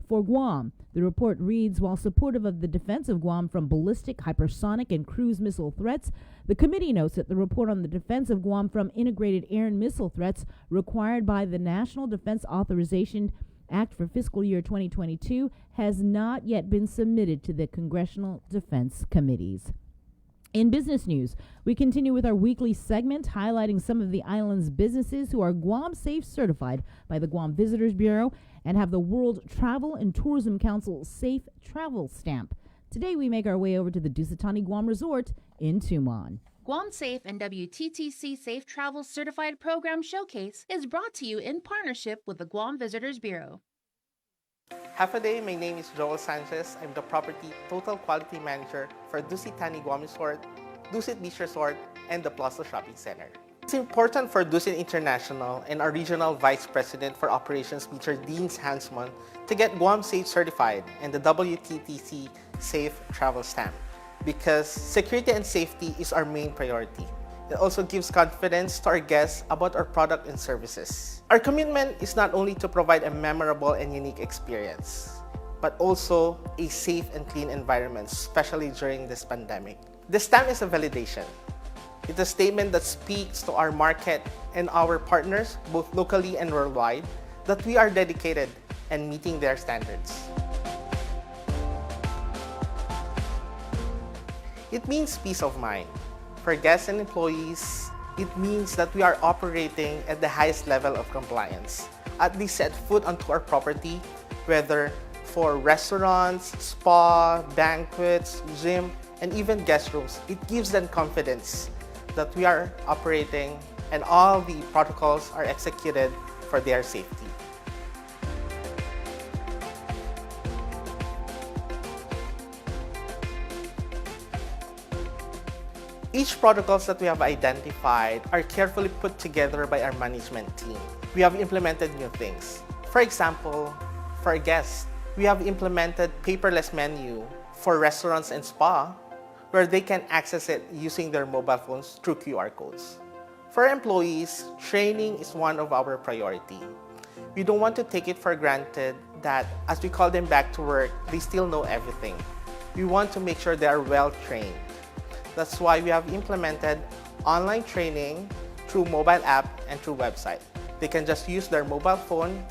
for Guam. The report reads, while supportive of the defense of Guam from ballistic, hypersonic, and cruise missile threats, the committee notes that the report on the defense of Guam from integrated air and missile threats required by the National Defense Authorization Act for fiscal year 2022 has not yet been submitted to the congressional defense committees. In business news, we continue with our weekly segment highlighting some of the island's businesses who are Guam Safe certified by the Guam Visitors Bureau and have the World Travel and Tourism Council Safe Travel stamp. Today we make our way over to the Dusitani Guam Resort in Tumon. Guam Safe and WTTC Safe Travel Certified Program Showcase is brought to you in partnership with the Guam Visitors Bureau. Half a day, my name is Joel Sanchez. I'm the Property Total Quality Manager for Dusitani Guam Resort, Dusit Beach Resort, and the Plaza Shopping Center. It's important for Dusit International and our Regional Vice President for Operations, Mr. Dean Hansman, to get Guam Safe certified and the WTTC Safe Travel Stamp because security and safety is our main priority. It also gives confidence to our guests about our product and services. Our commitment is not only to provide a memorable and unique experience, but also a safe and clean environment, especially during this pandemic. The stamp is a validation. It's a statement that speaks to our market and our partners, both locally and worldwide, that we are dedicated and meeting their standards. It means peace of mind. For guests and employees, it means that we are operating at the highest level of compliance. At least set foot onto our property, whether for restaurants, spa, banquets, gym, and even guest rooms, it gives them confidence that we are operating and all the protocols are executed for their safety. Each protocols that we have identified are carefully put together by our management team. We have implemented new things. For example, for guests, we have implemented paperless menu for restaurants and spa, where they can access it using their mobile phones through QR codes. For employees, training is one of our priority. We don't want to take it for granted that as we call them back to work, they still know everything. We want to make sure they are well trained. That's why we have implemented online training through mobile app and through website. They can just use their mobile phone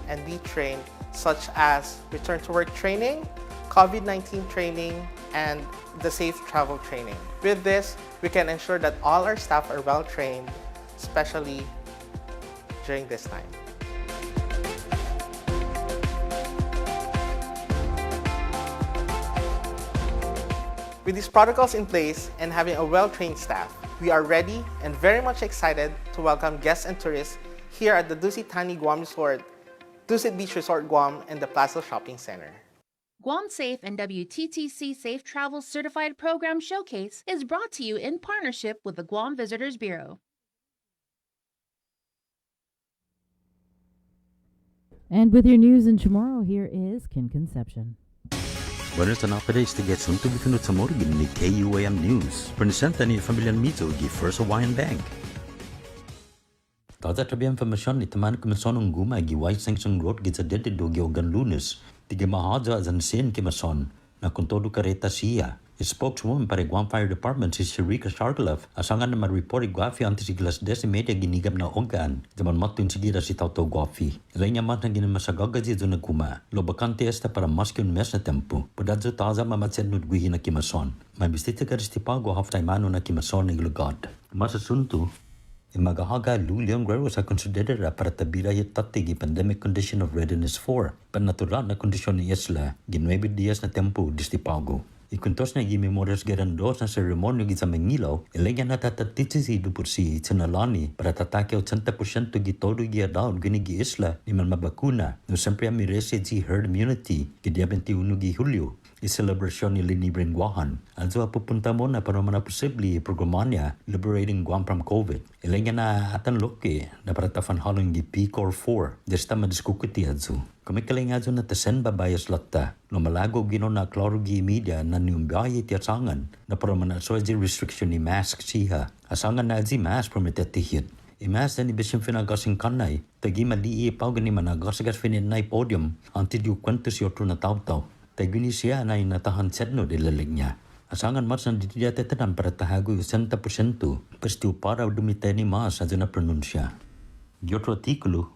and be trained, such as return to work training, COVID-19 training, and the safe travel training. With this, we can ensure that all our staff are well trained, especially during this time. With these protocols in place and having a well-trained staff, we are ready and very much excited to welcome guests and tourists here at the Dusitani Guam Resort, Dusit Beach Resort Guam, and the Plaza Shopping Center. Guam Safe and WTTC Safe Travel Certified Program Showcase is brought to you in partnership with the Guam Visitors Bureau. And with your news in tomorrow, here is Kin Conception. Buenos and updates to get soon to be finod sa morgan ni KUAM News. Presenta ni Familian Mizo gi First Hawaiian Bank. Tada trabi information ni teman kemason ng guma gi White Sanction Road gi sa dede do gi ogan lunes. Tiga mahaja azan sen kemason na kontodo kareta siya. Spokeswoman para Guam Fire Department si Sharika Shargalov asangan na ma-report Guafi anti si Glas Decimedia ginigam na ogan zaman matun sigira si Tauto Guafi. Rainya mat na ginamasagaga si Zuna Guma. Lo bakante esta para maskun mes na tempo. Padadzo taza mamatsen nudguhi na kimason. May bistita ka ristipago haftaimano na kimason ng lugod. Masasunto, imagahaga luliang grero sa konsiderera para tabira yatati gi pandemic condition of readiness 4. Panatural na kondisyon ni Isla, gi 9 dias na tempo distipago. Ikuntos na gi memorias gerandos na seremonyo gi sa Mangilaw, ilegyan na tatatitsi dupur si Tsanalani para tatake 80% gi todo gi adult gini gi Isla ni man mabakuna. No siyempre amirese si herd immunity gi 21 gi Hulyo. I-celebration ni Lini Brenguahan. Also pupunta mo na para mana posible programanya Liberating Guam from COVID. Ilegyan na atan loke na para tafan halong gi PCOR 4. Desta madiskukuti adso. Kumikaling adso na tasen babayas latta. Lumalago gino na klaro gi media na niumbiyayi ti asangan na para mana soji restriction ni mask siya. Asangan na adzi mask prometetihit. Imas dan ibisim finagasing kanay. Tagi mali ipaw gani managasagas fininay podium anti diu kwentus yotro na taw-taw. Taguni siya na inatahan sedno dilalig niya. Asangan mas na didiyatetanan para tahago 60% pasti para dumitay ni mas adyo na pronunsya. Di otro artikulo,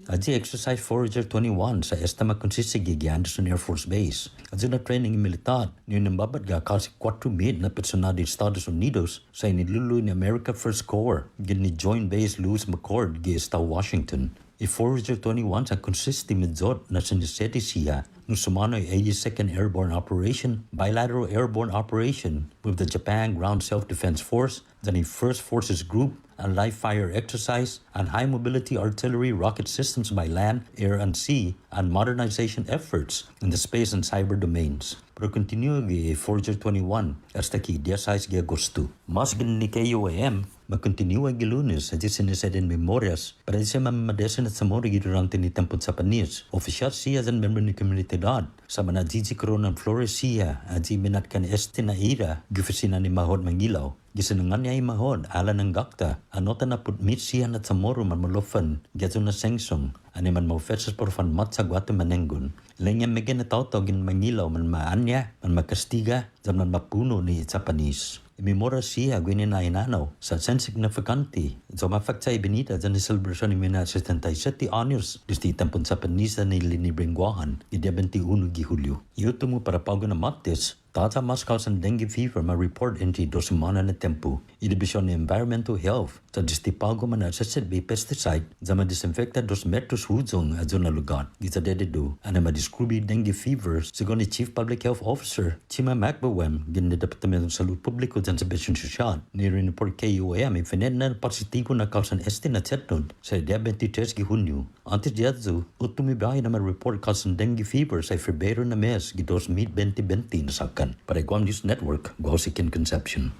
Aji exercise Forager 21 sa Estama Consisigi Anderson Air Force Base. Aji na training militar ni nambabad ga kasi 4,000 na personal di Estados Unidos sa iniluluy ni America First Corps gin ni Joint Base Lewis McChord gi Esta Washington. Forager 21 sa consisti medzot na siniseti siya nung sumano ay 82nd Airborne Operation, Bilateral Airborne Operation with the Japan Ground Self-Defense Force, the 1st Forces Group, a live fire exercise, and high mobility artillery rocket systems by land, air, and sea, and modernization efforts in the space and cyber domains. Pero continue gi Forager 21 hasta ki 16 de Agosto. Mas gin ni KUAM magkontinue gi Lunes sa siniseden memorias para sa mamadesen at samori gi durante ni tempon sa Panis. Oficial siya dan member ni komunidad sa mana Gigi Corona Flores siya aji minat kan este na ira gi opisina ni Mahod Mangilaw. Gisenengan niya Mahod ala ng gakta anota na putmit siya na samoro man malofan gato na sengsong animan maufeses por fan mat sa guato manengun. Lenya megen na tautogin Mangilaw man maanya man makastiga zaman mapuno ni Japanese. Imimora siya gwinin na inanaw sa sensignificanti so mafakta ibinita dyan ni celebration ni Mina 77 honors disti tempon sa panisa ni linibringwahan ni 21 gi Hulyo. Iyuto mo para pago na matis Tata mas causan dengue fever ma report inti 2 semana na tempo. Idibisyon ni Environmental Health sa distipago man assessed by pesticide sa ma-disinfecta 2 metros huzong at na lugar. Gita dededo ana ma-describe dengue fever sigon ni Chief Public Health Officer Chima Macbawem gin ni Departamento ng Salud Publiko dyan sa Besyon Sosyal. Ni report KUAM ifinet na positibo na causan este na chetnod sa 23 gi Hunyo. Antes diadzo, utumibahay na ma-report causan dengue fever sa Febrero na mes gi 2020 na saka. Para Guam News Network, Guausikin Conception.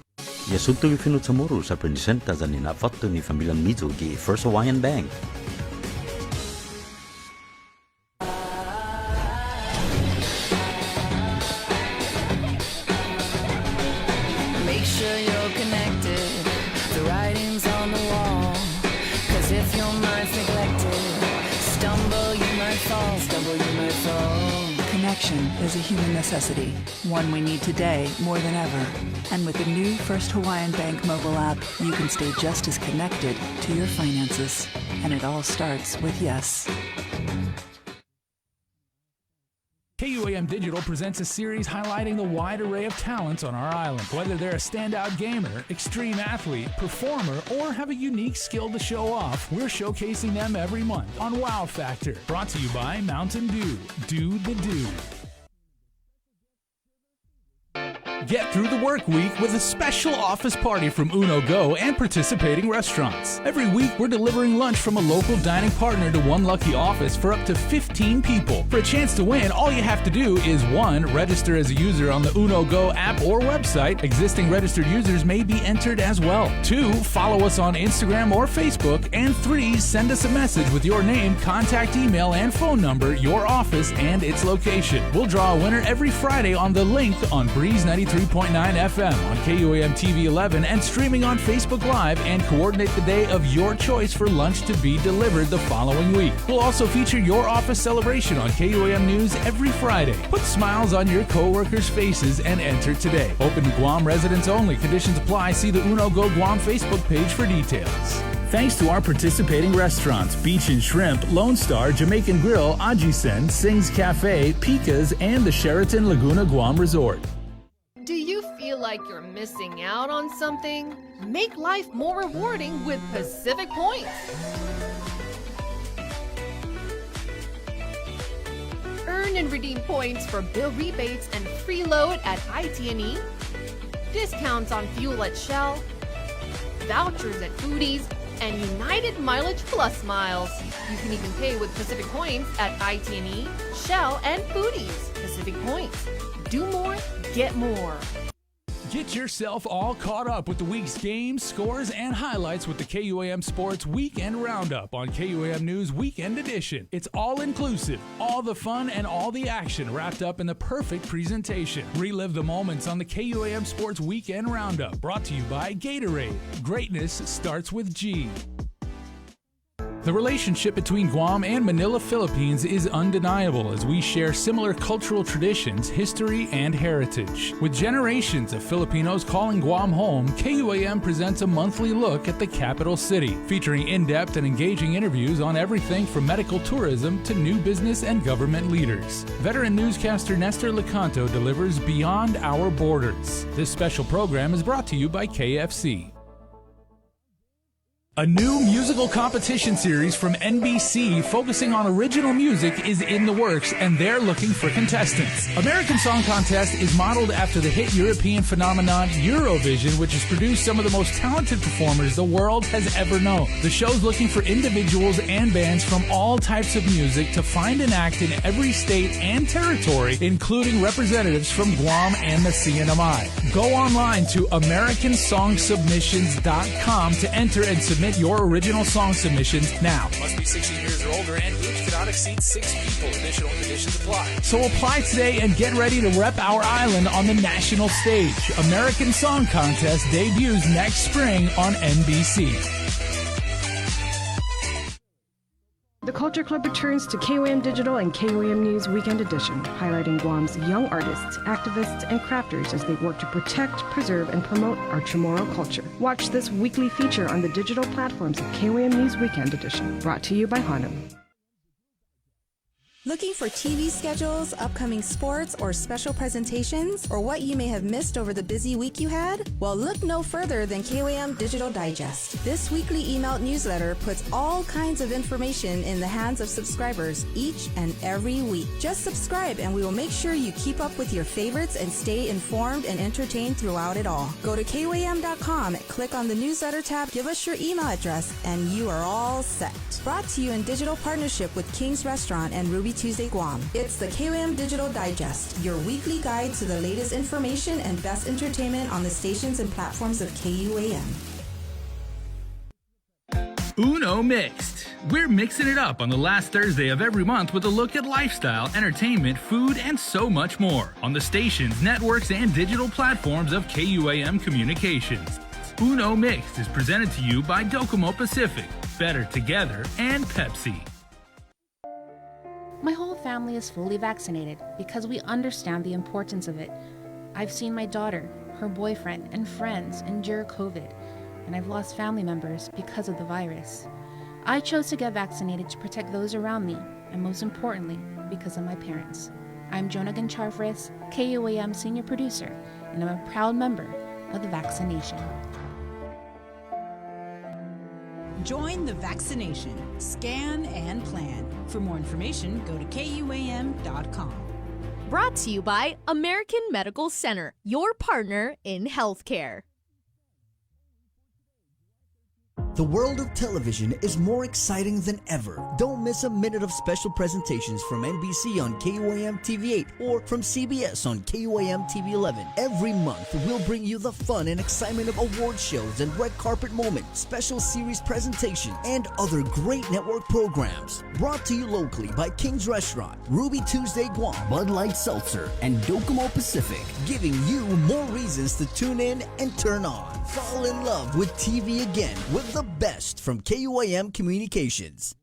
Yasunto ifinut sa muro sa presenta sa ninafatto ni Familiang Mizo gi First Hawaiian Bank. Make sure you're connected. The writing's on the wall. 'Cause if your mind's neglected, stumble you might fall, Connection is a human necessity, one we need today more than ever. And with the new First Hawaiian Bank mobile app, you can stay just as connected to your finances. And it all starts with yes. KUAM Digital presents a series highlighting the wide array of talents on our island. Whether they're a standout gamer, extreme athlete, performer, or have a unique skill to show off, we're showcasing them every month on Wow Factor. Brought to you by Mountain Dew. Do the do. Get through the work week with a special office party from Uno Go and participating restaurants. Every week, we're delivering lunch from a local dining partner to one lucky office for up to 15 people. For a chance to win, all you have to do is 1. Register as a user on the Uno Go app or website. Existing registered users may be entered as well. 2. Follow us on Instagram or Facebook. And 3. Send us a message with your name, contact email, and phone number, your office, and its location. We'll draw a winner every Friday on The Link on Breeze 93.9 FM on KUAM TV 11 and streaming on Facebook Live, and coordinate the day of your choice for lunch to be delivered the following week. We'll also feature your office celebration on KUAM News every Friday. Put smiles on your co-workers' faces and enter today. Open to Guam residents only. Conditions apply. See the Uno Go Guam Facebook page for details. Thanks to our participating restaurants, Beach and Shrimp, Lone Star, Jamaican Grill, Ajisen, Sing's Cafe, Pika's, and the Sheraton Laguna Guam Resort. Do you feel like you're missing out on something? Make life more rewarding with Pacific Points. Earn and redeem points for bill rebates and free load at IT&E, discounts on fuel at Shell, vouchers at Foodies, and United Mileage Plus miles. You can even pay with Pacific Points at IT&E, Shell, and Foodies. Pacific Points. Do more, get more. Get yourself all caught up with the week's games, scores, and highlights with the KUAM Sports Weekend Roundup on KUAM News Weekend Edition. It's all inclusive, all the fun and all the action wrapped up in the perfect presentation. Relive the moments on the KUAM Sports Weekend Roundup, brought to you by Gatorade. Greatness starts with G. The relationship between Guam and Manila, Philippines is undeniable as we share similar cultural traditions, history, and heritage. With generations of Filipinos calling Guam home, KUAM presents a monthly look at the capital city, featuring in-depth and engaging interviews on everything from medical tourism to new business and government leaders. Veteran newscaster Nestor Lecanto delivers Beyond Our Borders. This special program is brought to you by KFC. A new musical competition series from NBC focusing on original music is in the works, and they're looking for contestants. American Song Contest is modeled after the hit European phenomenon Eurovision, which has produced some of the most talented performers the world has ever known. The show's looking for individuals and bands from all types of music to find an act in every state and territory, including representatives from Guam and the CNMI. Go online to AmericanSongSubmissions.com to enter and submit your original song submissions now. Must be 16 years or older, and groups cannot exceed 6 people. Additional conditions apply. So apply today and get ready to rep our island on the national stage. American Song Contest debuts next spring on NBC. The Culture Club returns to KUAM Digital and KUAM News Weekend Edition, highlighting Guam's young artists, activists, and crafters as they work to protect, preserve, and promote our Chamorro culture. Watch this weekly feature on the digital platforms of KUAM News Weekend Edition, brought to you by Hanum. Looking for TV schedules, upcoming sports, or special presentations, or what you may have missed over the busy week you had? Well, look no further than KUAM Digital Digest. This weekly emailed newsletter puts all kinds of information in the hands of subscribers each and every week. Just subscribe and we will make sure you keep up with your favorites and stay informed and entertained throughout it all. Go to KUAM.com, click on the newsletter tab, give us your email address, and you are all set. Brought to you in digital partnership with King's Restaurant and Ruby Tuesday Guam. It's the KUAM Digital Digest, your weekly guide to the latest information and best entertainment on the stations and platforms of KUAM. Uno Mixed. We're mixing it up on the last Thursday of every month with a look at lifestyle, entertainment, food, and so much more on the stations, networks, and digital platforms of KUAM Communications. Uno Mixed is presented to you by Docomo Pacific, Better Together, and Pepsi. My whole family is fully vaccinated because we understand the importance of it. I've seen my daughter, her boyfriend, and friends endure COVID, and I've lost family members because of the virus. I chose to get vaccinated to protect those around me, and most importantly, because of my parents. I'm Jonah Gancharfris, KUAM Senior Producer, and I'm a proud member of the vaccination. Join the vaccination. Scan and plan. For more information, go to KUAM.com. Brought to you by American Medical Center, your partner in healthcare. The world of television is more exciting than ever. Don't miss a minute of special presentations from NBC on KUAM TV 8 or from CBS on KUAM TV 11. Every month, we'll bring you the fun and excitement of award shows and red carpet moments, special series presentations, and other great network programs. Brought to you locally by King's Restaurant, Ruby Tuesday Guam, Bud Light Seltzer, and Docomo Pacific, giving you more reasons to tune in and turn on. Fall in love with TV again with the best from KUAM Communications.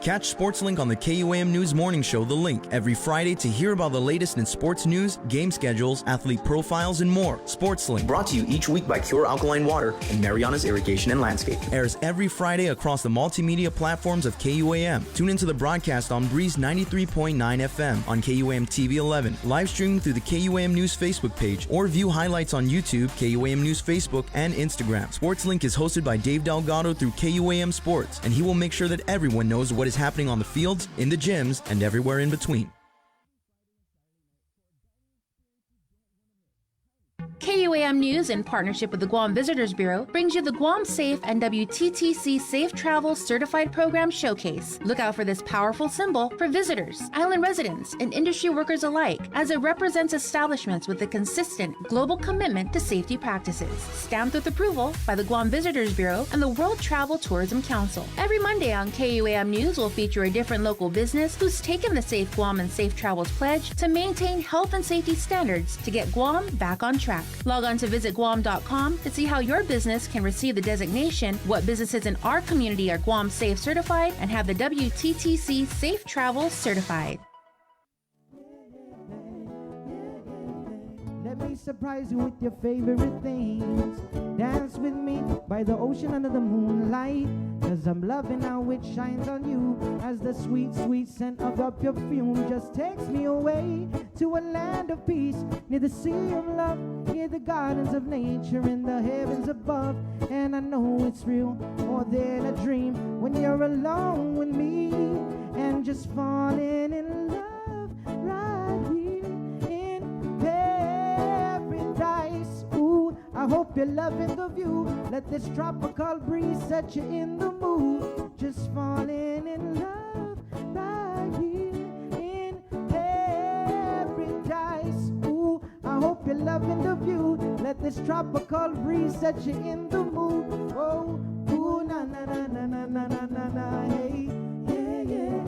Catch SportsLink on the KUAM News Morning Show, The Link, every Friday to hear about the latest in sports news, game schedules, athlete profiles, and more. SportsLink, brought to you each week by Cure Alkaline Water and Mariana's Irrigation and Landscape, airs every Friday across the multimedia platforms of KUAM. Tune into the broadcast on Breeze 93.9 FM on KUAM TV 11, live streaming through the KUAM News Facebook page, or view highlights on YouTube, KUAM News Facebook, and Instagram. SportsLink is hosted by Dave Delgado through KUAM Sports, and he will make sure that everyone knows what is happening on the fields, in the gyms, and everywhere in between. KUAM News, in partnership with the Guam Visitors Bureau, brings you the Guam Safe and WTTC Safe Travel Certified Program Showcase. Look out for this powerful symbol for visitors, island residents, and industry workers alike, as it represents establishments with a consistent global commitment to safety practices. Stamped with approval by the Guam Visitors Bureau and the World Travel Tourism Council. Every Monday on KUAM News will feature a different local business who's taken the Safe Guam and Safe Travels pledge to maintain health and safety standards to get Guam back on track. Log on on to visit Guam.com to see how your business can receive the designation, what businesses in our community are Guam Safe certified, and have the WTTC Safe Travel certified. Let me surprise you with your favorite things. Dance with me by the ocean under the moonlight, 'cause I'm loving how it shines on you, as the sweet, sweet scent of your perfume just takes me away to a land of peace, near the sea of love, near the gardens of nature in the heavens above. And I know it's real, more than a dream, when you're alone with me and just falling in love right here in paradise. Ooh, I hope you're loving the view. Let this tropical breeze set you in the mood. Just falling in love right here in paradise. Ooh, I hope you're loving the view. Let this tropical breeze set you in the mood. Oh, ooh, na na na na na na na na na, hey, yeah yeah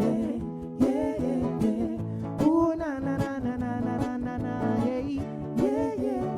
yeah yeah yeah. Ooh, na na na na na na na na na, hey, yeah yeah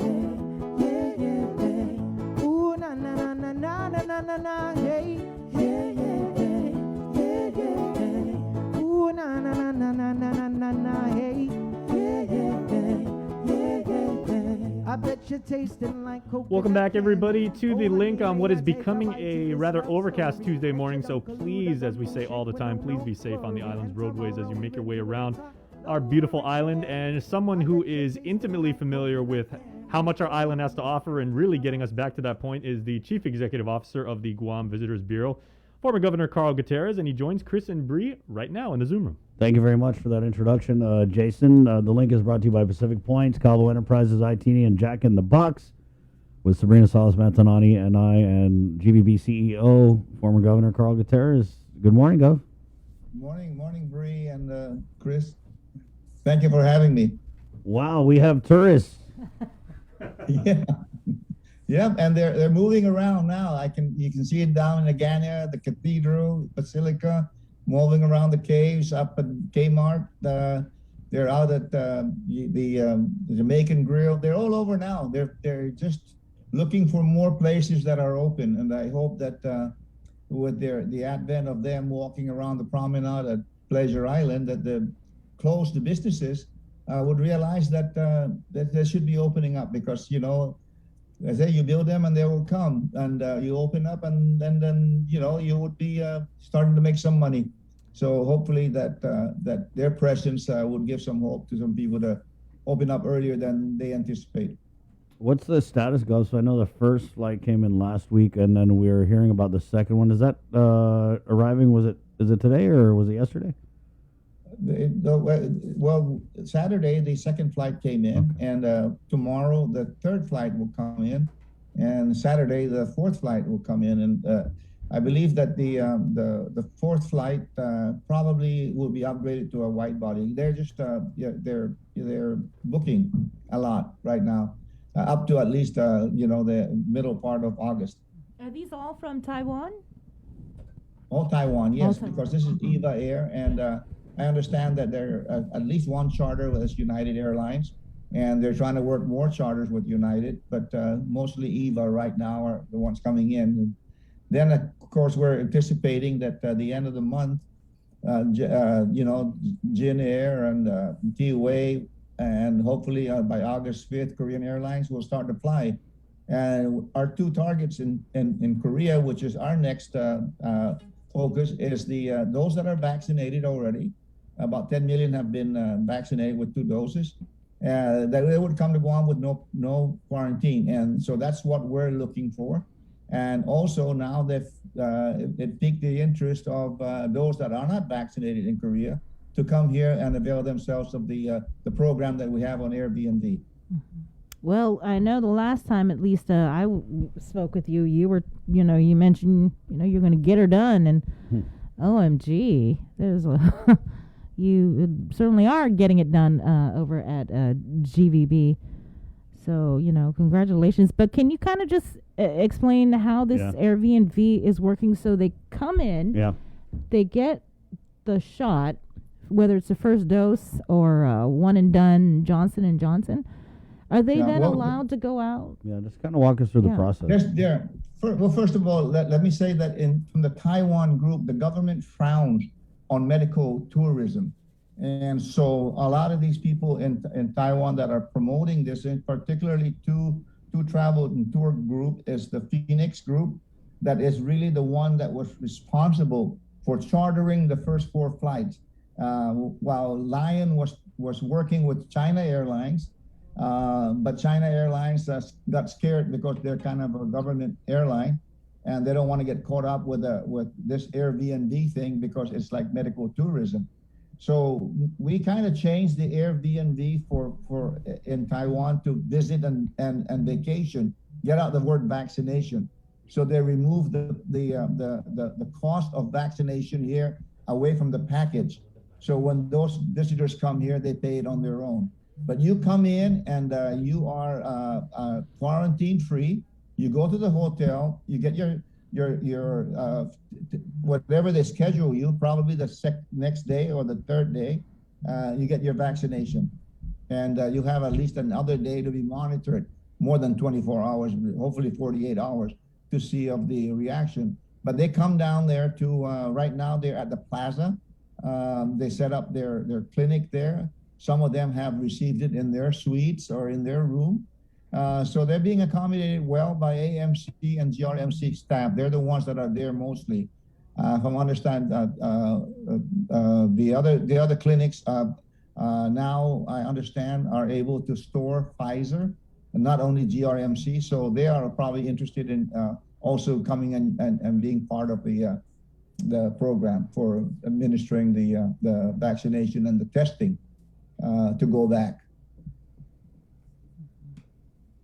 yeah yeah yeah. Ooh, na na na na na na na na na, hey, yeah yeah yeah yeah yeah. Ooh, na na na na na na na na na, hey, yeah yeah yeah yeah. I bet you're tasting like coconut. Welcome back, everybody, to the link on what is becoming a rather overcast Tuesday morning. So please, as we say all the time, please be safe on the island's roadways as you make your way around our beautiful island. And someone who is intimately familiar with how much our island has to offer and really getting us back to that point is the Chief Executive Officer of the Guam Visitors Bureau, former Governor Carl Gutierrez, and he joins Chris and Bree right now in the Zoom room. Thank you very much for that introduction, Jason. The link is brought to you by Pacific Points, Cabo Enterprises, ITini, and Jack in the Box, with Sabrina Salas-Mantanani and I and GVB CEO, former Governor Carl Gutierrez. Good morning, Gov. Morning, Bree and Chris. Thank you for having me. Wow, we have tourists. Yeah, and they're moving around now. You can see it down in the Agana, the Cathedral, Basilica, moving around the caves, up at Kmart. They're out at the Jamaican Grill. They're all over now. They're just looking for more places that are open, and I hope that with the advent of them walking around the promenade at Pleasure Island, that the closed businesses would realize that they should be opening up, because I say you build them and they will come, and you open up and then you would be starting to make some money. So hopefully that their presence would give some hope to some people to open up earlier than they anticipate. What's the status, Gov? So I know the first flight came in last week, and then we were hearing about the second one. Is that arriving? Is it today or was it yesterday? Well, Saturday the second flight came in, and tomorrow the third flight will come in, and Saturday the fourth flight will come in, and I believe that the fourth flight probably will be upgraded to a wide body. They're just they're booking a lot right now, up to at least the middle part of August. Are these all from Taiwan? All Taiwan, yes, All Taiwan. because this is EVA Air, and I understand that there at least one charter with United Airlines, and they're trying to work more charters with United, but mostly EVA right now are the ones coming in. And then, of course, we're anticipating that at the end of the month, Jin Air and TUA, and hopefully by August 5th, Korean Airlines will start to fly. And our two targets in Korea, which is our next focus, is those that are vaccinated already. About 10 million have been vaccinated with 2 doses. That they would come to Guam with no quarantine, and so that's what we're looking for. And also now it piqued the interest of those that are not vaccinated in Korea to come here and avail themselves of the program that we have on Airbnb. Well, I know the last time, at least, I spoke with you. You were, you mentioned, you're going to get her done, and OMG, there's you certainly are getting it done over at GVB. So, congratulations. But can you kind of just explain how this Airbnb is working? So they come in, they get the shot, whether it's the first dose or one and done Johnson & Johnson. Are they Yeah, then well, allowed to go out? Yeah, just kind of walk us through the Yeah. process. Well, first of all, let me say that from the Taiwan group, the government frowns on medical tourism. And so a lot of these people in Taiwan that are promoting this, and particularly two travel and tour group, is the Phoenix group, that is really the one that was responsible for chartering the first 4 flights. While Lion was working with China Airlines, but China Airlines got scared because they're kind of a government airline, and they don't want to get caught up with this Airbnb thing because it's like medical tourism. So we kind of changed the Airbnb for in Taiwan to visit and vacation. Get out the word vaccination. So they removed the cost of vaccination here away from the package. So when those visitors come here, they pay it on their own. But you come in and you are quarantine free. You go to the hotel. You get your whatever they schedule you. Probably the next day or the third day, you get your vaccination, and you have at least another day to be monitored, more than 24 hours, hopefully 48 hours, to see of the reaction. But they come down there to right now they're at the plaza. They set up their clinic there. Some of them have received it in their suites or in their room. So they're being accommodated well by AMC and GRMC staff. They're the ones that are there mostly. From I understand, the other clinics now, I understand, are able to store Pfizer, and not only GRMC. So they are probably interested in also coming and being part of the program for administering the vaccination and the testing to go back.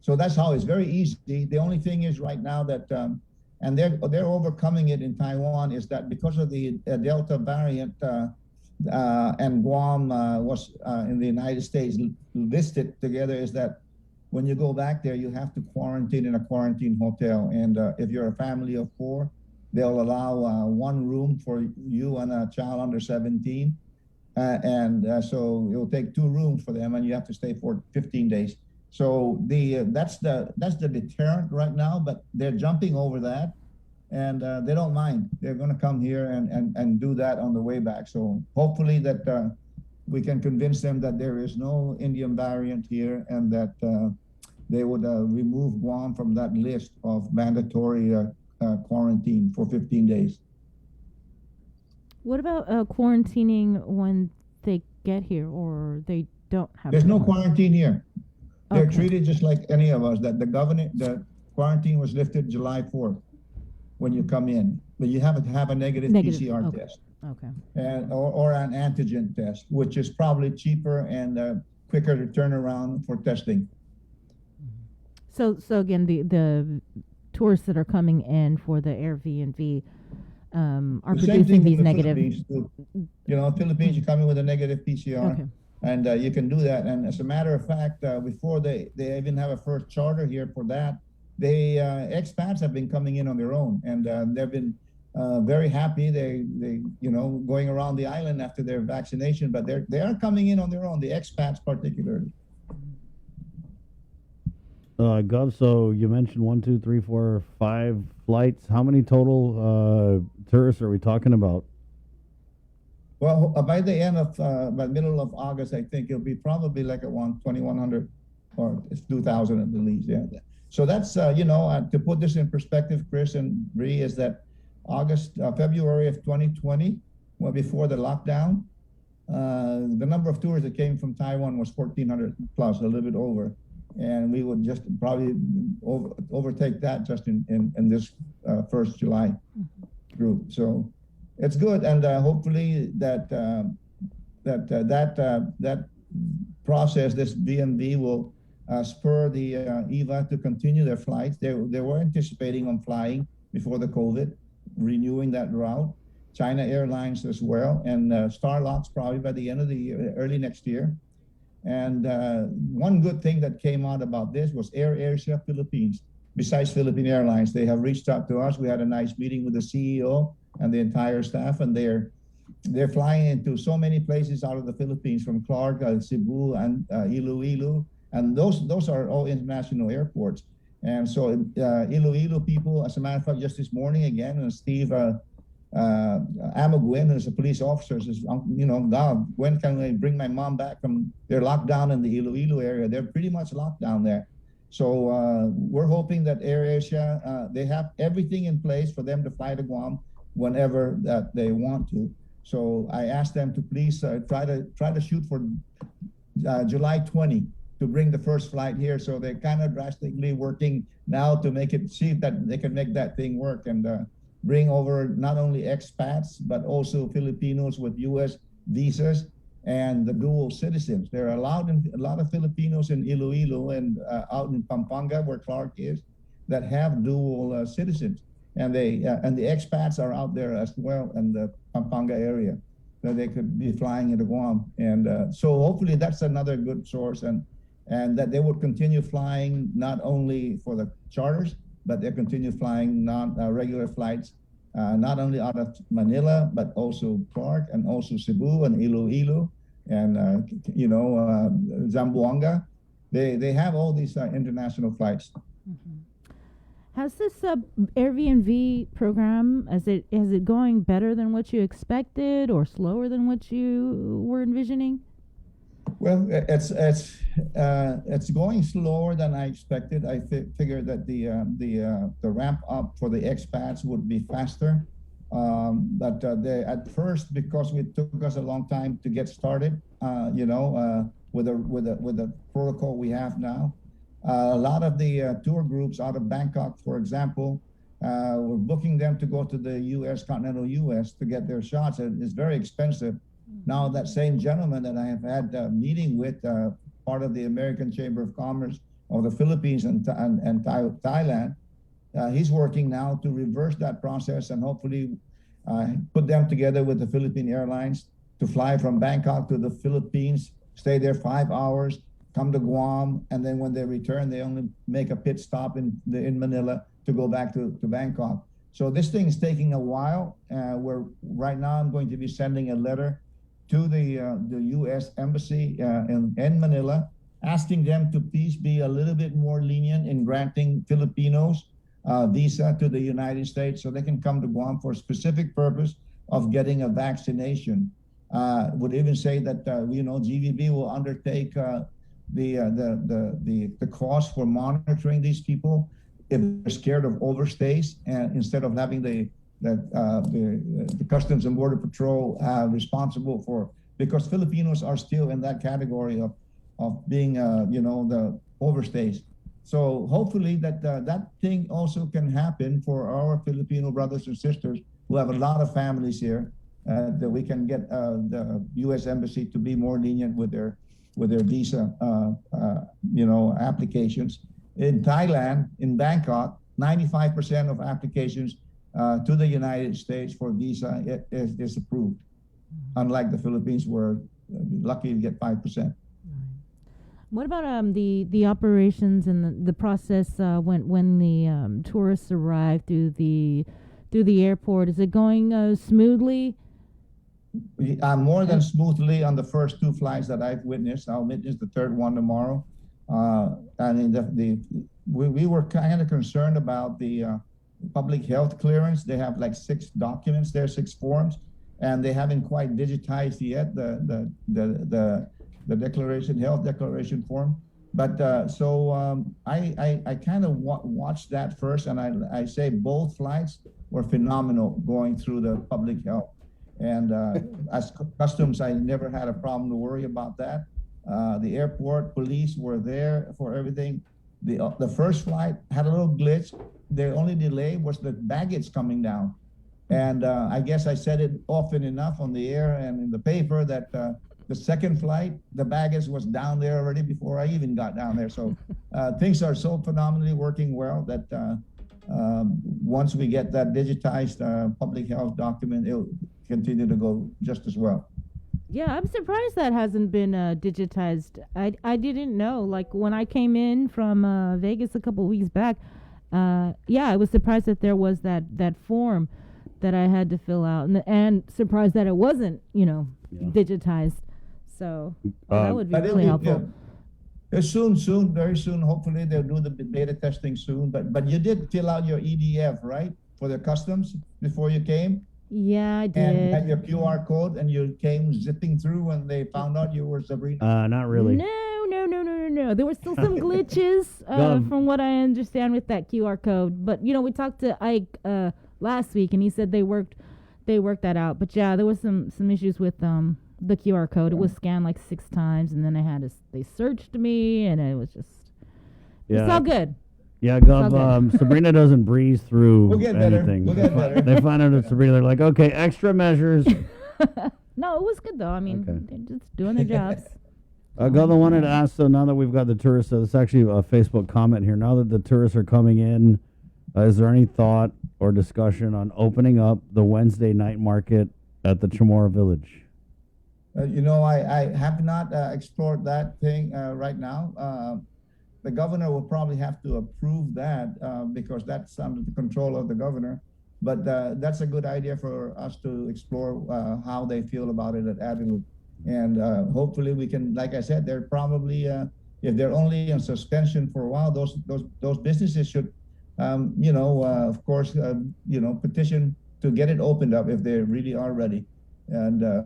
So that's how it's very easy. The only thing is right now that, and they're overcoming it in Taiwan, is that because of the Delta variant, and Guam was in the United States listed together, is that when you go back there, you have to quarantine in a quarantine hotel. And if you're a family of 4, they'll allow 1 room for you and a child under 17. So it'll take 2 rooms for them, and you have to stay for 15 days. So that's the deterrent right now, but they're jumping over that, and they don't mind. They're going to come here and do that on the way back. So hopefully that we can convince them that there is no Indian variant here, and that they would remove Guam from that list of mandatory quarantine for 15 days. What about quarantining when they get here, or they don't have? There's no quarantine here. They're Okay. treated just like any of us. That the quarantine was lifted July 4th when you come in, but you have to have a negative PCR okay. test, Okay. and or an antigen test, which is probably cheaper and quicker to turn around for testing. So again, the tourists that are coming in for the Airbnb are The same producing thing these from the negative. Philippines, too. You know, Philippines, you come in with a negative PCR, Okay. and you can do that. And as a matter of fact, before they even have a first charter here for that, they expats have been coming in on their own, and they've been very happy. They going around the island after their vaccination, but they are coming in on their own. The expats particularly. Gov, so you mentioned 1, 2, 3, 4, 5 flights. How many total tourists are we talking about? Well, by the end of by middle of August, I think it'll be probably like around 2,100 or 2,000 at the least. Yeah. So that's to put this in perspective, Chris and Bree, is that February of 2020, well, before the lockdown, the number of tourists that came from Taiwan was 1,400 plus, a little bit over. And we would just probably overtake that just in this first July group. So it's good, and hopefully that process, this DMV, will spur the EVA to continue their flights. They were anticipating on flying before the COVID, renewing that route. China Airlines as well, and Starlux probably by the end of the year, early next year. And one good thing that came out about this was AirAsia Philippines. Besides Philippine Airlines, they have reached out to us. We had a nice meeting with the CEO and the entire staff, and they're flying into so many places out of the Philippines, from Clark, Cebu, and Iloilo, and those are all international airports. And so Iloilo people, as a matter of fact, just this morning again, Steve Amagwin, who's a police officer, says, God, when can I bring my mom back from, they're locked down in the Iloilo area. They're pretty much locked down there. So we're hoping that AirAsia, they have everything in place for them to fly to Guam whenever that they want to. So I asked them to please try to shoot for July 20 to bring the first flight here. So they're kind of drastically working now to see that they can make that thing work and bring over not only expats, but also Filipinos with U.S. visas and the dual citizens. There are a lot of Filipinos in Iloilo and out in Pampanga, where Clark is, that have dual citizens. And the expats are out there as well in the Pampanga area, that they could be flying into Guam. And so hopefully that's another good source, and that they would continue flying not only for the charters, but they continue flying regular flights, not only out of Manila, but also Clark and also Cebu and Iloilo and Zamboanga. They have all these international flights. Mm-hmm. Has this Airbnb program, is it going better than what you expected or slower than what you were envisioning? Well, it's going slower than I expected. I figured that the ramp up for the expats would be faster, but at first, because it took us a long time to get started, with the protocol we have now, a lot of the tour groups out of Bangkok, for example, we're booking them to go to the continental U.S. to get their shots. It's very expensive. Now that same gentleman that I have had a meeting with, part of the American Chamber of Commerce of the Philippines and Thailand, he's working now to reverse that process and hopefully put them together with the Philippine Airlines to fly from Bangkok to the Philippines, stay there 5 hours, come to Guam, and then when they return, they only make a pit stop in Manila to go back to Bangkok. So this thing is taking a while. Right now I'm going to be sending a letter to the U.S. Embassy in Manila, asking them to please be a little bit more lenient in granting Filipinos visa to the United States so they can come to Guam for a specific purpose of getting a vaccination. Would even say that GVB will undertake the cost for monitoring these people if they're scared of overstays, and instead of having the Customs and Border Patrol responsible for, because Filipinos are still in that category of being the overstays. So hopefully that thing also can happen for our Filipino brothers and sisters who have a lot of families here, that we can get the U.S. Embassy to be more lenient with their visa applications. In Thailand, in Bangkok, 95% of applications to the United States for visa is approved, unlike the Philippines, where lucky to get 5%. What about the operations and the process when the tourists arrive through the airport? Is it going smoothly? More than smoothly on the first two flights that I've witnessed. I'll witness the third one tomorrow. We were kind of concerned about the public health clearance. They have like 6 documents there, 6 forms, and they haven't quite digitized yet the health declaration form. But I kind of watched that first, and I say both flights were phenomenal going through the public health. And as customs, I never had a problem to worry about that. The airport police were there for everything. The first flight had a little glitch. The only delay was the baggage coming down. And I guess I said it often enough on the air and in the paper that the second flight, the baggage was down there already before I even got down there. So things are so phenomenally working well that once we get that digitized public health document, it'll continue to go just as well. Yeah, I'm surprised that hasn't been digitized. I didn't know. Like when I came in from Vegas a couple weeks back, I was surprised that there was that form that I had to fill out, and surprised that it wasn't, digitized. So that would be really helpful. Soon, very soon. Hopefully they'll do the beta testing soon. But you did fill out your EDF, right, for the customs before you came? Yeah, I did. And you had your QR code, and you came zipping through when they found out you were Sabrina? Not really. No. There were still some glitches from what I understand with that QR code. But we talked to Ike last week, and he said they worked that out. But yeah, there was some issues with the QR code. It was scanned like 6 times, and then they searched me, and it was just it's all good. Yeah, Gov, Sabrina doesn't breeze through anything. We'll get better. They find out it's Sabrina. They're like, okay, extra measures. No, it was good though. I mean, they're just doing their jobs. Gov, I wanted to ask, so now that we've got the tourists, it's actually a Facebook comment here. Now that the tourists are coming in, is there any thought or discussion on opening up the Wednesday night market at the Chamorro Village? I have not explored that thing right now. The governor will probably have to approve that because that's under the control of the governor. But that's a good idea for us to explore how they feel about it at Avenue. And hopefully we can, like I said, they're probably, if they're only in suspension for a while, those businesses should, of course, petition to get it opened up if they really are ready. And I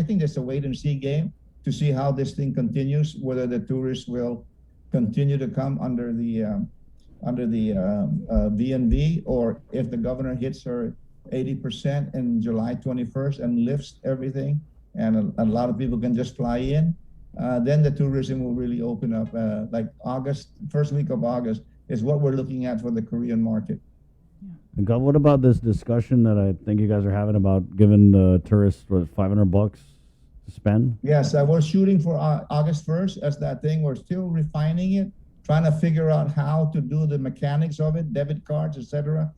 think it's a wait and see game to see how this thing continues, whether the tourists will continue to come under the VNV, or if the governor hits her 80% in July 21st and lifts everything, and a lot of people can just fly in, then the tourism will really open up. Like August, first week of August is what we're looking at for the Korean market. And Gov, what about this discussion that I think you guys are having about giving the tourists $500 to spend? Yes, we're shooting for August 1st as that thing. We're still refining it, trying to figure out how to do the mechanics of it, debit cards, etc.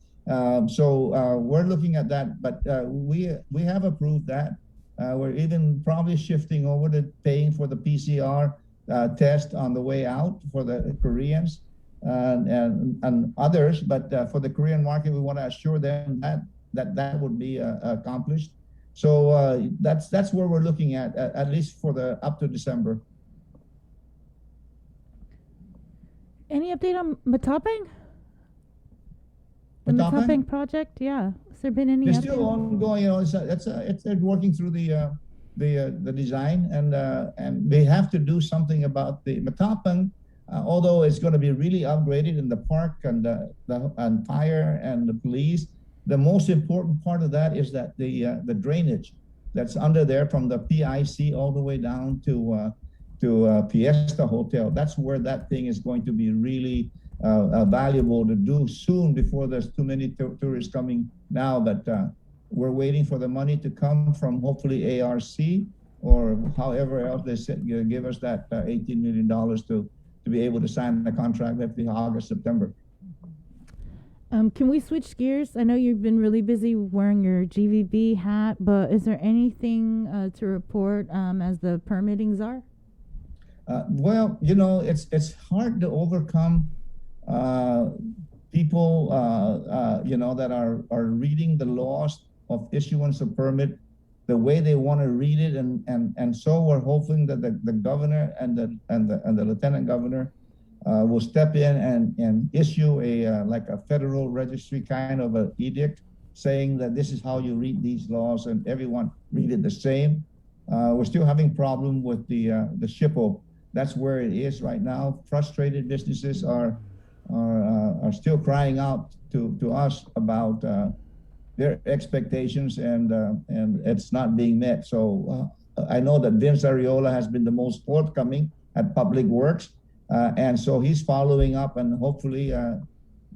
So we're looking at that, but we have approved that. We're even probably shifting over to paying for the PCR test on the way out for the Koreans and others. But for the Korean market, we want to assure them that would be accomplished. So that's where we're looking at least for the up to December. Any update on Matapang? The Matapang project, yeah. Has there been any? It's still ongoing. It's working through the design, and they have to do something about the Matapang. Although it's going to be really upgraded in the park and the fire and the police, the most important part of that is that the drainage that's under there from the PIC all the way down to Fiesta Hotel. That's where that thing is going to be really valuable to do soon, before there's too many tourists coming now. But we're waiting for the money to come from hopefully ARC or however else they said, give us that $18 million to be able to sign the contract at the August, September. Can we switch gears? I know you've been really busy wearing your GVB hat, but is there anything to report as the permittings are? Well, it's hard to overcome people, that are reading the laws of issuance of permit the way they want to read it, and so we're hoping that the governor and the lieutenant governor will step in and issue a federal registry kind of an edict saying that this is how you read these laws and everyone read it the same. We're still having problem with the SHPO. That's where it is right now. Frustrated businesses are still crying out to us about their expectations, and it's not being met. So I know that Vince Ariola has been the most forthcoming at Public Works, and so he's following up, and hopefully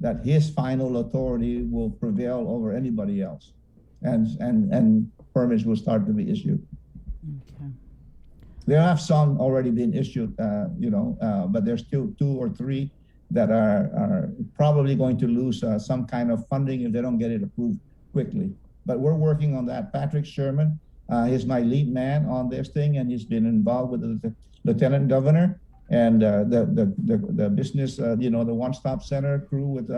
that his final authority will prevail over anybody else, and permits will start to be issued. Okay. There have some already been issued, but there's still 2 or 3 that are probably going to lose some kind of funding if they don't get it approved quickly. But we're working on that. Patrick Sherman is my lead man on this thing, and he's been involved with the lieutenant governor and the business, the one-stop center crew with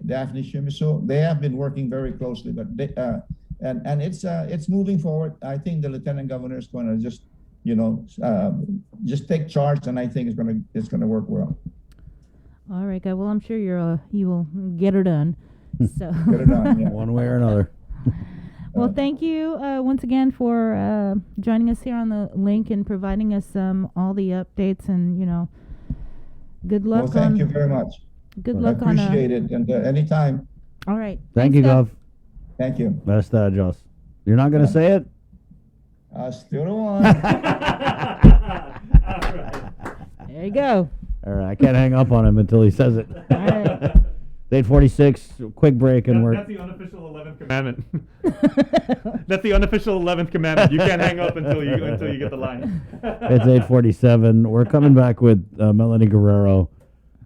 Daphne Shimizu. They have been working very closely, but it's moving forward. I think the lieutenant governor is going to just just take charge, and I think it's gonna work well. All right, guy. Well, I'm sure you will get it done. So Get it done, yeah. One way or another. Well, thank you once again for joining us here on the link and providing us all the updates, and good luck. Well, thank you very much. Good luck I appreciate it, and anytime. All right. Thank you, Gov. Thank you. Best Joss. You're not going to say it? I still don't want. There you go. All right, I can't hang up on him until he says it. All right. 8:46, quick break, and we're... That's the unofficial 11th commandment. That's the unofficial 11th commandment. You can't hang up until you get the line. It's 8:47. We're coming back with Melanie Guerrero,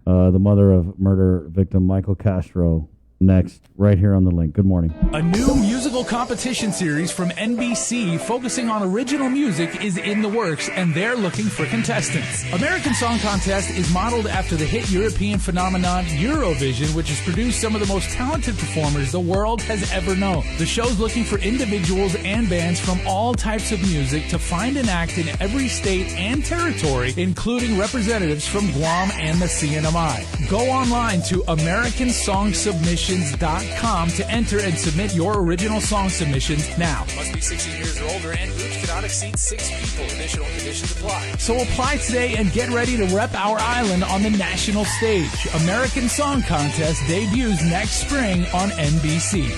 the mother of murder victim Michael Castro, next, right here on the link. Good morning. A new musical competition series from NBC focusing on original music is in the works, and they're looking for contestants. American Song Contest is modeled after the hit European phenomenon Eurovision, which has produced some of the most talented performers the world has ever known. The show's looking for individuals and bands from all types of music to find and act in every state and territory, including representatives from Guam and the CNMI. Go online to AmericanSongSubmissions.com to enter and submit your original song submissions now. Must be 16 years or older, and groups cannot exceed 6 people. Additional conditions apply. So apply today and get ready to rep our island on the national stage. American Song Contest debuts next spring on NBC.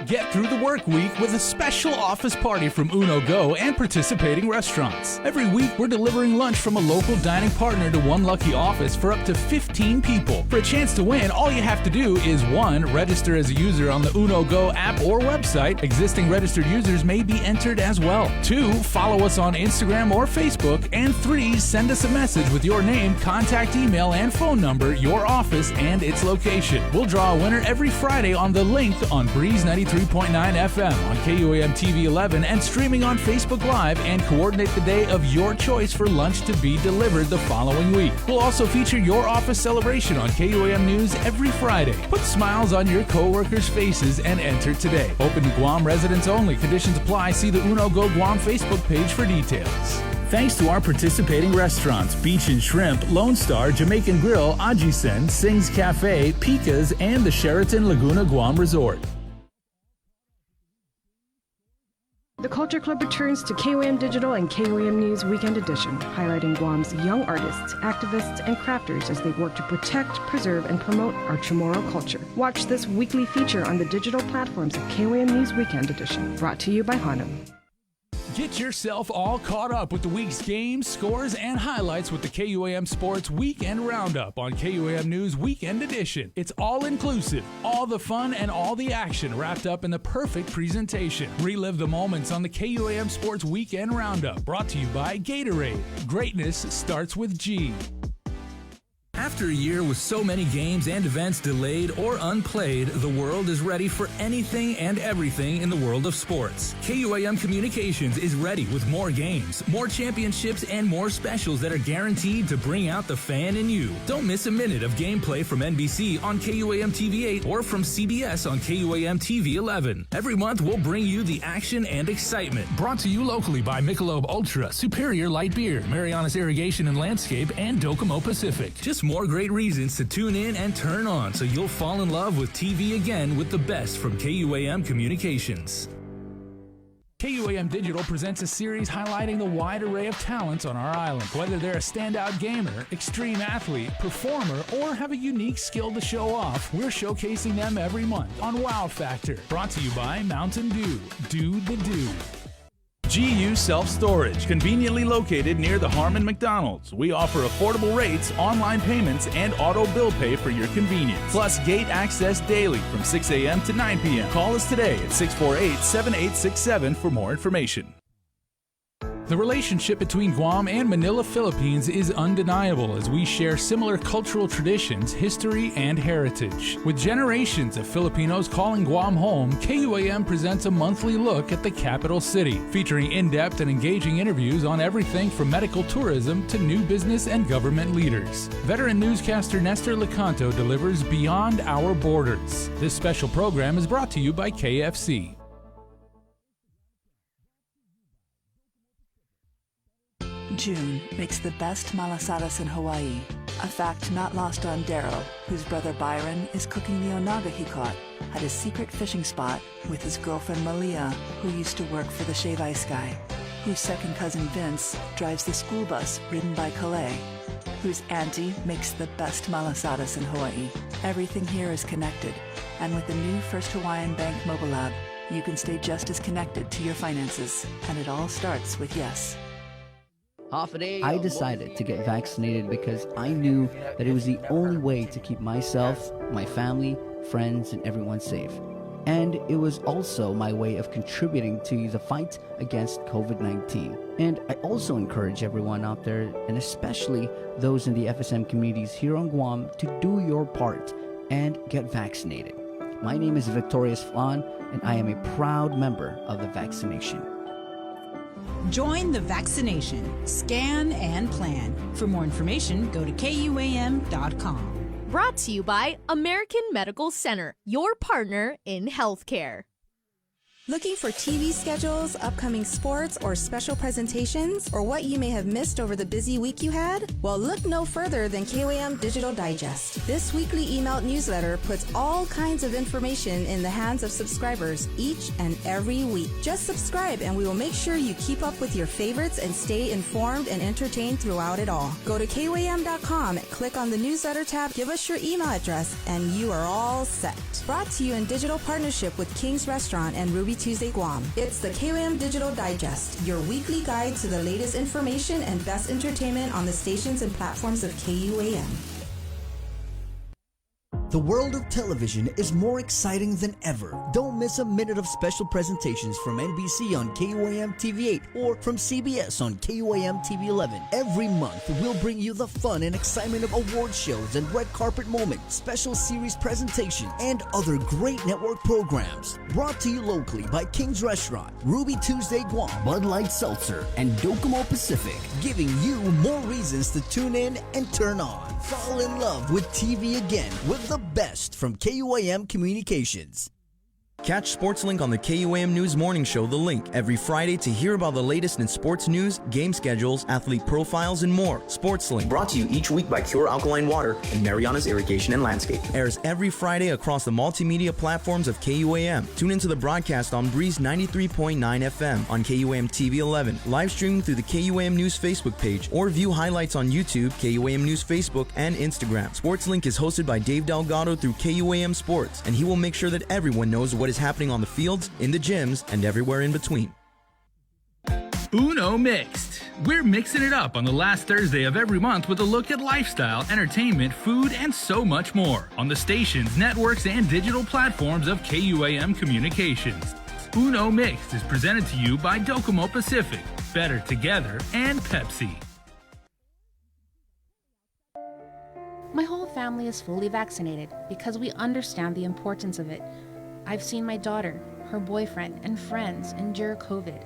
Get through the work week with a special office party from Uno Go and participating restaurants. Every week, we're delivering lunch from a local dining partner to one lucky office for up to 15 people. For a chance to win, all you have to do is 1. Register as a user on the Uno Go app or website. Existing registered users may be entered as well. 2. Follow us on Instagram or Facebook. And 3. Send us a message with your name, contact email, and phone number, your office, and its location. We'll draw a winner every Friday on the link on Breeze 93.9 FM on KUAM TV 11 and streaming on Facebook Live, and coordinate the day of your choice for lunch to be delivered the following week. We'll also feature your office celebration on KUAM News every Friday. Put smiles on your co-workers' faces and enter today. Open to Guam residents only. Conditions apply. See the Uno Go Guam Facebook page for details. Thanks to our participating restaurants, Beach and Shrimp, Lone Star, Jamaican Grill, Ajisen, Sing's Cafe, Pika's, and the Sheraton Laguna Guam Resort. The Culture Club returns to KOAM Digital and KOAM News Weekend Edition, highlighting Guam's young artists, activists, and crafters as they work to protect, preserve, and promote our Chamorro culture. Watch this weekly feature on the digital platforms of KOAM News Weekend Edition, brought to you by Hanum. Get yourself all caught up with the week's games, scores, and highlights with the KUAM Sports Weekend Roundup on KUAM News Weekend Edition. It's all-inclusive, all the fun and all the action wrapped up in the perfect presentation. Relive the moments on the KUAM Sports Weekend Roundup, brought to you by Gatorade. Greatness starts with G. After a year with so many games and events delayed or unplayed, the world is ready for anything and everything in the world of sports. KUAM Communications is ready with more games, more championships, and more specials that are guaranteed to bring out the fan in you. Don't miss a minute of gameplay from NBC on KUAM TV 8 or from CBS on KUAM TV 11. Every month, we'll bring you the action and excitement. Brought to you locally by Michelob Ultra, Superior Light Beer, Marianas Irrigation and Landscape, and Docomo Pacific. Just more great reasons to tune in and turn on, so you'll fall in love with TV again with the best from KUAM Communications. KUAM Digital presents a series highlighting the wide array of talents on our island. Whether they're a standout gamer, extreme athlete, performer, or have a unique skill to show off, we're showcasing them every month on Wow Factor. Brought to you by Mountain Dew. Do the do. GU Self-Storage, conveniently located near the Harmon McDonald's. We offer affordable rates, online payments, and auto bill pay for your convenience. Plus gate access daily from 6 a.m. to 9 p.m. Call us today at 648-7867 for more information. The relationship between Guam and Manila, Philippines is undeniable, as we share similar cultural traditions, history, and heritage. With generations of Filipinos calling Guam home, KUAM presents a monthly look at the capital city, featuring in-depth and engaging interviews on everything from medical tourism to new business and government leaders. Veteran newscaster Nestor Lecanto delivers Beyond Our Borders. This special program is brought to you by KFC. June makes the best malasadas in Hawaii, a fact not lost on Daryl, whose brother Byron is cooking the onaga he caught at his secret fishing spot with his girlfriend Malia, who used to work for the Shave Ice Guy, whose second cousin Vince drives the school bus ridden by Calais, whose auntie makes the best malasadas in Hawaii. Everything here is connected, and with the new First Hawaiian Bank mobile app, you can stay just as connected to your finances, and it all starts with yes. I decided to get vaccinated because I knew that it was the only way to keep myself, my family, friends, and everyone safe. And it was also my way of contributing to the fight against COVID-19. And I also encourage everyone out there, and especially those in the FSM communities here on Guam, to do your part and get vaccinated. My name is Victorious Flan, and I am a proud member of the vaccination. Join the vaccination. Scan and plan. For more information, go to KUAM.com. Brought to you by American Medical Center, your partner in healthcare. Looking for TV schedules, upcoming sports, or special presentations, or what you may have missed over the busy week you had? Well, look no further than KOAM Digital Digest. This weekly emailed newsletter puts all kinds of information in the hands of subscribers each and every week. Just subscribe and we will make sure you keep up with your favorites and stay informed and entertained throughout it all. Go to KOAM.com, click on the newsletter tab, give us your email address, and you are all set. Brought to you in digital partnership with King's Restaurant and Ruby Tuesday Guam. It's the KOAM Digital Digest, your weekly guide to the latest information and best entertainment on the stations and platforms of KUAM. The world of television is more exciting than ever. Don't miss a minute of special presentations from NBC on KUAM TV8 or from CBS on KUAM TV11. Every month, we'll bring you the fun and excitement of award shows and red carpet moments, special series presentations, and other great network programs. Brought to you locally by King's Restaurant, Ruby Tuesday Guam, Bud Light Seltzer, and Docomo Pacific, giving you more reasons to tune in and turn on. Fall in love with TV again with the best from KUAM Communications. Catch SportsLink on the KUAM News Morning Show, The Link, every Friday to hear about the latest in sports news, game schedules, athlete profiles, and more. SportsLink, brought to you each week by Cure Alkaline Water and Mariana's Irrigation and Landscape, airs every Friday across the multimedia platforms of KUAM. Tune into the broadcast on Breeze 93.9 FM on KUAM TV 11, live streaming through the KUAM News Facebook page, or view highlights on YouTube, KUAM News Facebook, and Instagram. SportsLink is hosted by Dave Delgado through KUAM Sports, and he will make sure that everyone knows what is happening on the fields, in the gyms, and everywhere in between. Uno Mixed. We're mixing it up on the last Thursday of every month with a look at lifestyle, entertainment, food, and so much more on the stations, networks, and digital platforms of KUAM Communications. Uno Mixed is presented to you by Docomo Pacific, Better Together, and Pepsi. My whole family is fully vaccinated because we understand the importance of it. I've seen my daughter, her boyfriend, and friends endure COVID,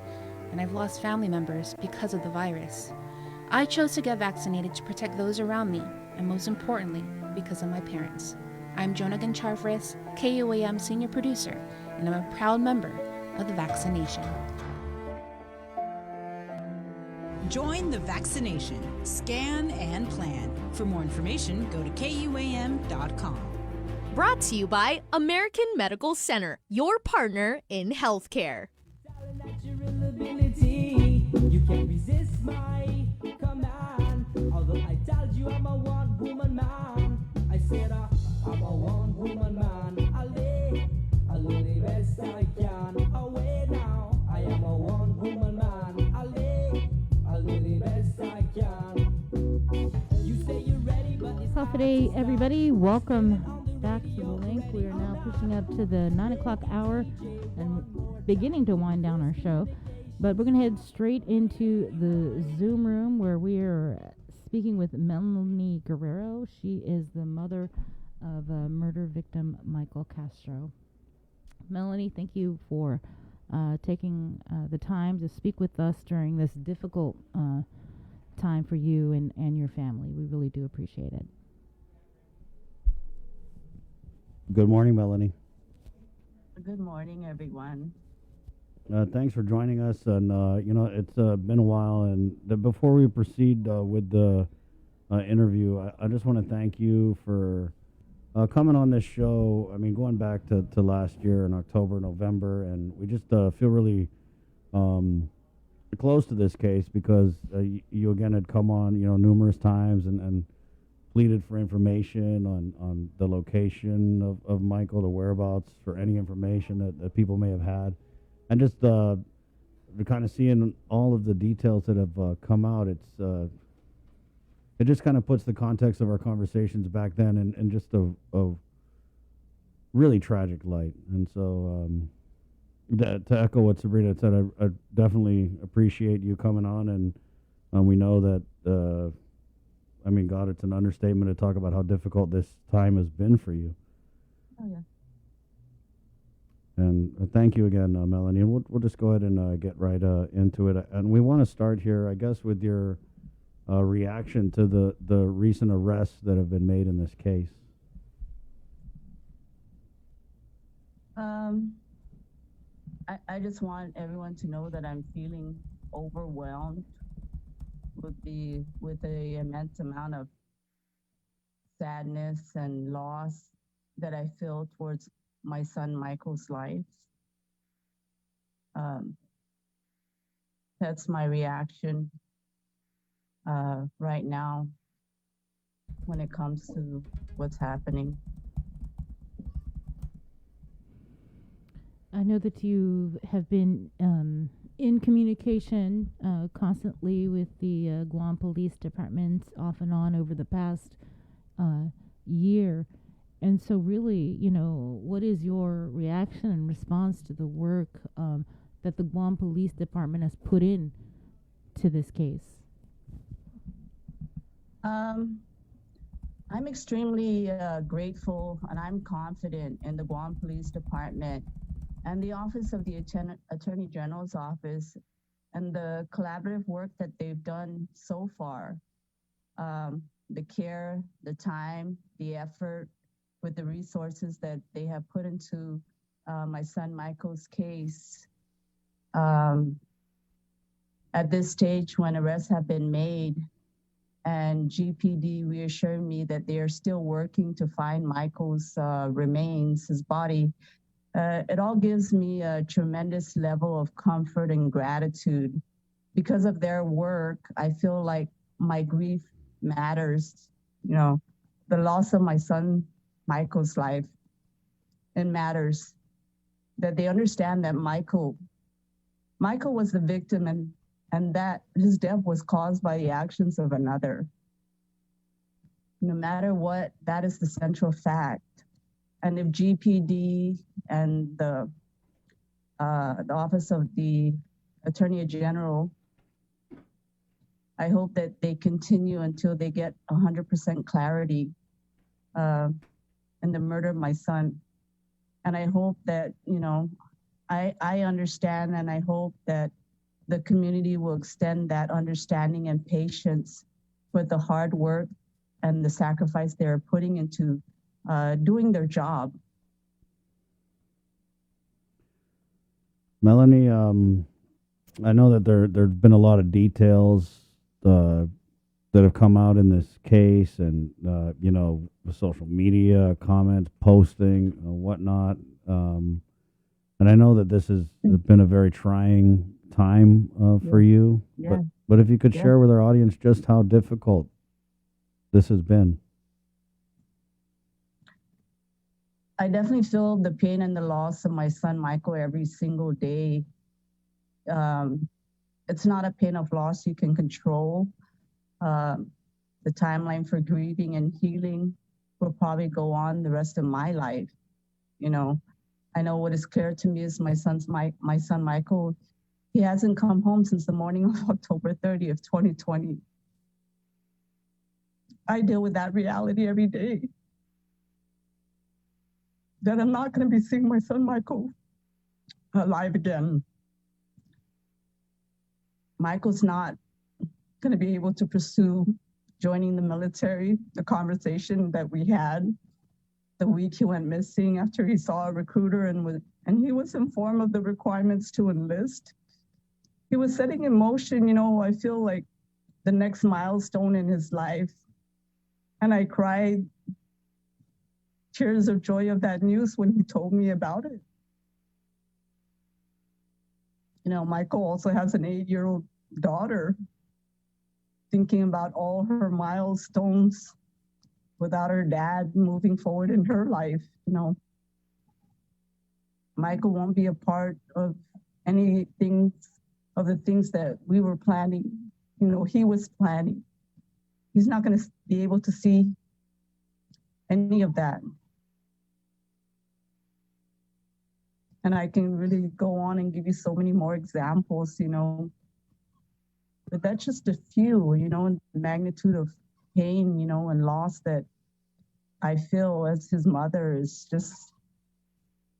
and I've lost family members because of the virus. I chose to get vaccinated to protect those around me, and most importantly, because of my parents. I'm Jonah Gancharfris, KUAM Senior Producer, and I'm a proud member of the vaccination. Join the vaccination. Scan and plan. For more information, go to KUAM.com. Brought to you by American Medical Center, your partner in healthcare. You can't resist my command. Although I told you I'm a one-woman man, I said I'm a one-woman man. I'll do the best I can. Away now, I am a one-woman man. I'll do the best I can. You say you're ready, but it's Day, everybody. Welcome back to the link. We are now pushing up to the 9 o'clock hour and beginning to wind down our show. But we're going to head straight into the Zoom room where we are speaking with Melanie Guerrero. She is the mother of murder victim Michael Castro. Melanie, thank you for taking the time to speak with us during this difficult time for you and your family. We really do appreciate it. Good morning, Melanie. Good morning, everyone. Thanks for joining us. And, it's been a while. And before we proceed with the interview, I just want to thank you for coming on this show. I mean, going back to last year in October, November, and we just feel really close to this case because you again had come on, numerous times and pleaded for information on the location of Michael, the whereabouts, for any information that people may have had. And just kind of seeing all of the details that have come out, it just kind of puts the context of our conversations back then in just a really tragic light. And so to echo what Sabrina said, I definitely appreciate you coming on, and we know that, God, it's an understatement to talk about how difficult this time has been for you. Oh, yeah. And thank you again, Melanie. And we'll just go ahead and get right into it. And we want to start here, I guess, with your reaction to the recent arrests that have been made in this case. I just want everyone to know that I'm feeling overwhelmed with the immense amount of sadness and loss that I feel towards my son Michael's life. That's my reaction right now when it comes to what's happening. I know that you have been in communication constantly with the Guam Police Department off and on over the past year. And so really, what is your reaction and response to the work that the Guam Police Department has put in to this case? I'm extremely grateful, and I'm confident in the Guam Police Department and the Office of the Attorney General's Office and the collaborative work that they've done so far. The care, the time, the effort, with the resources that they have put into my son Michael's case. At this stage, when arrests have been made, and GPD reassured me that they are still working to find Michael's remains, his body, it all gives me a tremendous level of comfort and gratitude. Because of their work, I feel like my grief matters. The loss of my son Michael's life, it matters. That they understand that Michael was the victim, and that his death was caused by the actions of another. No matter what, that is the central fact. And if GPD and the Office of the Attorney General, I hope that they continue until they get 100% clarity in the murder of my son. And I hope that, I understand, and I hope that the community will extend that understanding and patience with the hard work and the sacrifice they're putting into doing their job. Melanie, I know that there've been a lot of details that have come out in this case, and the social media comments, posting, whatnot. And I know that this has been a very trying time for you. Yeah. But if you could share with our audience just how difficult this has been. I definitely feel the pain and the loss of my son Michael every single day. It's not a pain of loss you can control. The timeline for grieving and healing will probably go on the rest of my life. I know what is clear to me is my son Michael, he hasn't come home since the morning of October 30th, 2020. I deal with that reality every day. That I'm not going to be seeing my son Michael alive again. Michael's not going to be able to pursue joining the military, the conversation that we had, the week he went missing after he saw a recruiter and he was informed of the requirements to enlist. He was setting in motion, I feel like the next milestone in his life. And I cried tears of joy of that news when he told me about it. Michael also has an 8-year-old daughter, thinking about all her milestones without her dad moving forward in her life. Michael won't be a part of anything of the things that we were planning. He was planning. He's not going to be able to see any of that. And I can really go on and give you so many more examples, but that's just a few, and the magnitude of pain, and loss that I feel as his mother is just,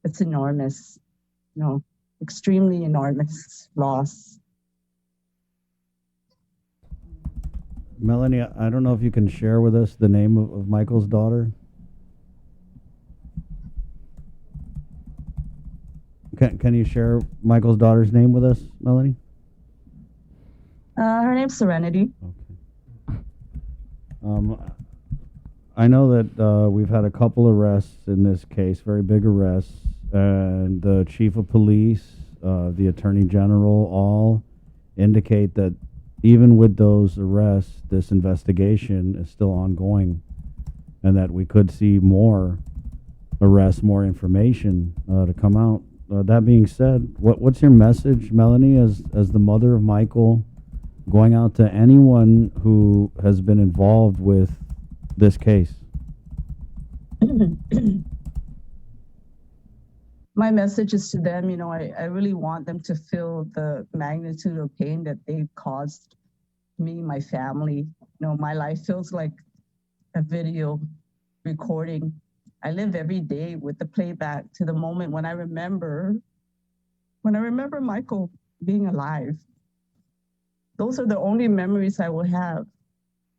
it's enormous, extremely enormous loss. Melanie, I don't know if you can share with us the name of Michael's daughter. Can you share Michael's daughter's name with us, Melanie? Her name's Serenity. I know that we've had a couple arrests in this case, very big arrests, and the chief of police, the attorney general, all indicate that even with those arrests, this investigation is still ongoing, and that we could see more arrests, more information to come out. That being said, what's your message, Melanie, as the mother of Michael, going out to anyone who has been involved with this case? My message is to them, I really want them to feel the magnitude of pain that they've caused me, my family. My life feels like a video recording. I live every day with the playback to the moment when I remember Michael being alive. Those are the only memories I will have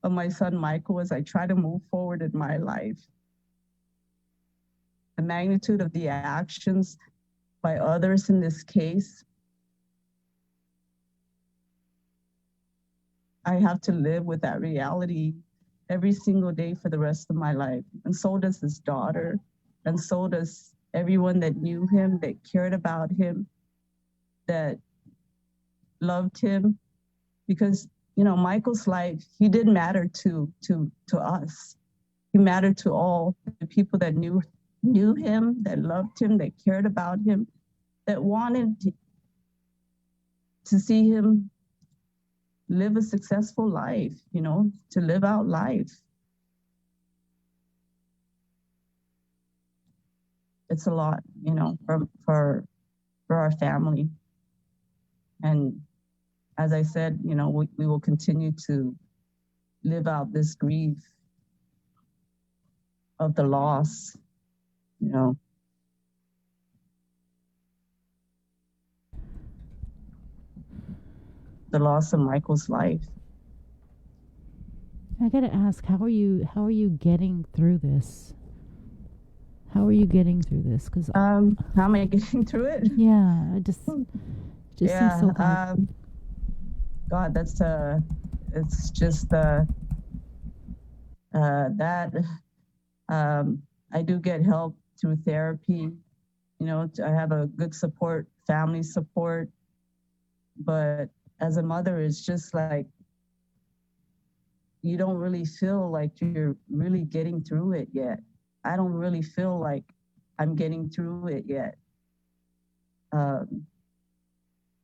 of my son Michael as I try to move forward in my life. The magnitude of the actions by others in this case, I have to live with that reality every single day for the rest of my life. And so does his daughter, and so does everyone that knew him, that cared about him, that loved him. Because, Michael's life, he did matter to us. He mattered to all the people that knew him, that loved him, that cared about him, that wanted to see him live a successful life, to live out life. It's a lot, for our family. And as I said, we will continue to live out this grief of the loss, the loss of Michael's life. I gotta ask, how are you getting through this? How are you getting through this? Because how am I getting through it? Yeah, it just seems so hard. God, it's just I do get help through therapy. I have a good support, family support, but as a mother, it's just like you don't really feel like you're really getting through it yet. I don't really feel like I'm getting through it yet.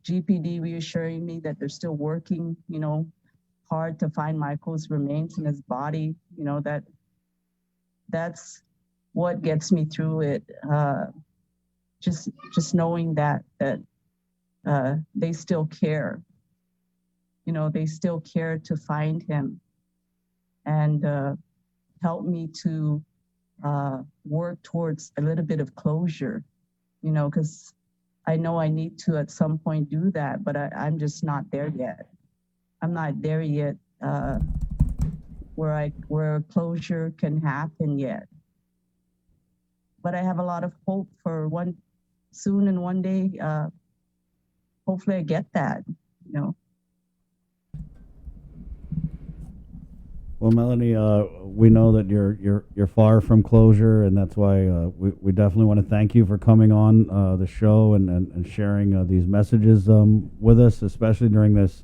GPD reassuring me that they're still working, hard to find Michael's remains in his body. That's what gets me through it. Just knowing that they still care. They still care to find him and help me to work towards a little bit of closure, because I know I need to at some point do that, but I'm just not there yet. I'm not there yet where closure can happen yet. but I have a lot of hope for one day. Hopefully, I get that. Well, Melanie, we know that you're far from closure, and that's why we definitely want to thank you for coming on the show and sharing these messages with us, especially during this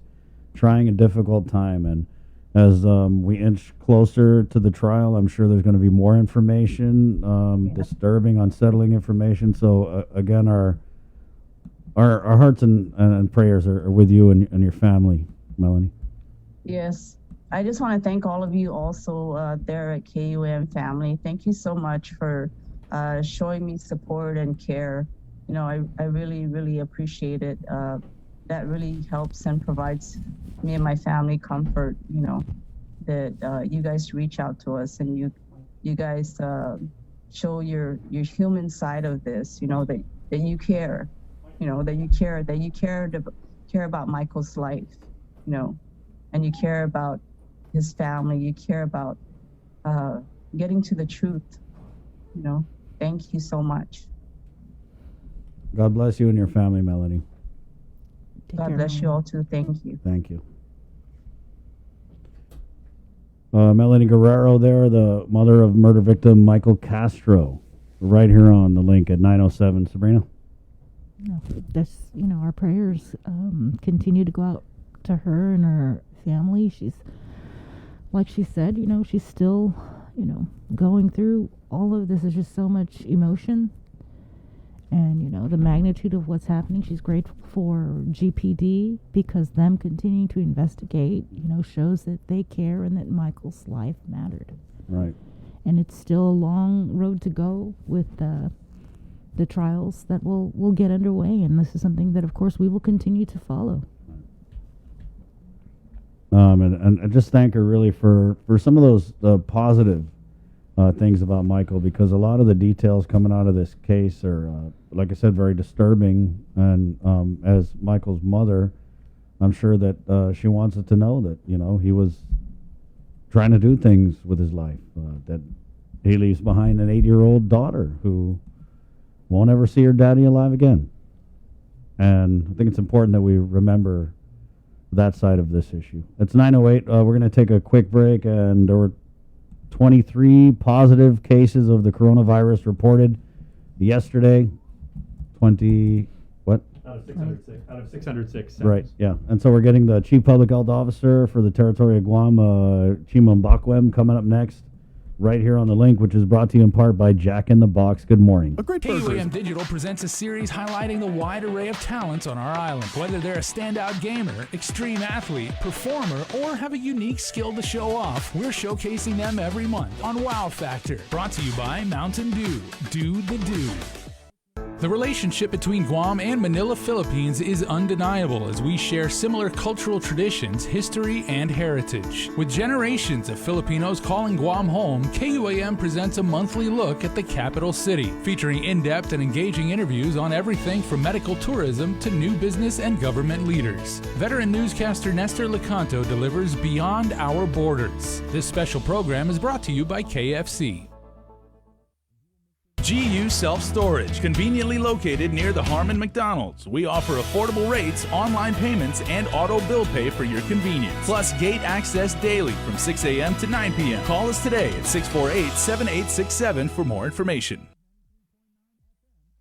trying and difficult time. And as we inch closer to the trial, I'm sure there's going to be more information, disturbing, unsettling information. So again, our hearts and prayers are with you and your family, Melanie. Yes. I just want to thank all of you also there at KUAM family. Thank you so much for showing me support and care. I really, really appreciate it. That really helps and provides me and my family comfort, that you guys reach out to us and you guys show your human side of this, that you care, that you care about Michael's life, and you care about his family, you care about getting to the truth. Thank you so much. God bless you and your family, Melanie. God bless you all too. Thank you. Thank you. Melanie Guerrero there, the mother of murder victim Michael Castro, right here on the link at 9:07. Sabrina? No, that's, our prayers continue to go out to her and her family. She's, like she said, she's still, going through all of this. Is just so much emotion. And, the magnitude of what's happening. She's grateful for GPD because them continuing to investigate, shows that they care and that Michael's life mattered. Right. And it's still a long road to go with the trials that will get underway. And this is something that, of course, we will continue to follow. And just thank her really for some of those positive things about Michael, because a lot of the details coming out of this case are, like I said, very disturbing. And as Michael's mother, I'm sure that she wants us to know that, he was trying to do things with his life, that he leaves behind an 8-year-old daughter who won't ever see her daddy alive again. And I think it's important that we remember that side of this issue. It's 9:08. We're going to take a quick break, and there were 23 positive cases of the coronavirus reported yesterday. 20 what? Out of 606. Right, yeah. And so we're getting the Chief Public Health Officer for the Territory of Guam, Chima Mbakwem, coming up next, right here on the link, which is brought to you in part by Jack in the Box. Good morning. KUAM Digital presents a series highlighting the wide array of talents on our island. Whether they're a standout gamer, extreme athlete, performer, or have a unique skill to show off, we're showcasing them every month on Wow Factor. Brought to you by Mountain Dew. Do the do. The relationship between Guam and Manila, Philippines is undeniable as we share similar cultural traditions, history, and heritage. With generations of Filipinos calling Guam home, KUAM presents a monthly look at the capital city, featuring in-depth and engaging interviews on everything from medical tourism to new business and government leaders. Veteran newscaster Nestor Lecanto delivers Beyond Our Borders. This special program is brought to you by KFC. GU Self-Storage, conveniently located near the Harmon McDonald's. We offer affordable rates, online payments, and auto bill pay for your convenience. Plus gate access daily from 6 a.m. to 9 p.m. Call us today at 648-7867 for more information.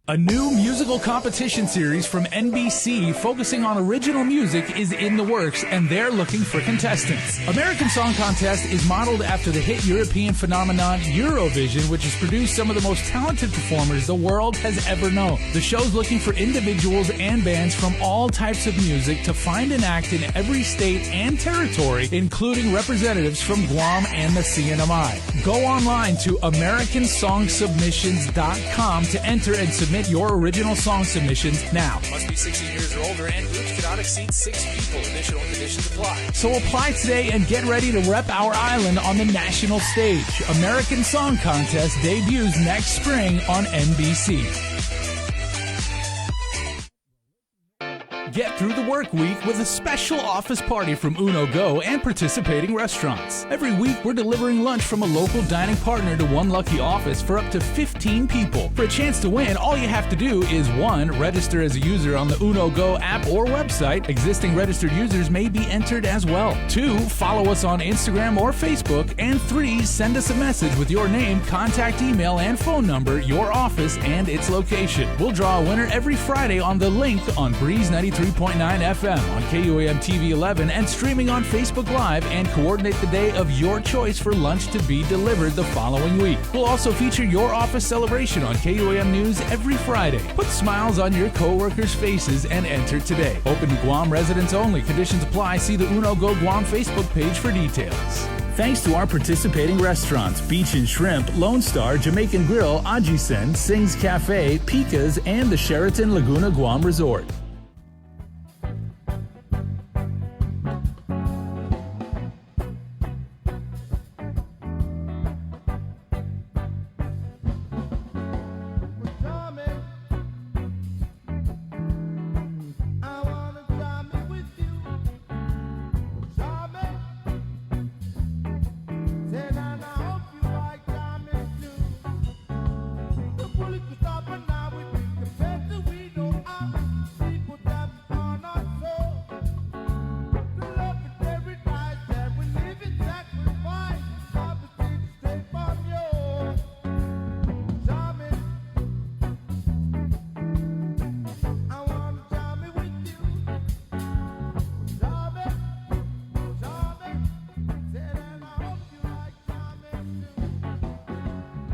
A new musical competition series from NBC focusing on original music is in the works, and they're looking for contestants. American Song Contest is modeled after the hit European phenomenon Eurovision, which has produced some of the most talented performers the world has ever known. The show's looking for individuals and bands from all types of music to find and act in every state and territory, including representatives from Guam and the CNMI. Go online to AmericanSongSubmissions.com to enter and submit your original song submissions now. Must be 16 years or older, and groups cannot exceed 6 people. Additional conditions apply. So apply today and get ready to rep our island on the national stage. American Song Contest debuts next spring on NBC. Get through the work week with a special office party from Uno Go and participating restaurants. Every week, we're delivering lunch from a local dining partner to one lucky office for up to 15 people. For a chance to win, all you have to do is 1. Register as a user on the Uno Go app or website. Existing registered users may be entered as well. 2. Follow us on Instagram or Facebook. And 3. Send us a message with your name, contact email, and phone number, your office, and its location. We'll draw a winner every Friday on The Link on Breeze 93.9 FM on KUAM TV 11 and streaming on Facebook Live, and coordinate the day of your choice for lunch to be delivered the following week. We'll also feature your office celebration on KUAM News every Friday. Put smiles on your co-workers' faces and enter today. Open to Guam residents only. Conditions apply. See the Uno Go Guam Facebook page for details. Thanks to our participating restaurants, Beach and Shrimp, Lone Star, Jamaican Grill, Ajisen, Sing's Cafe, Pika's, and the Sheraton Laguna Guam Resort.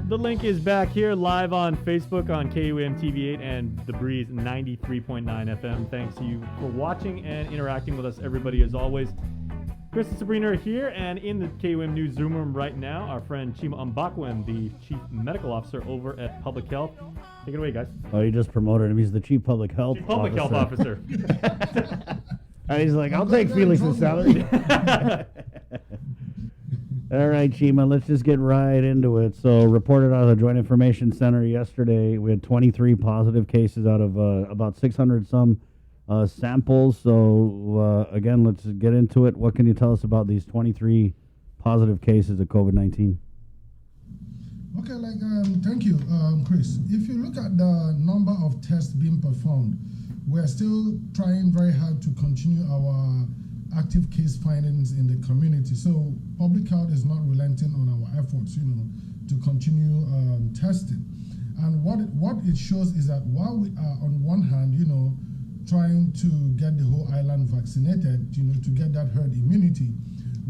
The Link is back here live on Facebook on KUAM TV 8 and The Breeze 93.9 FM. Thanks to you for watching and interacting with us, everybody, as always. Chris and Sabrina are here, and in the KUAM News Zoom room right now, our friend Chima Umbakwen, the Chief Medical Officer over at Public Health. Take it away, guys. Oh, you just promoted him. He's the Chief Public Health Chief Public Health Officer. And he's like, I'll take Felix's salary. All right, Chima, let's just get right into it. So, reported out of the Joint Information Center yesterday, we had 23 positive cases out of about 600 some samples. So, again, let's get into it. What can you tell us about these 23 positive cases of COVID-19? Okay, thank you, Chris. If you look at the number of tests being performed, we're still trying very hard to continue our active case findings in the community. So public health is not relenting on our efforts, to continue testing. And what it shows is that while we are on one hand, trying to get the whole island vaccinated, to get that herd immunity,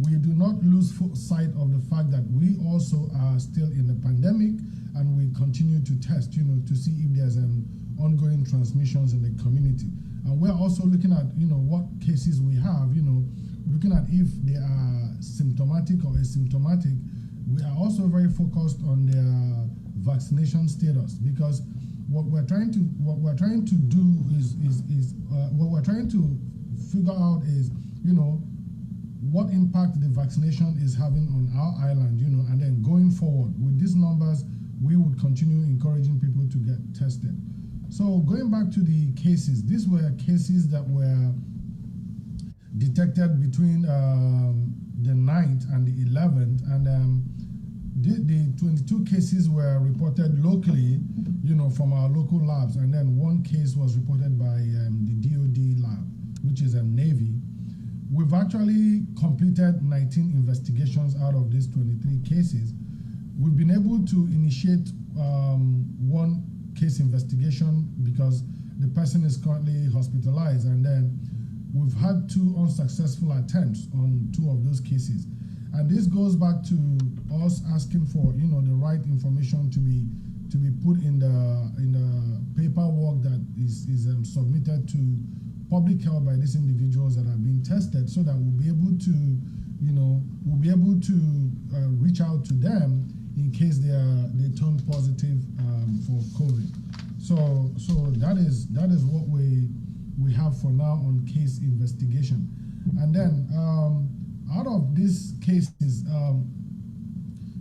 we do not lose sight of the fact that we also are still in the pandemic, and we continue to test, to see if there's ongoing transmissions in the community. And we're also looking at, what cases we have, looking at if they are symptomatic or asymptomatic. We are also very focused on their vaccination status, because what we're trying to do is what we're trying to figure out is, what impact the vaccination is having on our island, and then going forward with these numbers, we would continue encouraging people to get tested. So going back to the cases, these were cases that were detected between the 9th and the 11th, and the 22 cases were reported locally, from our local labs, and then one case was reported by the DOD lab, which is Navy. We've actually completed 19 investigations out of these 23 cases. We've been able to initiate one case investigation because the person is currently hospitalized, and then we've had 2 unsuccessful attempts on 2 of those cases. And this goes back to us asking for, the right information to be put in the paperwork that is submitted to public health by these individuals that are being tested, so that we'll be able to, reach out to them in case they turn positive for COVID. So that is what we have for now on case investigation. And then out of these cases,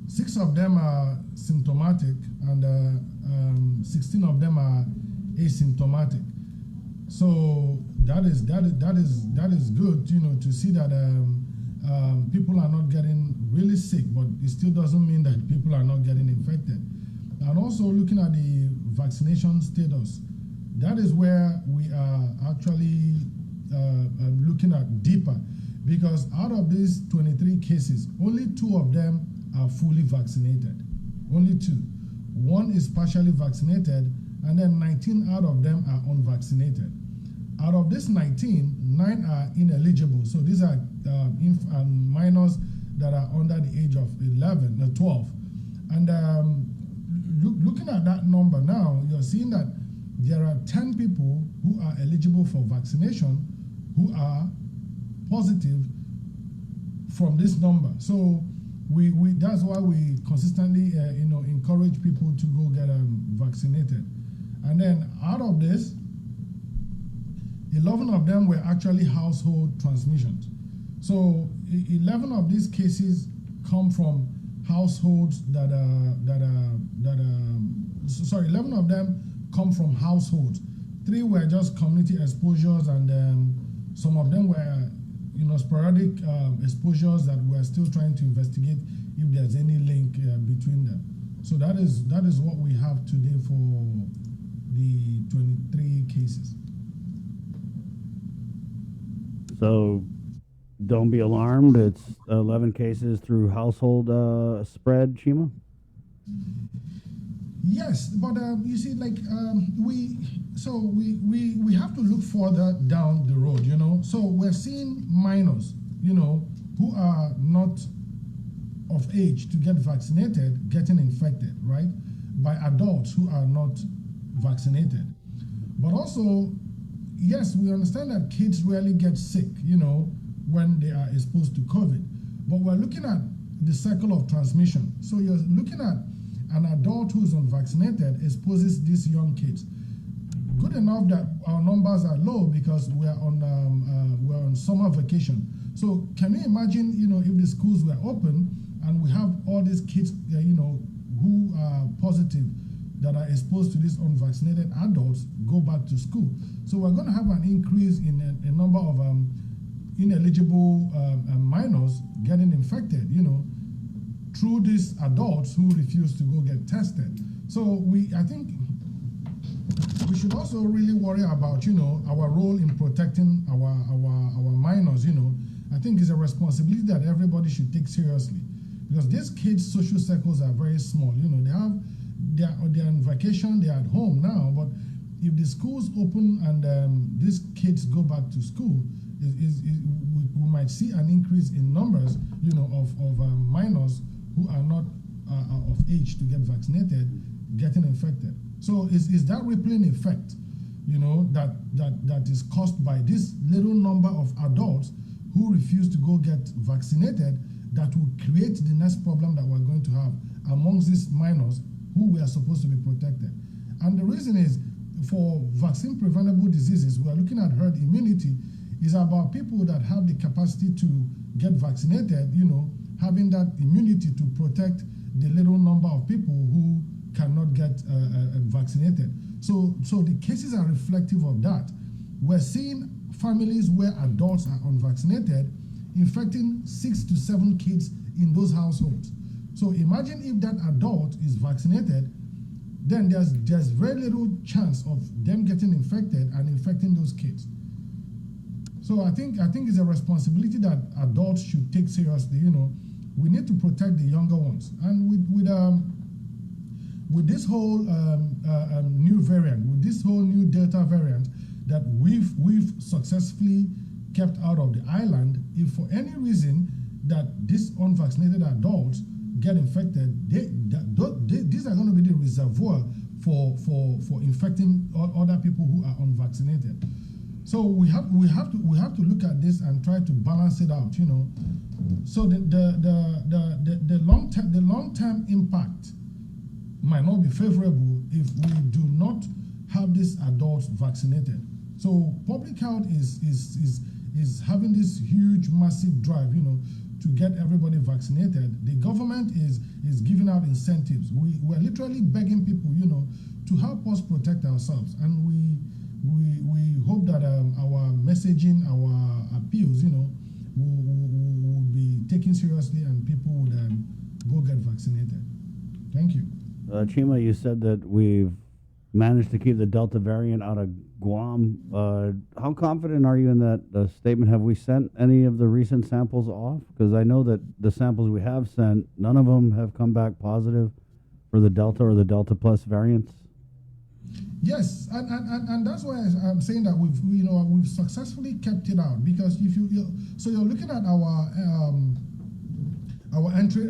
6 of them are symptomatic, and 16 of them are asymptomatic. So that is good, you know, to see that people are not getting really sick, but it still doesn't mean that people are not getting infected. And also looking at the vaccination status, that is where we are actually looking at deeper, because out of these 23 cases, only 2 of them are fully vaccinated. Only 2. 1 is partially vaccinated, and then 19 out of them are unvaccinated. Out of this 19, 9 are ineligible. So these are minors that are under the age of 12. And looking at that number now, you're seeing that there are 10 people who are eligible for vaccination who are positive from this number. So we that's why we consistently encourage people to go get vaccinated. And then out of this, 11 of them were actually household transmissions. So 11 of these cases come from households 11 of them come from households. 3 were just community exposures, and some of them were sporadic exposures that we're still trying to investigate if there's any link between them. So that is what we have today for the 23 cases. So don't be alarmed. It's 11 cases through household spread, Chima? Yes, but you see, like we have to look further down the road, you know. So we're seeing minors, you know, who are not of age to get vaccinated, getting infected, right, by adults who are not vaccinated. But also, yes, we understand that kids rarely get sick, you know, when they are exposed to COVID. But we're looking at the cycle of transmission. So you're looking at an adult who's unvaccinated exposes these young kids. Good enough that our numbers are low because we're on summer vacation. So can you imagine, you know, if the schools were open and we have all these kids, you know, who are positive that are exposed to these unvaccinated adults go back to school. So we're going to have an increase in a number of ineligible minors getting infected, you know, through these adults who refuse to go get tested. So I think we should also really worry about, you know, our role in protecting our minors, you know. I think it's a responsibility that everybody should take seriously, because these kids' social circles are very small. You know, they're on vacation, they're at home now, but if the schools open and these kids go back to school, we might see an increase in numbers, you know, of minors who are not of age to get vaccinated getting infected. So is that rippling effect, you know, that is caused by this little number of adults who refuse to go get vaccinated, that will create the next problem that we're going to have amongst these minors who we are supposed to be protected. And the reason is, for vaccine preventable diseases, we are looking at herd immunity, is about people that have the capacity to get vaccinated, you know, having that immunity to protect the little number of people who cannot get vaccinated. So the cases are reflective of that. We're seeing families where adults are unvaccinated infecting 6 to 7 kids in those households. So imagine if that adult is vaccinated, then there's very little chance of them getting infected and infecting those kids. So I think it's a responsibility that adults should take seriously. You know, we need to protect the younger ones. And with this whole new variant, with this whole new Delta variant that we've successfully kept out of the island, if for any reason that these unvaccinated adults get infected, these are going to be the reservoir for infecting other people who are unvaccinated. So we have to look at this and try to balance it out, you know. So the long-term impact might not be favorable if we do not have these adults vaccinated. So public health is having this huge, massive drive, you know, to get everybody vaccinated. The government is giving out incentives. We're literally begging people, you know, to help us protect ourselves. And we hope that our messaging, our appeals, will be taken seriously and people would go get vaccinated. Thank you. Chima, you said that we've managed to keep the Delta variant out of Guam. How confident are you in that statement? Have we sent any of the recent samples off? Because I know that the samples we have sent, none of them have come back positive for the Delta or the Delta Plus variants. Yes, and that's why I'm saying that we've successfully kept it out, because if you're looking at our entry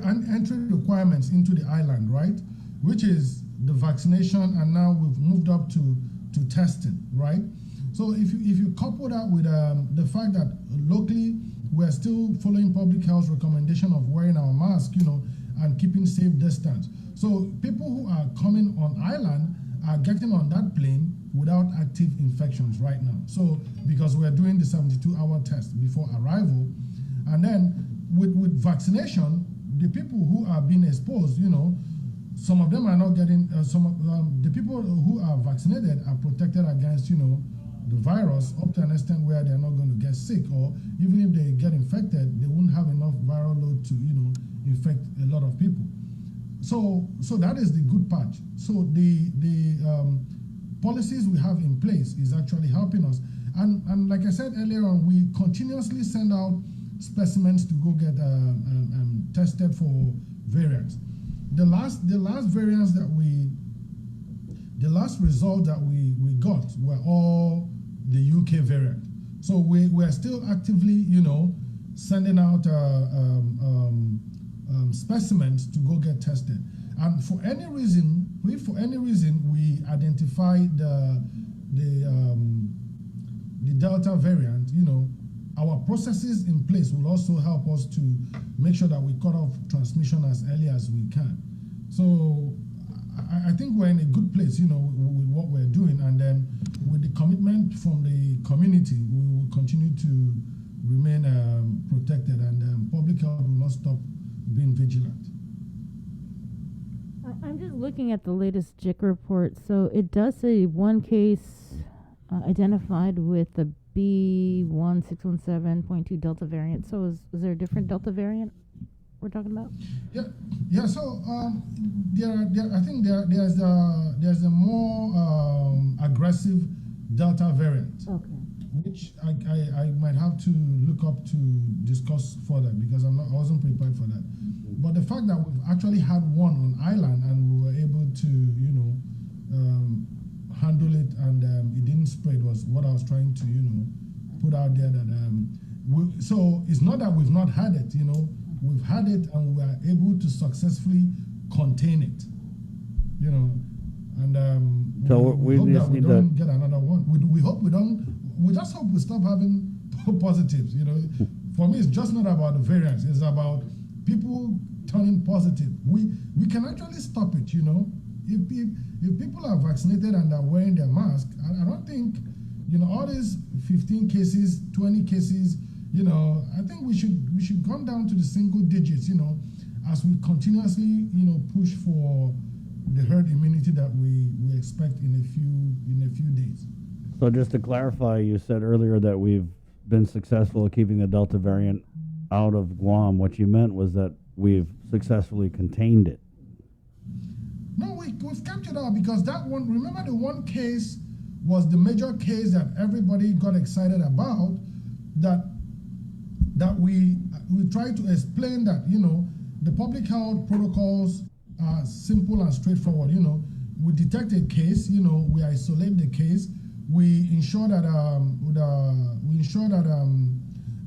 requirements into the island, right? Which is the vaccination, and now we've moved up to testing, right? So if you couple that with the fact that locally we're still following public health recommendation of wearing our mask, and keeping safe distance. So people who are coming on island are getting on that plane without active infections right now. So because we're doing the 72-hour test before arrival, and then with vaccination, the people who are being exposed, some of them are not getting, the people who are vaccinated are protected against, the virus up to an extent where they're not going to get sick, or even if they get infected, they won't have enough viral load to, infect a lot of people. So that is the good part. So the policies we have in place is actually helping us. And like I said earlier on, we continuously send out specimens to go get tested for variants. The last variants that the last result that we got were all the UK variant. So we're still actively, sending out specimens to go get tested. And for any reason, we identify the Delta variant, our processes in place will also help us to make sure that we cut off transmission as early as we can. So I think we're in a good place, with what we're doing, and then with the commitment from the community, we will continue to remain protected, and public health will not stop being vigilant. I'm just looking at the latest JIC report. So it does say one case identified with the B1617.2 Delta variant. So is there a different Delta variant we're talking about? Yeah. So I think there's a more aggressive Delta variant. Okay. Which I might have to look up to discuss further, because I wasn't prepared for that. But the fact that we've actually had one on island and we were able to, handle it, and it didn't spread, was what I was trying to, put out there. That so it's not that we've not had it, we've had it and we are able to successfully contain it, and so we hope that we don't get another one. We hope we don't. We just hope we stop having positives. For me, it's just not about the variants. It's about people turning positive. We can actually stop it. If people are vaccinated and are wearing their mask, I don't think, all these 15 cases, 20 cases, I think we should come down to the single digits, as we continuously, push for the herd immunity that we expect in a few days. So just to clarify, you said earlier that we've been successful at keeping the Delta variant out of Guam. What you meant was that we've successfully contained it. No, we've kept it out, because that one, remember the one case was the major case that everybody got excited about, that we tried to explain that, the public health protocols are simple and straightforward. We detect a case, we isolate the case, we ensure that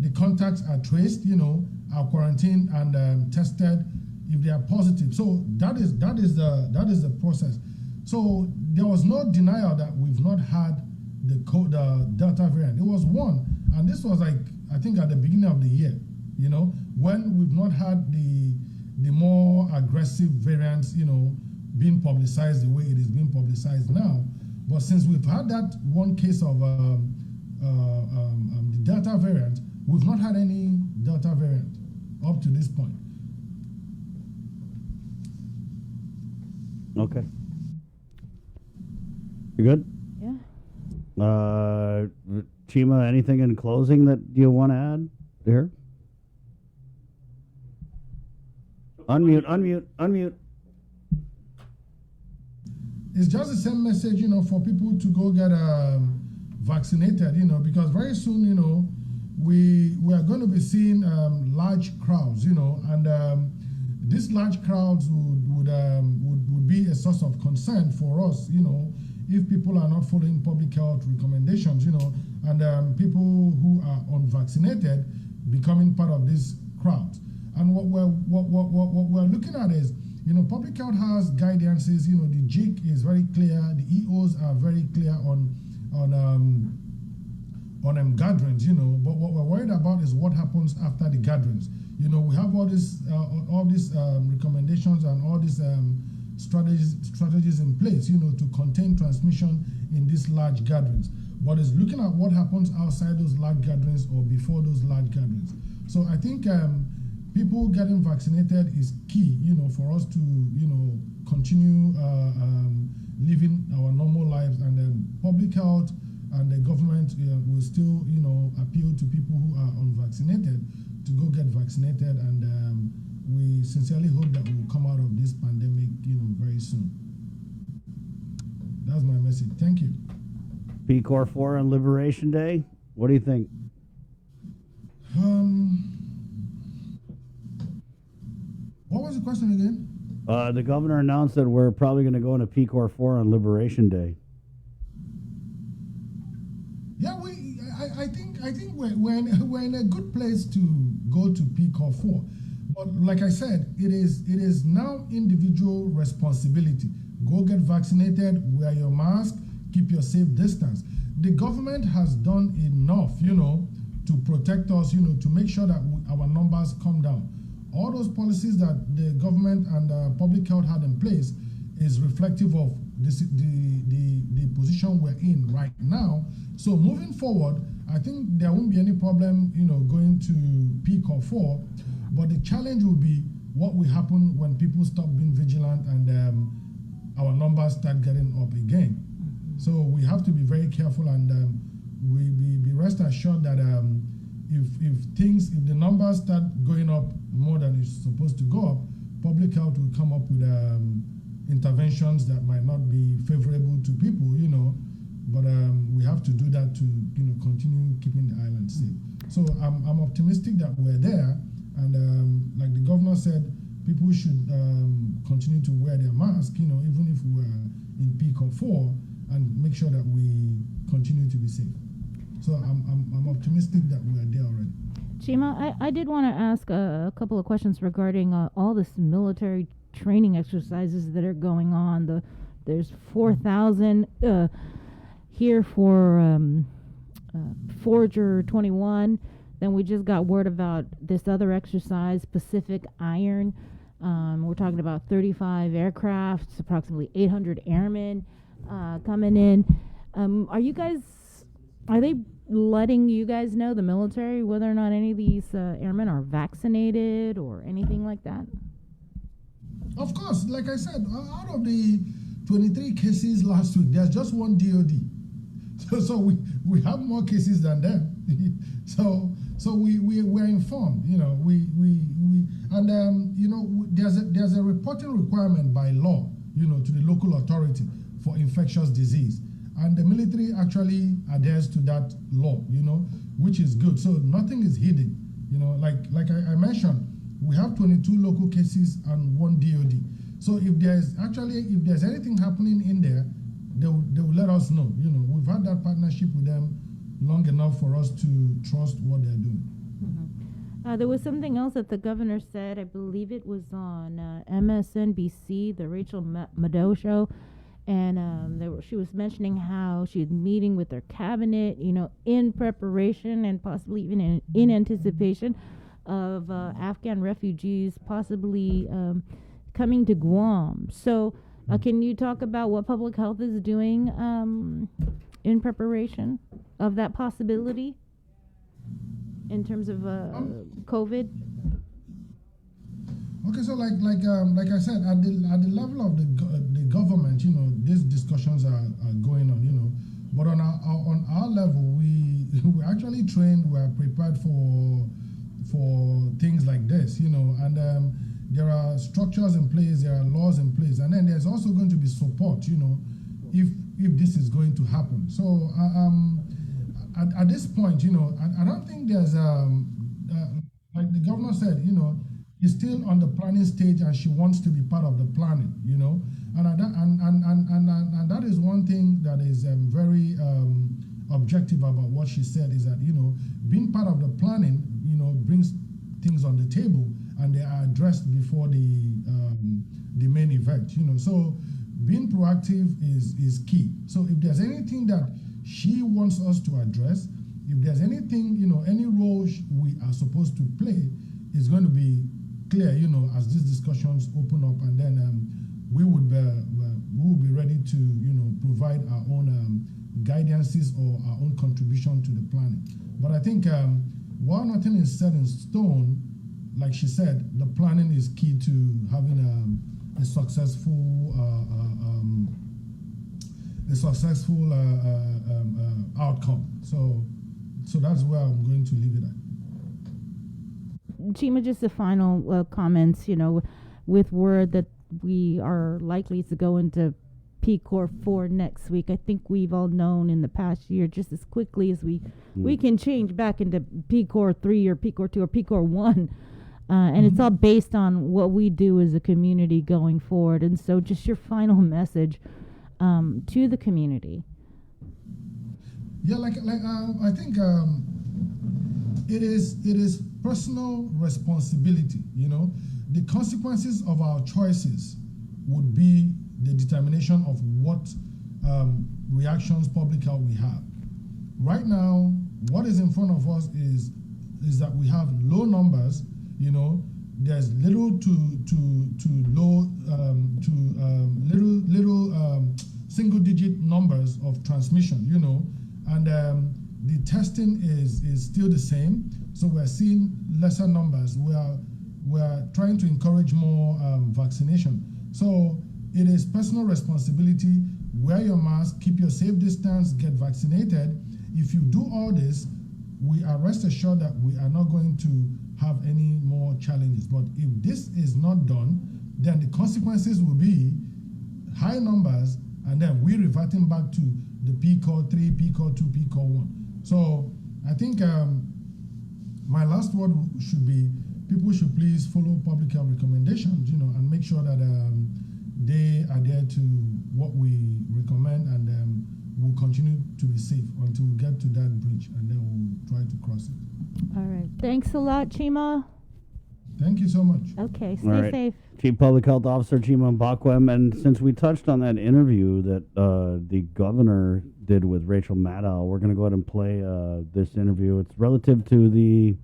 the contacts are traced, are quarantined and tested if they are positive. So that is the process. So there was no denial that we've not had the Delta variant. It was one, and this was I think at the beginning of the year, when we've not had the more aggressive variants, being publicized the way it is being publicized now. But since we've had that one case of the Delta variant, we've not had any Delta variant up to this point. Okay. You good? Yeah. Chima, anything in closing that you want to add here? Unmute. It's just the same message, for people to go get vaccinated, because very soon, we are going to be seeing large crowds, and these large crowds would be a source of concern for us, if people are not following public health recommendations, and people who are unvaccinated becoming part of this crowd. And what we're looking at is, public health has guidances. The JIC is very clear. The EOs are very clear on gatherings. But what we're worried about is what happens after the gatherings. We have all these recommendations and all these strategies in place. To contain transmission in these large gatherings. But it's looking at what happens outside those large gatherings or before those large gatherings. So I think people getting vaccinated is key, for us to, continue living our normal lives, and then public health and the government will still, appeal to people who are unvaccinated to go get vaccinated, and we sincerely hope that we will come out of this pandemic, very soon. That's my message. Thank you. P-Corps 4 on Liberation Day. What do you think? What was the question again? The governor announced that we're probably going to go into P-Corps 4 on Liberation Day. Yeah, I think we're in a good place to go to P-Corps 4. But like I said, it is now individual responsibility. Go get vaccinated, wear your mask, keep your safe distance. The government has done enough, to protect us, to make sure that our numbers come down. All those policies that the government and public health had in place is reflective of the position we're in right now. So moving forward, I think there won't be any problem, going to P-Corps 4. But the challenge will be what will happen when people stop being vigilant and our numbers start getting up again. So we have to be very careful, and we be rest assured that if the numbers start going up more than it's supposed to go up, public health will come up with interventions that might not be favorable to people, but we have to do that to continue keeping the island safe. So I'm optimistic that we're there, and like the governor said, people should continue to wear their mask, even if we're in P-Corps 4, and make sure that we continue to be safe. So I'm optimistic that we're there already. Chima, I did want to ask a couple of questions regarding all this military training exercises that are going on. There's 4,000 here for Forager 21. Then we just got word about this other exercise, Pacific Iron. We're talking about 35 aircraft, approximately 800 airmen coming in. Are they letting you guys know, the military, whether or not any of these airmen are vaccinated or anything like that? Of course, like I said, out of the 23 cases last week, there's just one DOD. So we have more cases than them. so we're informed, there's a reporting requirement by law, to the local authority for infectious disease. And the military actually adheres to that law, which is good. So nothing is hidden, like I mentioned, we have 22 local cases and one DOD. So if there's anything happening in there, they will let us know. We've had that partnership with them long enough for us to trust what they're doing. Mm-hmm. There was something else that the governor said. I believe it was on MSNBC, the Rachel Maddow show. And she was mentioning how she's meeting with her cabinet, in preparation and possibly even in anticipation of Afghan refugees possibly coming to Guam. So can you talk about what public health is doing in preparation of that possibility in terms of COVID? Okay, so like I said, at the level of the government, these discussions are going on. But on our level, we actually trained, we're prepared for things like this, and there are structures in place, there are laws in place, and then there's also going to be support, if this is going to happen. So at this point, I don't think there's like the governor said, is still on the planning stage, and she wants to be part of the planning, and that is one thing that is very objective about what she said, is that being part of the planning, brings things on the table, and they are addressed before the main event, So being proactive is key. So if there's anything that she wants us to address, if there's anything, any role we are supposed to play, is going to be clear, as these discussions open up, and then we will be ready to, provide our own guidances or our own contribution to the planning. But I think while nothing is set in stone, like she said, the planning is key to having a successful outcome. So that's where I'm going to leave it at. Chima, just the final comments, with word that we are likely to go into PCOR 4 next week. I think we've all known in the past year, just as quickly as we can change back into PCOR 3 or PCOR 2 or PCOR 1. And it's all based on what we do as a community going forward. And so just your final message to the community. Yeah, I think it is personal responsibility. The consequences of our choices would be the determination of what reactions public health we have. Right now, what is in front of us is that we have low numbers. There's little single-digit numbers of transmission. And the testing is still the same, so we're seeing lesser numbers. We're trying to encourage more vaccination. So it is personal responsibility. Wear your mask, keep your safe distance, get vaccinated. If you do all this, we are rest assured that we are not going to have any more challenges. But if this is not done, then the consequences will be high numbers, and then we're reverting back to the PCOR 3, PCOR 2, PCOR 1. So I think my last word should be, people should please follow public health recommendations, and make sure that they adhere to what we recommend, and we'll continue to be safe until we get to that bridge, and then we'll try to cross it. All right. Thanks a lot, Chima. Thank you so much. Okay, stay safe. Chief Public Health Officer Chima Mbakwem. And since we touched on that interview that the governor did with Rachel Maddow, we're going to go ahead and play this interview. It's relative to the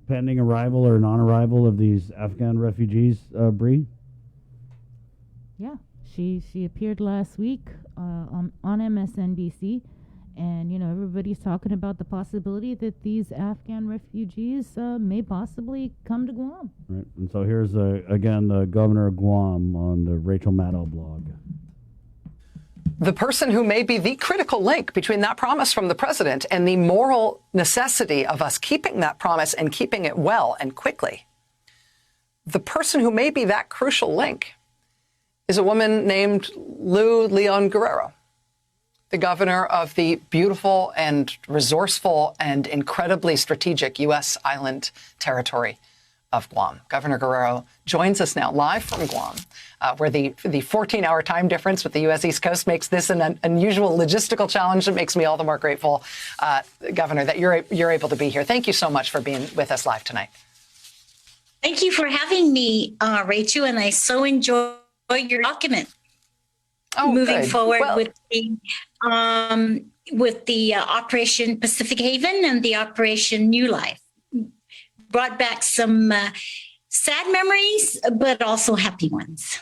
pending arrival or non-arrival of these Afghan refugees, Bree. Yeah, she appeared last week on MSNBC. And, everybody's talking about the possibility that these Afghan refugees may possibly come to Guam. Right. And so here's, again, the governor of Guam on the Rachel Maddow blog. The person who may be the critical link between that promise from the president and the moral necessity of us keeping that promise and keeping it well and quickly. The person who may be that crucial link is a woman named Lou Leon Guerrero, the governor of the beautiful and resourceful and incredibly strategic U.S. island territory of Guam. Governor Guerrero joins us now live from Guam, where the 14-hour time difference with the U.S. East Coast makes this an unusual logistical challenge that makes me all the more grateful, Governor, that you're able to be here. Thank you so much for being with us live tonight. Thank you for having me, Rachel, and I so enjoy your document. Moving forward with the Operation Pacific Haven and the Operation New Life. Brought back some sad memories, but also happy ones.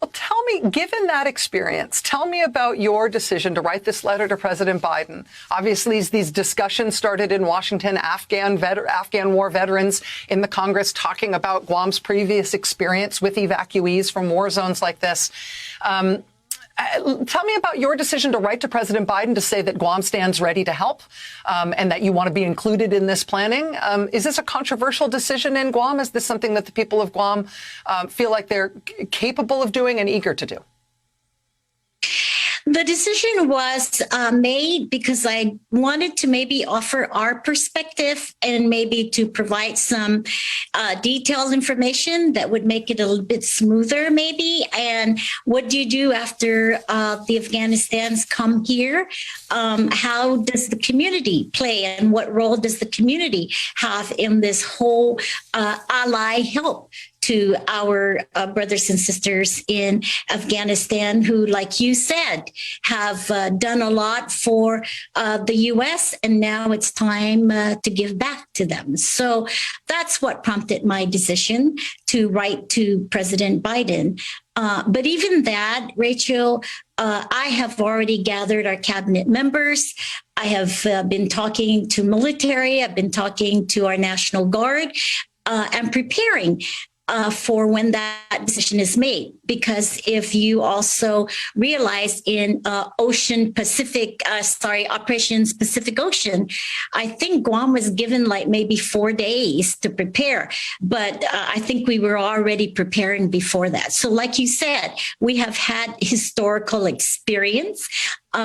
Well, tell me, given that experience, tell me about your decision to write this letter to President Biden. Obviously, these discussions started in Washington, Afghan war veterans in the Congress talking about Guam's previous experience with evacuees from war zones like this. Tell me about your decision to write to President Biden to say that Guam stands ready to help and that you want to be included in this planning. Is this a controversial decision in Guam? Is this something that the people of Guam feel like they're capable of doing and eager to do? The decision was made because I wanted to maybe offer our perspective and maybe to provide some detailed information that would make it a little bit smoother, maybe. And what do you do after the Afghanistans come here? How does the community play, and what role does the community have in this whole ally help to our brothers and sisters in Afghanistan who, like you said, have done a lot for the U.S., and now it's time to give back to them. So that's what prompted my decision to write to President Biden. But even that, Rachel, I have already gathered our cabinet members. I have been talking to military. I've been talking to our National Guard and preparing for when that decision is made. Because if you also realize in Operation Pacific Ocean, I think Guam was given like maybe 4 days to prepare. But I think we were already preparing before that. So like you said, we have had historical experience.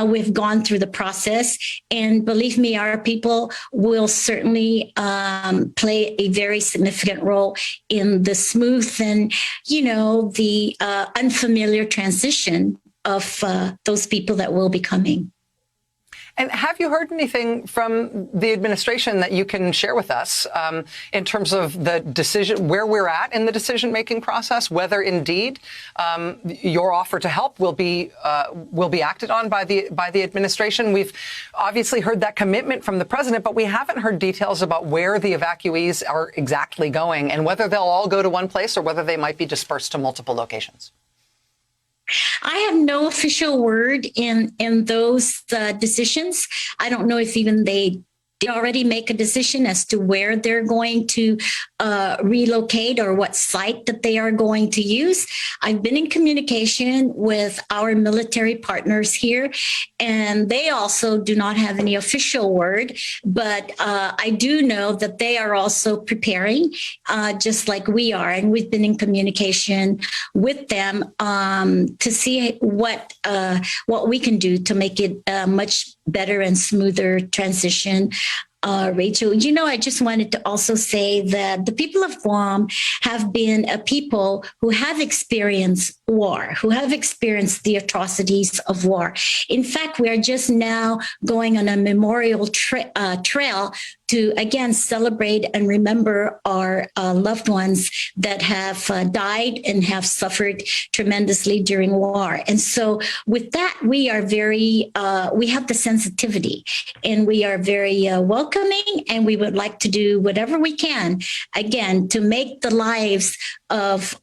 We've gone through the process, and believe me, our people will certainly play a very significant role in the smooth and, the unfamiliar transition of those people that will be coming. And have you heard anything from the administration that you can share with us in terms of the decision, where we're at in the decision-making process, whether indeed your offer to help will be acted on by the administration? We've obviously heard that commitment from the president, but we haven't heard details about where the evacuees are exactly going and whether they'll all go to one place or whether they might be dispersed to multiple locations. I have no official word in those decisions. I don't know if even they already make a decision as to where they're going to relocate or what site that they are going to use. I've been in communication with our military partners here, and they also do not have any official word, but I do know that they are also preparing just like we are. And we've been in communication with them to see what we can do to make it a much better and smoother transition. Rachel, I just wanted to also say that the people of Guam have been a people who have experienced war, who have experienced the atrocities of war. In fact, we are just now going on a memorial trail to, again, celebrate and remember our loved ones that have died and have suffered tremendously during war. And so with that, we are we have the sensitivity, and we are very welcoming, and we would like to do whatever we can, again, to make the lives of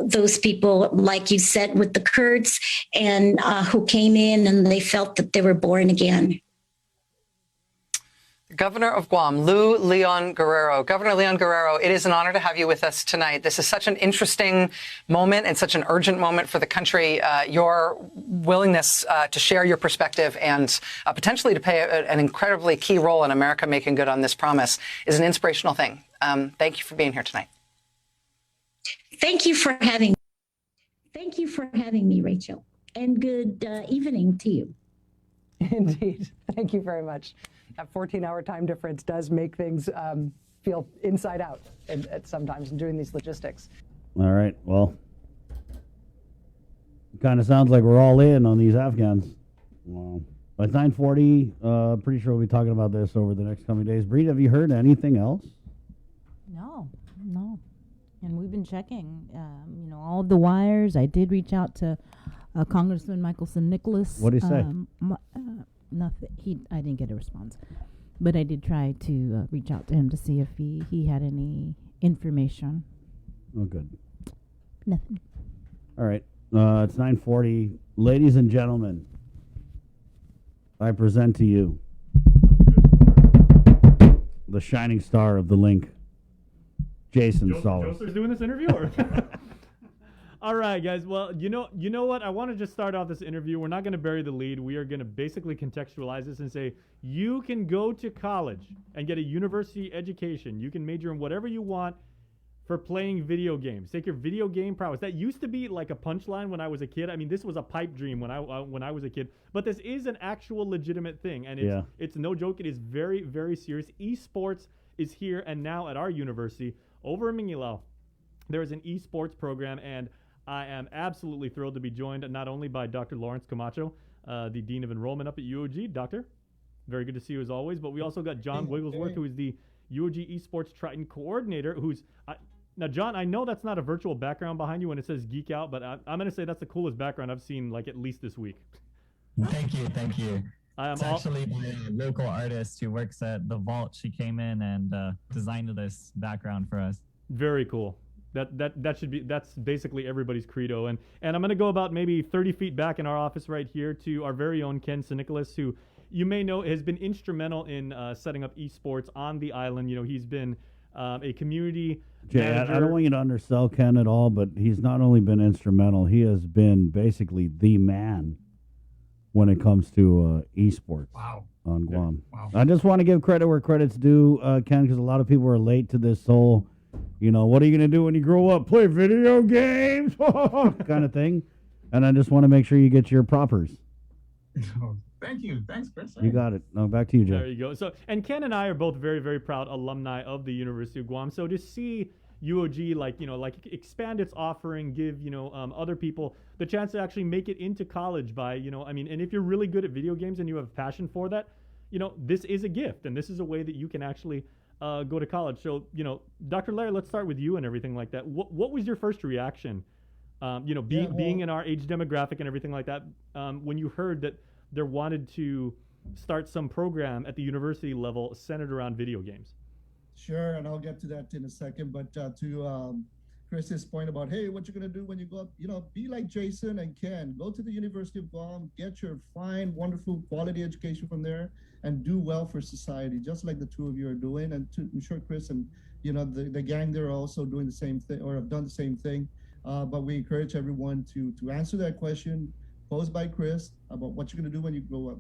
those people, like you said, with the Kurds, and who came in and they felt that they were born again. Governor of Guam, Lou Leon Guerrero. Governor Leon Guerrero, it is an honor to have you with us tonight. This is such an interesting moment and such an urgent moment for the country. Your willingness to share your perspective and potentially to play an incredibly key role in America making good on this promise is an inspirational thing. Thank you for being here tonight. Thank you for having me. Thank you for having me, Rachel. And good evening to you. Indeed. Thank you very much. That 14-hour time difference does make things feel inside out at sometimes in doing these logistics. All right. Well, it kind of sounds like we're all in on these Afghans. By 9:40, pretty sure we'll be talking about this over the next coming days. Breed, have you heard anything else? No. And we've been checking, all of the wires. I did reach out to Congressman Michaelson Nicholas. What did he say? Nothing. I didn't get a response, but I did try to reach out to him to see if he had any information. Oh, good. Nothing. All right. It's 9:40. Ladies and gentlemen, I present to you the shining star of the link, Jason Solis. Joseph's doing this interview? Or All right, guys. Well, you know what? I want to just start off this interview. We're not going to bury the lead. We are going to basically contextualize this and say you can go to college and get a university education. You can major in whatever you want for playing video games. Take your video game prowess. That used to be like a punchline when I was a kid. I mean, this was a pipe dream when I was a kid. But this is an actual legitimate thing, and it's no joke. It is very, very serious. Esports is here and now at our university over in Mingilao. There is an esports program, and I am absolutely thrilled to be joined not only by Dr. Lawrence Camacho, the Dean of Enrollment up at UOG. Doctor, very good to see you as always. But we also got John Wigglesworth, who is the UOG Esports Triton Coordinator, now, John, I know that's not a virtual background behind you when it says Geek Out, but I'm going to say that's the coolest background I've seen, like, at least this week. Thank you. It's actually my local artist who works at The Vault. She came in and designed this background for us. Very cool. That's basically everybody's credo. And I'm going to go about maybe 30 feet back in our office right here to our very own Ken Sinicolas, who you may know has been instrumental in setting up esports on the island. You know, he's been a community manager. I don't want you to undersell Ken at all, but he's not only been instrumental, he has been basically the man when it comes to esports on Guam. Wow. I just want to give credit where credit's due, Ken, because a lot of people are late to this whole, what are you going to do when you grow up? Play video games? kind of thing. And I just want to make sure you get your propers. Thank you. Thanks, Chris. You got it. No, back to you, Jay. There you go. So, and Ken and I are both very, very proud alumni of the University of Guam. So to see UOG expand its offering, give other people the chance to actually make it into college by and if you're really good at video games and you have a passion for that, this is a gift and this is a way that you can actually go to college. So Dr. Larry, let's start with you and everything like that. What was your first reaction? Being in our age demographic and everything like that, when you heard that there wanted to start some program at the university level centered around video games. Sure, and I'll get to that in a second. But to Chris's point about, hey, what you're going to do when you go up, be like Jason and Ken. Go to the University of Guam, get your fine, wonderful, quality education from there, and do well for society, just like the two of you are doing. And I'm sure Chris and, the gang there are also doing the same thing or have done the same thing. But we encourage everyone to answer that question posed by Chris about what you're going to do when you grow up.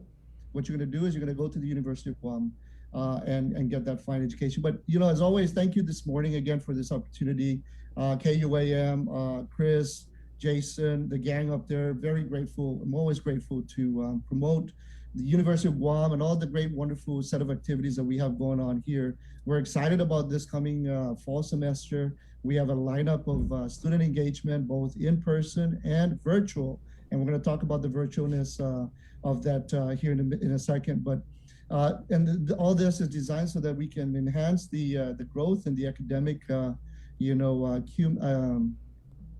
What you're going to do is you're going to go to the University of Guam and get that fine education. But, as always, thank you this morning again for this opportunity. KUAM, Chris, Jason, the gang up there, very grateful. I'm always grateful to promote the University of Guam and all the great, wonderful set of activities that we have going on here. We're excited about this coming fall semester. We have a lineup of student engagement, both in person and virtual. And we're going to talk about the virtualness of that here in a second. But all this is designed so that we can enhance the growth and the academic,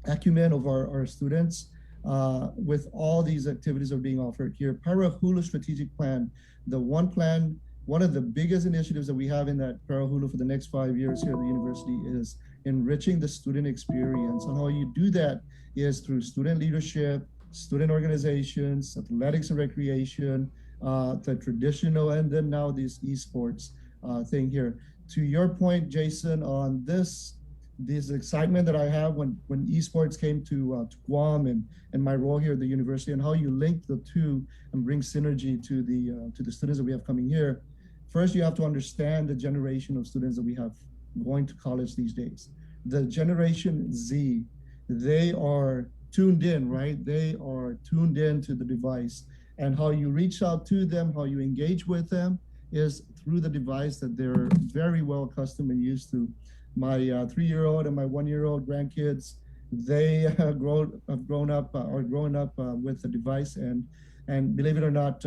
acumen of our students with all these activities that are being offered here. Parahulu Strategic Plan, one of the biggest initiatives that we have in that Parahulu for the next 5 years here at the university is enriching the student experience. And how you do that is through student leadership, student organizations, athletics and recreation, the traditional, and then now this esports thing here. To your point, Jason, on this excitement that I have when esports came to Guam and my role here at the university, and how you link the two and bring synergy to the students that we have coming here. First, you have to understand the generation of students that we have going to college these days. The Generation Z, they are tuned in, right? They are tuned in to the device, and how you reach out to them, how you engage with them is through the device that they're very well accustomed and used to. My 3-year-old and my 1-year-old grandkids, they have grown up with the device, and believe it or not,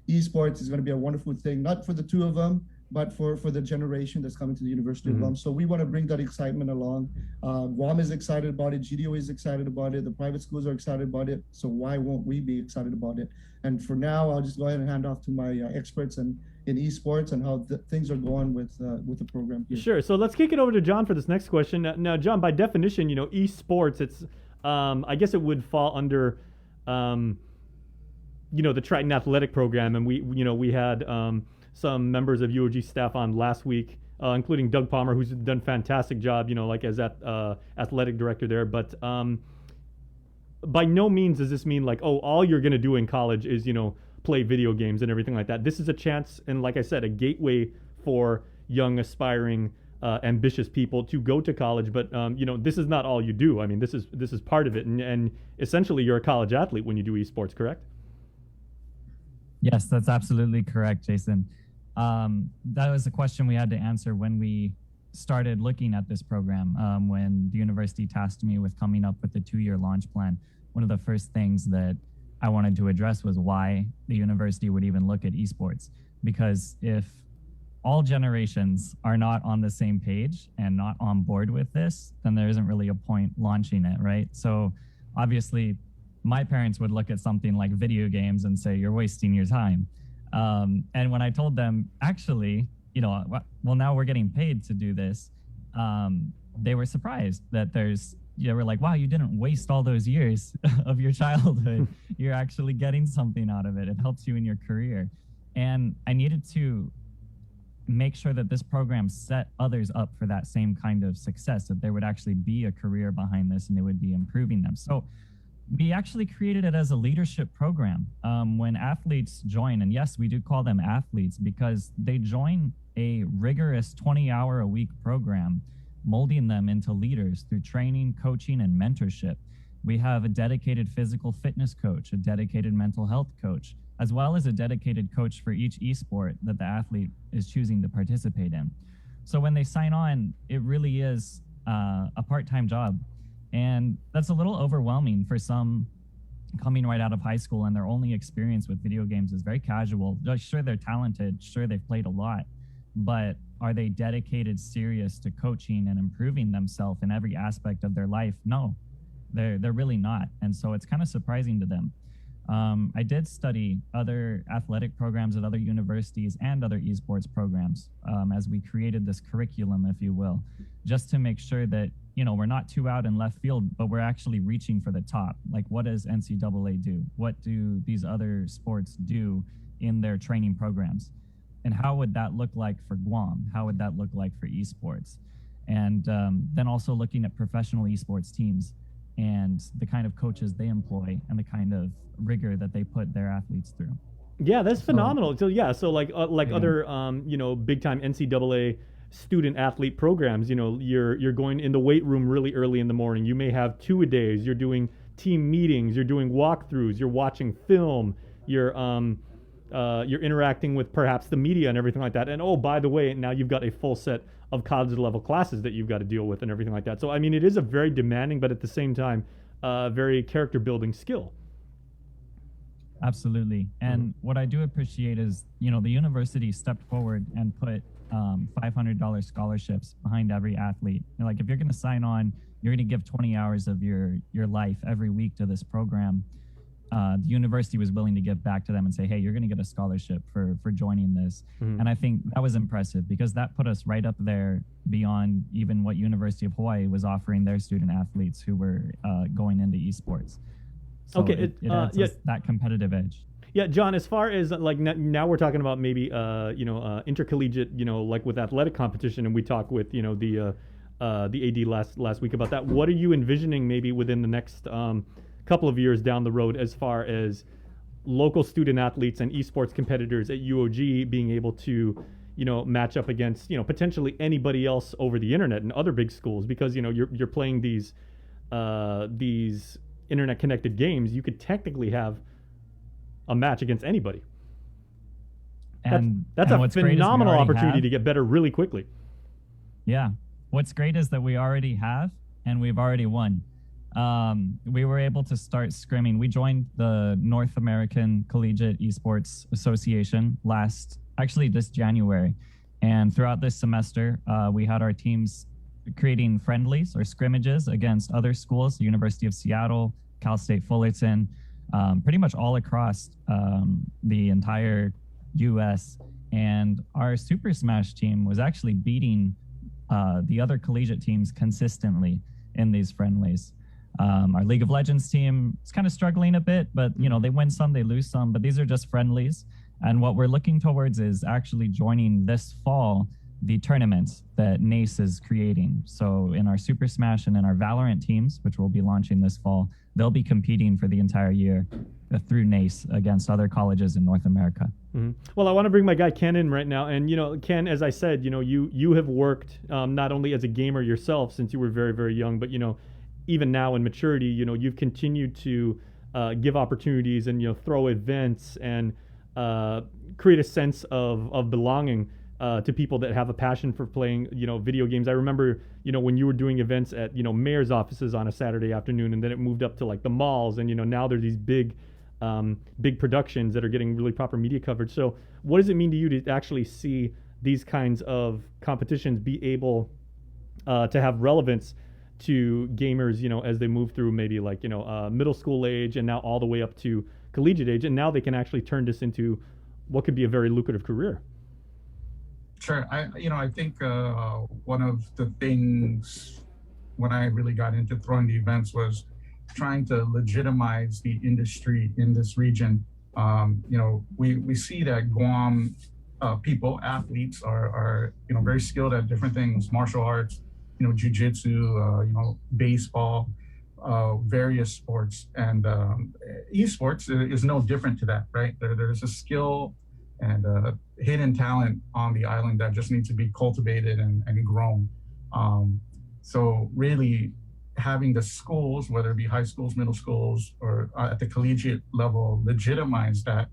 esports is going to be a wonderful thing, not for the two of them, but for the generation that's coming to the University of Guam. So we want to bring that excitement along. Guam is excited about it. GDO is excited about it. The private schools are excited about it. So why won't we be excited about it? And for now, I'll just go ahead and hand off to my experts in esports and how things are going with the program here. Sure. So let's kick it over to John for this next question. Now, John, by definition, esports, it's I guess it would fall under the Triton Athletic Program, and we had some members of UOG staff on last week, including Doug Palmer, who's done a fantastic job, as that athletic director there. But by no means does this mean like, oh, all you're going to do in college is, play video games and everything like that. This is a chance, and like I said, a gateway for young, aspiring, ambitious people to go to college. But this is not all you do. I mean, this is part of it, and essentially you're a college athlete when you do esports, correct? Yes, that's absolutely correct, Jason. That was a question we had to answer when we started looking at this program. When the university tasked me with coming up with the 2-year launch plan, one of the first things that I wanted to address was why the university would even look at esports. Because if all generations are not on the same page and not on board with this, then there isn't really a point launching it, right? So obviously, my parents would look at something like video games and say, you're wasting your time. And when I told them, actually, well, now we're getting paid to do this, they were surprised that they were like, wow, you didn't waste all those years of your childhood. You're actually getting something out of it. It helps you in your career. And I needed to make sure that this program set others up for that same kind of success, that there would actually be a career behind this and they would be improving them. So we actually created it as a leadership program. When athletes join, and yes, we do call them athletes because they join a rigorous 20-hour-a-week program, molding them into leaders through training, coaching, and mentorship. We have a dedicated physical fitness coach, a dedicated mental health coach, as well as a dedicated coach for each esport that the athlete is choosing to participate in. So when they sign on, it really is a part-time job. And that's a little overwhelming for some coming right out of high school, and their only experience with video games is very casual. Sure, they're talented. Sure, they've played a lot. But are they dedicated, serious to coaching and improving themselves in every aspect of their life? No, they're really not. And so it's kind of surprising to them. I did study other athletic programs at other universities and other esports programs as we created this curriculum, if you will, just to make sure that, we're not too out in left field, but we're actually reaching for the top. Like, what does NCAA do? What do these other sports do in their training programs? And how would that look like for Guam? How would that look like for esports? And then also looking at professional esports teams and the kind of coaches they employ and the kind of rigor that they put their athletes through. Yeah, that's phenomenal. So like other big time NCAA student athlete programs, you're going in the weight room really early in the morning. You may have 2-a-days. You're doing team meetings. You're doing walkthroughs. You're watching film. You're interacting with perhaps the media and everything like that. And oh, by the way, now you've got a full set of college level classes that you've got to deal with and everything like that. So I mean, it is a very demanding, but at the same time, very character building skill. Absolutely. And what I do appreciate is, the university stepped forward and put $500 scholarships behind every athlete. Like, if you're going to sign on, you're going to give 20 hours of your life every week to this program. The university was willing to give back to them and say, hey, you're going to get a scholarship for joining this. And I think that was impressive because that put us right up there beyond even what University of Hawaii was offering their student athletes who were going into esports. So okay, it adds us that competitive edge. Yeah, John, as far as like now we're talking about maybe intercollegiate, like with athletic competition, and we talked with the AD last week about that. What are you envisioning maybe within the next couple of years down the road as far as local student athletes and esports competitors at UOG being able to match up against potentially anybody else over the internet and other big schools, because you're playing these internet connected games. You could technically have a match against anybody. And that's a phenomenal opportunity to get better really quickly. Yeah. What's great is that we already have, and we've already won. We were able to start scrimming. We joined the North American Collegiate Esports Association this January. And throughout this semester, we had our teams creating friendlies or scrimmages against other schools, the University of Seattle, Cal State Fullerton, pretty much all across the entire U.S. And our Super Smash team was actually beating the other collegiate teams consistently in these friendlies. Our League of Legends team is kind of struggling a bit, but they win some, they lose some, but these are just friendlies. And what we're looking towards is actually joining this fall the tournaments that NACE is creating. So in our Super Smash and in our Valorant teams, which we'll be launching this fall, they'll be competing for the entire year through NACE against other colleges in North America. Mm-hmm. Well, I want to bring my guy Ken in right now. And, Ken, as I said, you have worked not only as a gamer yourself since you were very, very young, but, even now in maturity, you've continued to give opportunities and, throw events and create a sense of belonging to people that have a passion for playing, video games. I remember, when you were doing events at, mayor's offices on a Saturday afternoon, and then it moved up to like the malls, and, now there's these big productions that are getting really proper media coverage. So what does it mean to you to actually see these kinds of competitions be able to have relevance to gamers, as they move through maybe like, middle school age and now all the way up to collegiate age, and now they can actually turn this into what could be a very lucrative career? Sure. I think one of the things when I really got into throwing the events was trying to legitimize the industry in this region. We see that Guam people, athletes are very skilled at different things, martial arts, jiu-jitsu, baseball, various sports, and esports is no different to that, right? There's a skill and hidden talent on the island that just needs to be cultivated and grown. So really having the schools, whether it be high schools, middle schools, or at the collegiate level, legitimize that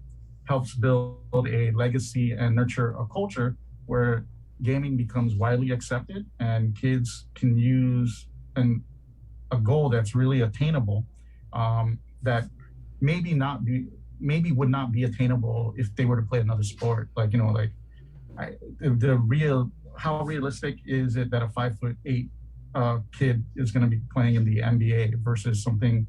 helps build a legacy and nurture a culture where gaming becomes widely accepted and kids can use a goal that's really attainable, that maybe would not be attainable if they were to play another sport. How realistic is it that a 5'8" kid is going to be playing in the NBA versus something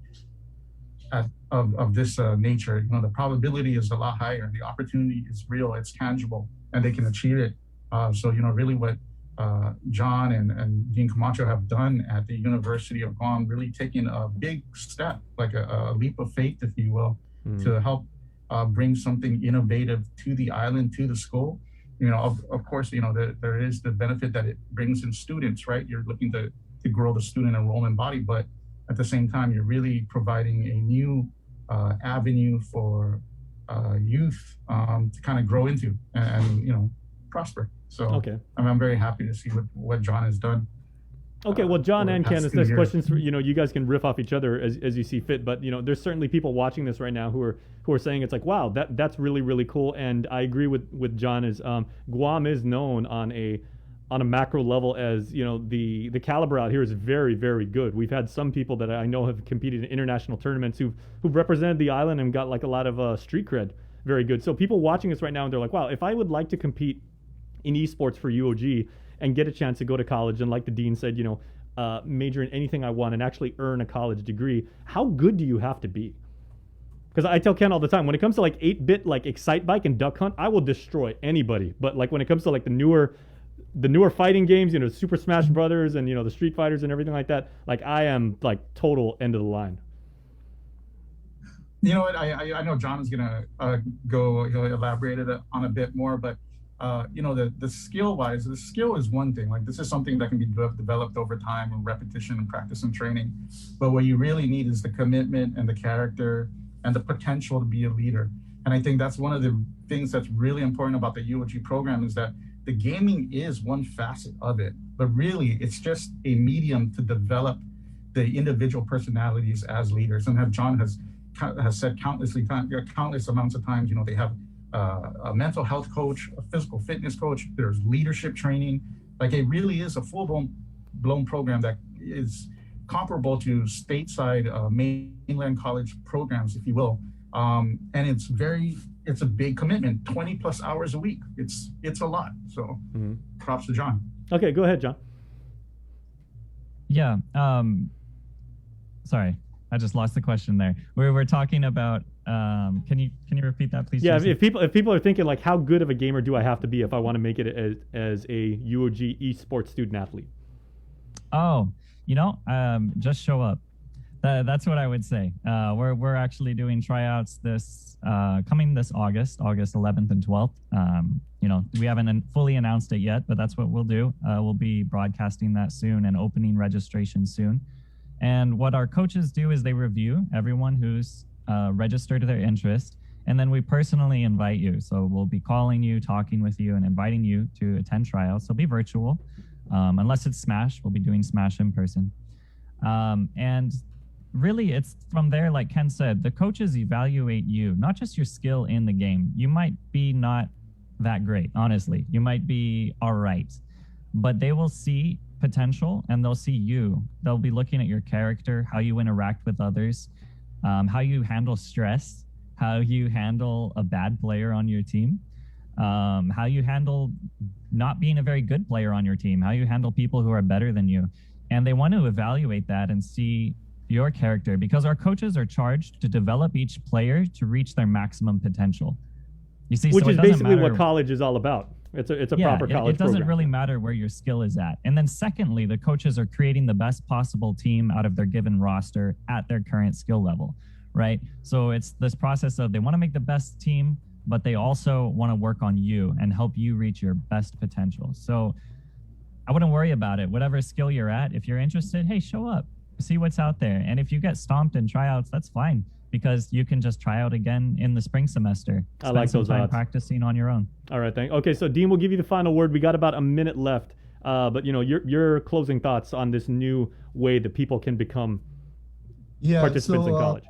of this nature? The probability is a lot higher. The opportunity is real, it's tangible, and they can achieve it. So really what John and Dean Camacho have done at the University of Guam, really taking a big step, like a leap of faith, if you will, to help bring something innovative to the island, to the school. Of course, there is the benefit that it brings in students, right? You're looking to grow the student enrollment body, but at the same time, you're really providing a new avenue for youth to kind of grow into and prosper. So okay. I'm very happy to see what John has done. Okay, well, John and Ken, this next question's for, you guys can riff off each other as you see fit, but there's certainly people watching this right now who are saying it's like, wow, that's really, really cool. And I agree with John. Is Guam is known on a macro level as, the caliber out here is very, very good. We've had some people that I know have competed in international tournaments who've represented the island and got like a lot of street cred, very good. So people watching this right now, and they're like, wow, if I would like to compete in esports for UOG and get a chance to go to college, and like the dean said, major in anything I want and actually earn a college degree, how good do you have to be? Because I tell Ken all the time, when it comes to like 8-bit, like Excite Bike and Duck Hunt, I will destroy anybody. But like when it comes to like the newer fighting games, Super Smash Brothers and, the Street Fighters and everything like that, like I am like total end of the line. You know what? I know John is gonna he'll elaborate it on a bit more, but the skill-wise, the skill is one thing. Like this is something that can be developed over time and repetition and practice and training. But what you really need is the commitment and the character and the potential to be a leader. And I think that's one of the things that's really important about the UOG program, is that the gaming is one facet of it, but really it's just a medium to develop the individual personalities as leaders. And John has said countless amounts of times, they have a mental health coach, a physical fitness coach, there's leadership training. Like it really is a full-blown program that is comparable to stateside mainland college programs, if you will. And it's a big commitment, 20 plus hours a week. It's a lot. So props to John. Okay, go ahead, John. Yeah. Sorry, I just lost the question there. We're talking about. Can you repeat that, please? Yeah, if people are thinking like, how good of a gamer do I have to be if I want to make it as a UOG esports student athlete? Oh, just show up. That's what I would say. We're actually doing tryouts coming this August 11th and 12th. We haven't fully announced it yet, but that's what we'll do. We'll be broadcasting that soon and opening registration soon. And what our coaches do is they review everyone who's registered their interest, and then we personally invite you. So we'll be calling you, talking with you, and inviting you to attend tryouts. They'll be virtual. Unless it's Smash, we'll be doing Smash in person. And really, it's from there, like Ken said, the coaches evaluate you, not just your skill in the game. You might be not that great, honestly. You might be all right, but they will see potential and they'll see you. They'll be looking at your character, how you interact with others, how you handle stress, how you handle a bad player on your team, how you handle not being a very good player on your team, how you handle people who are better than you. And they want to evaluate that and see your character, because our coaches are charged to develop each player to reach their maximum potential. You see, which so is basically what college is all about. It's a proper college it doesn't program. really matter where your skill is at. And then secondly, the coaches are creating the best possible team out of their given roster at their current skill level, right? So it's this process of they want to make the best team, but they also want to work on you and help you reach your best potential. So I wouldn't worry about it. Whatever skill you're at, if you're interested, hey, show up, see what's out there. And if you get stomped in tryouts, that's fine, because you can just try out again in the spring semester. I like those time odds. practicing on your own. All right, okay, so Dean, we'll give you the final word. We got about a minute left, but your closing thoughts on this new way that people can become participants in college.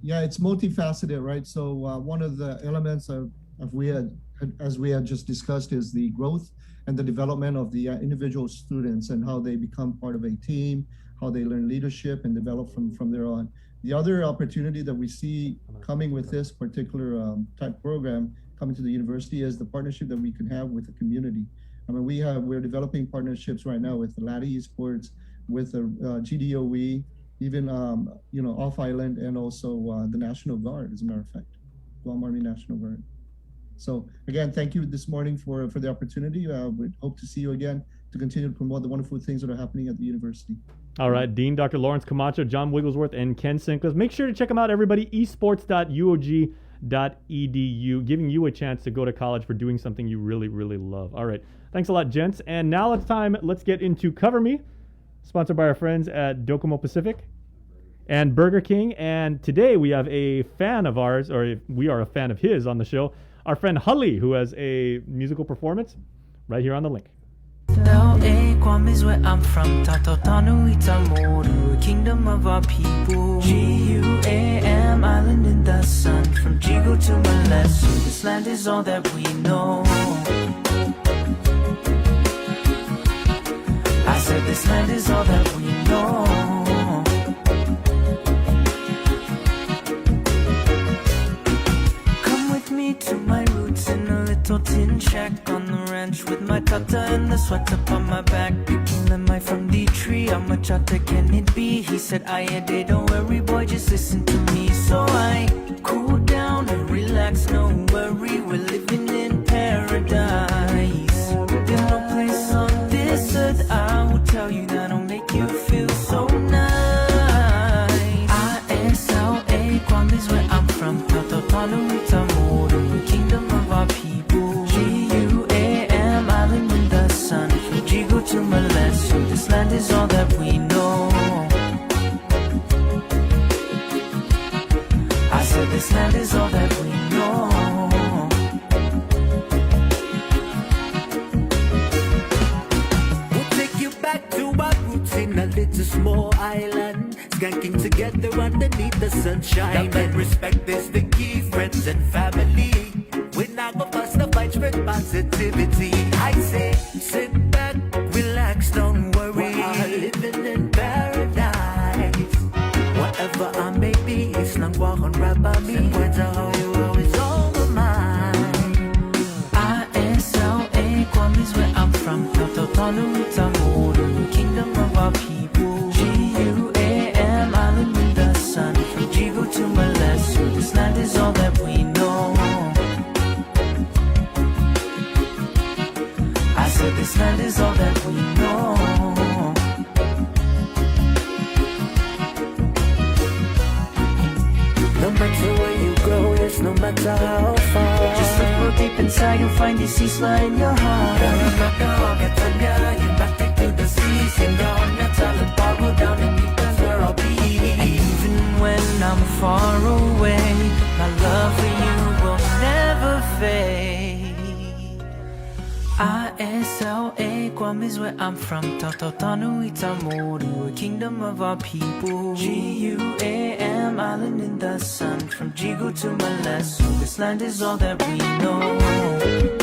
Yeah, it's multifaceted, right? So one of the elements as we had just discussed is the growth and the development of the individual students and how they become part of a team, how they learn leadership and develop from there on. The other opportunity that we see coming with this particular type program coming to the university is the partnership that we can have with the community. I mean, we're developing partnerships right now with the Laddie Esports, with the GDOE, even off island, and also the National Guard, as a matter of fact, Guam Army National Guard. So again, thank you this morning for the opportunity. We hope to see you again to continue to promote the wonderful things that are happening at the university. All right, Dean, Dr. Lawrence Camacho, John Wigglesworth, and Ken Sinkles. Make sure to check them out, everybody. esports.uog.edu, giving you a chance to go to college for doing something you really, really love. All right, thanks a lot, gents. And now let's get into Cover Me, sponsored by our friends at Docomo Pacific and Burger King. And today we have a fan of ours, or we are a fan of his on the show, our friend Hully, who has a musical performance right here on the link. LA, Guam is where I'm from. Tautanu Itamoru, kingdom of our people. GUAM, island in the sun. From Jigo to Malesu, this land is all that we know. I said this land is all that we know. Come with me to my roots in a little tin shack on the ranch with my tata and the sweat up on my back. Picking lemon from the tree, how much hotter can it be? He said, Ayade, don't worry boy, just listen to me. So I cool down and relax, no worry, we're living in paradise. There's no place on this earth, I will tell you, that'll make you feel so nice. ISLA, Guam is where I'm from. Tautanu Itamoru, kingdom of our people. GUAM, island in the sun. From Jigo to Malesu, this land is all that we know. I said this land is all that we know. We'll take you back to our roots in a little small island, skanking together underneath the sunshine. Love and respect is the key, friends and family. We're not gonna fuss the fight, spread positivity. I say, sit back, relax, don't worry. We're living in paradise. Whatever I may be, it's not walk on rap by me. Words are how you always over mine. ISLA, Guam is where I'm from. Tautanu Itamoru, kingdom of our people. GUAM, island in the sun. From Jigo to Malesu, this land is all that we know. I said this land is all that we know. matter where you go, yes, no matter how far. Just look real deep inside, you'll find this Isla in your heart. You back to the seas, and down your talent power down and deep, that's where I'll be. Even when I'm far away, my love for you will never fade. ISLA, Guam is where I'm from. Tautanu Itamoru, a kingdom of our people. GUAM, island in the sun. From Jigo to Malesu, this land is all that we know.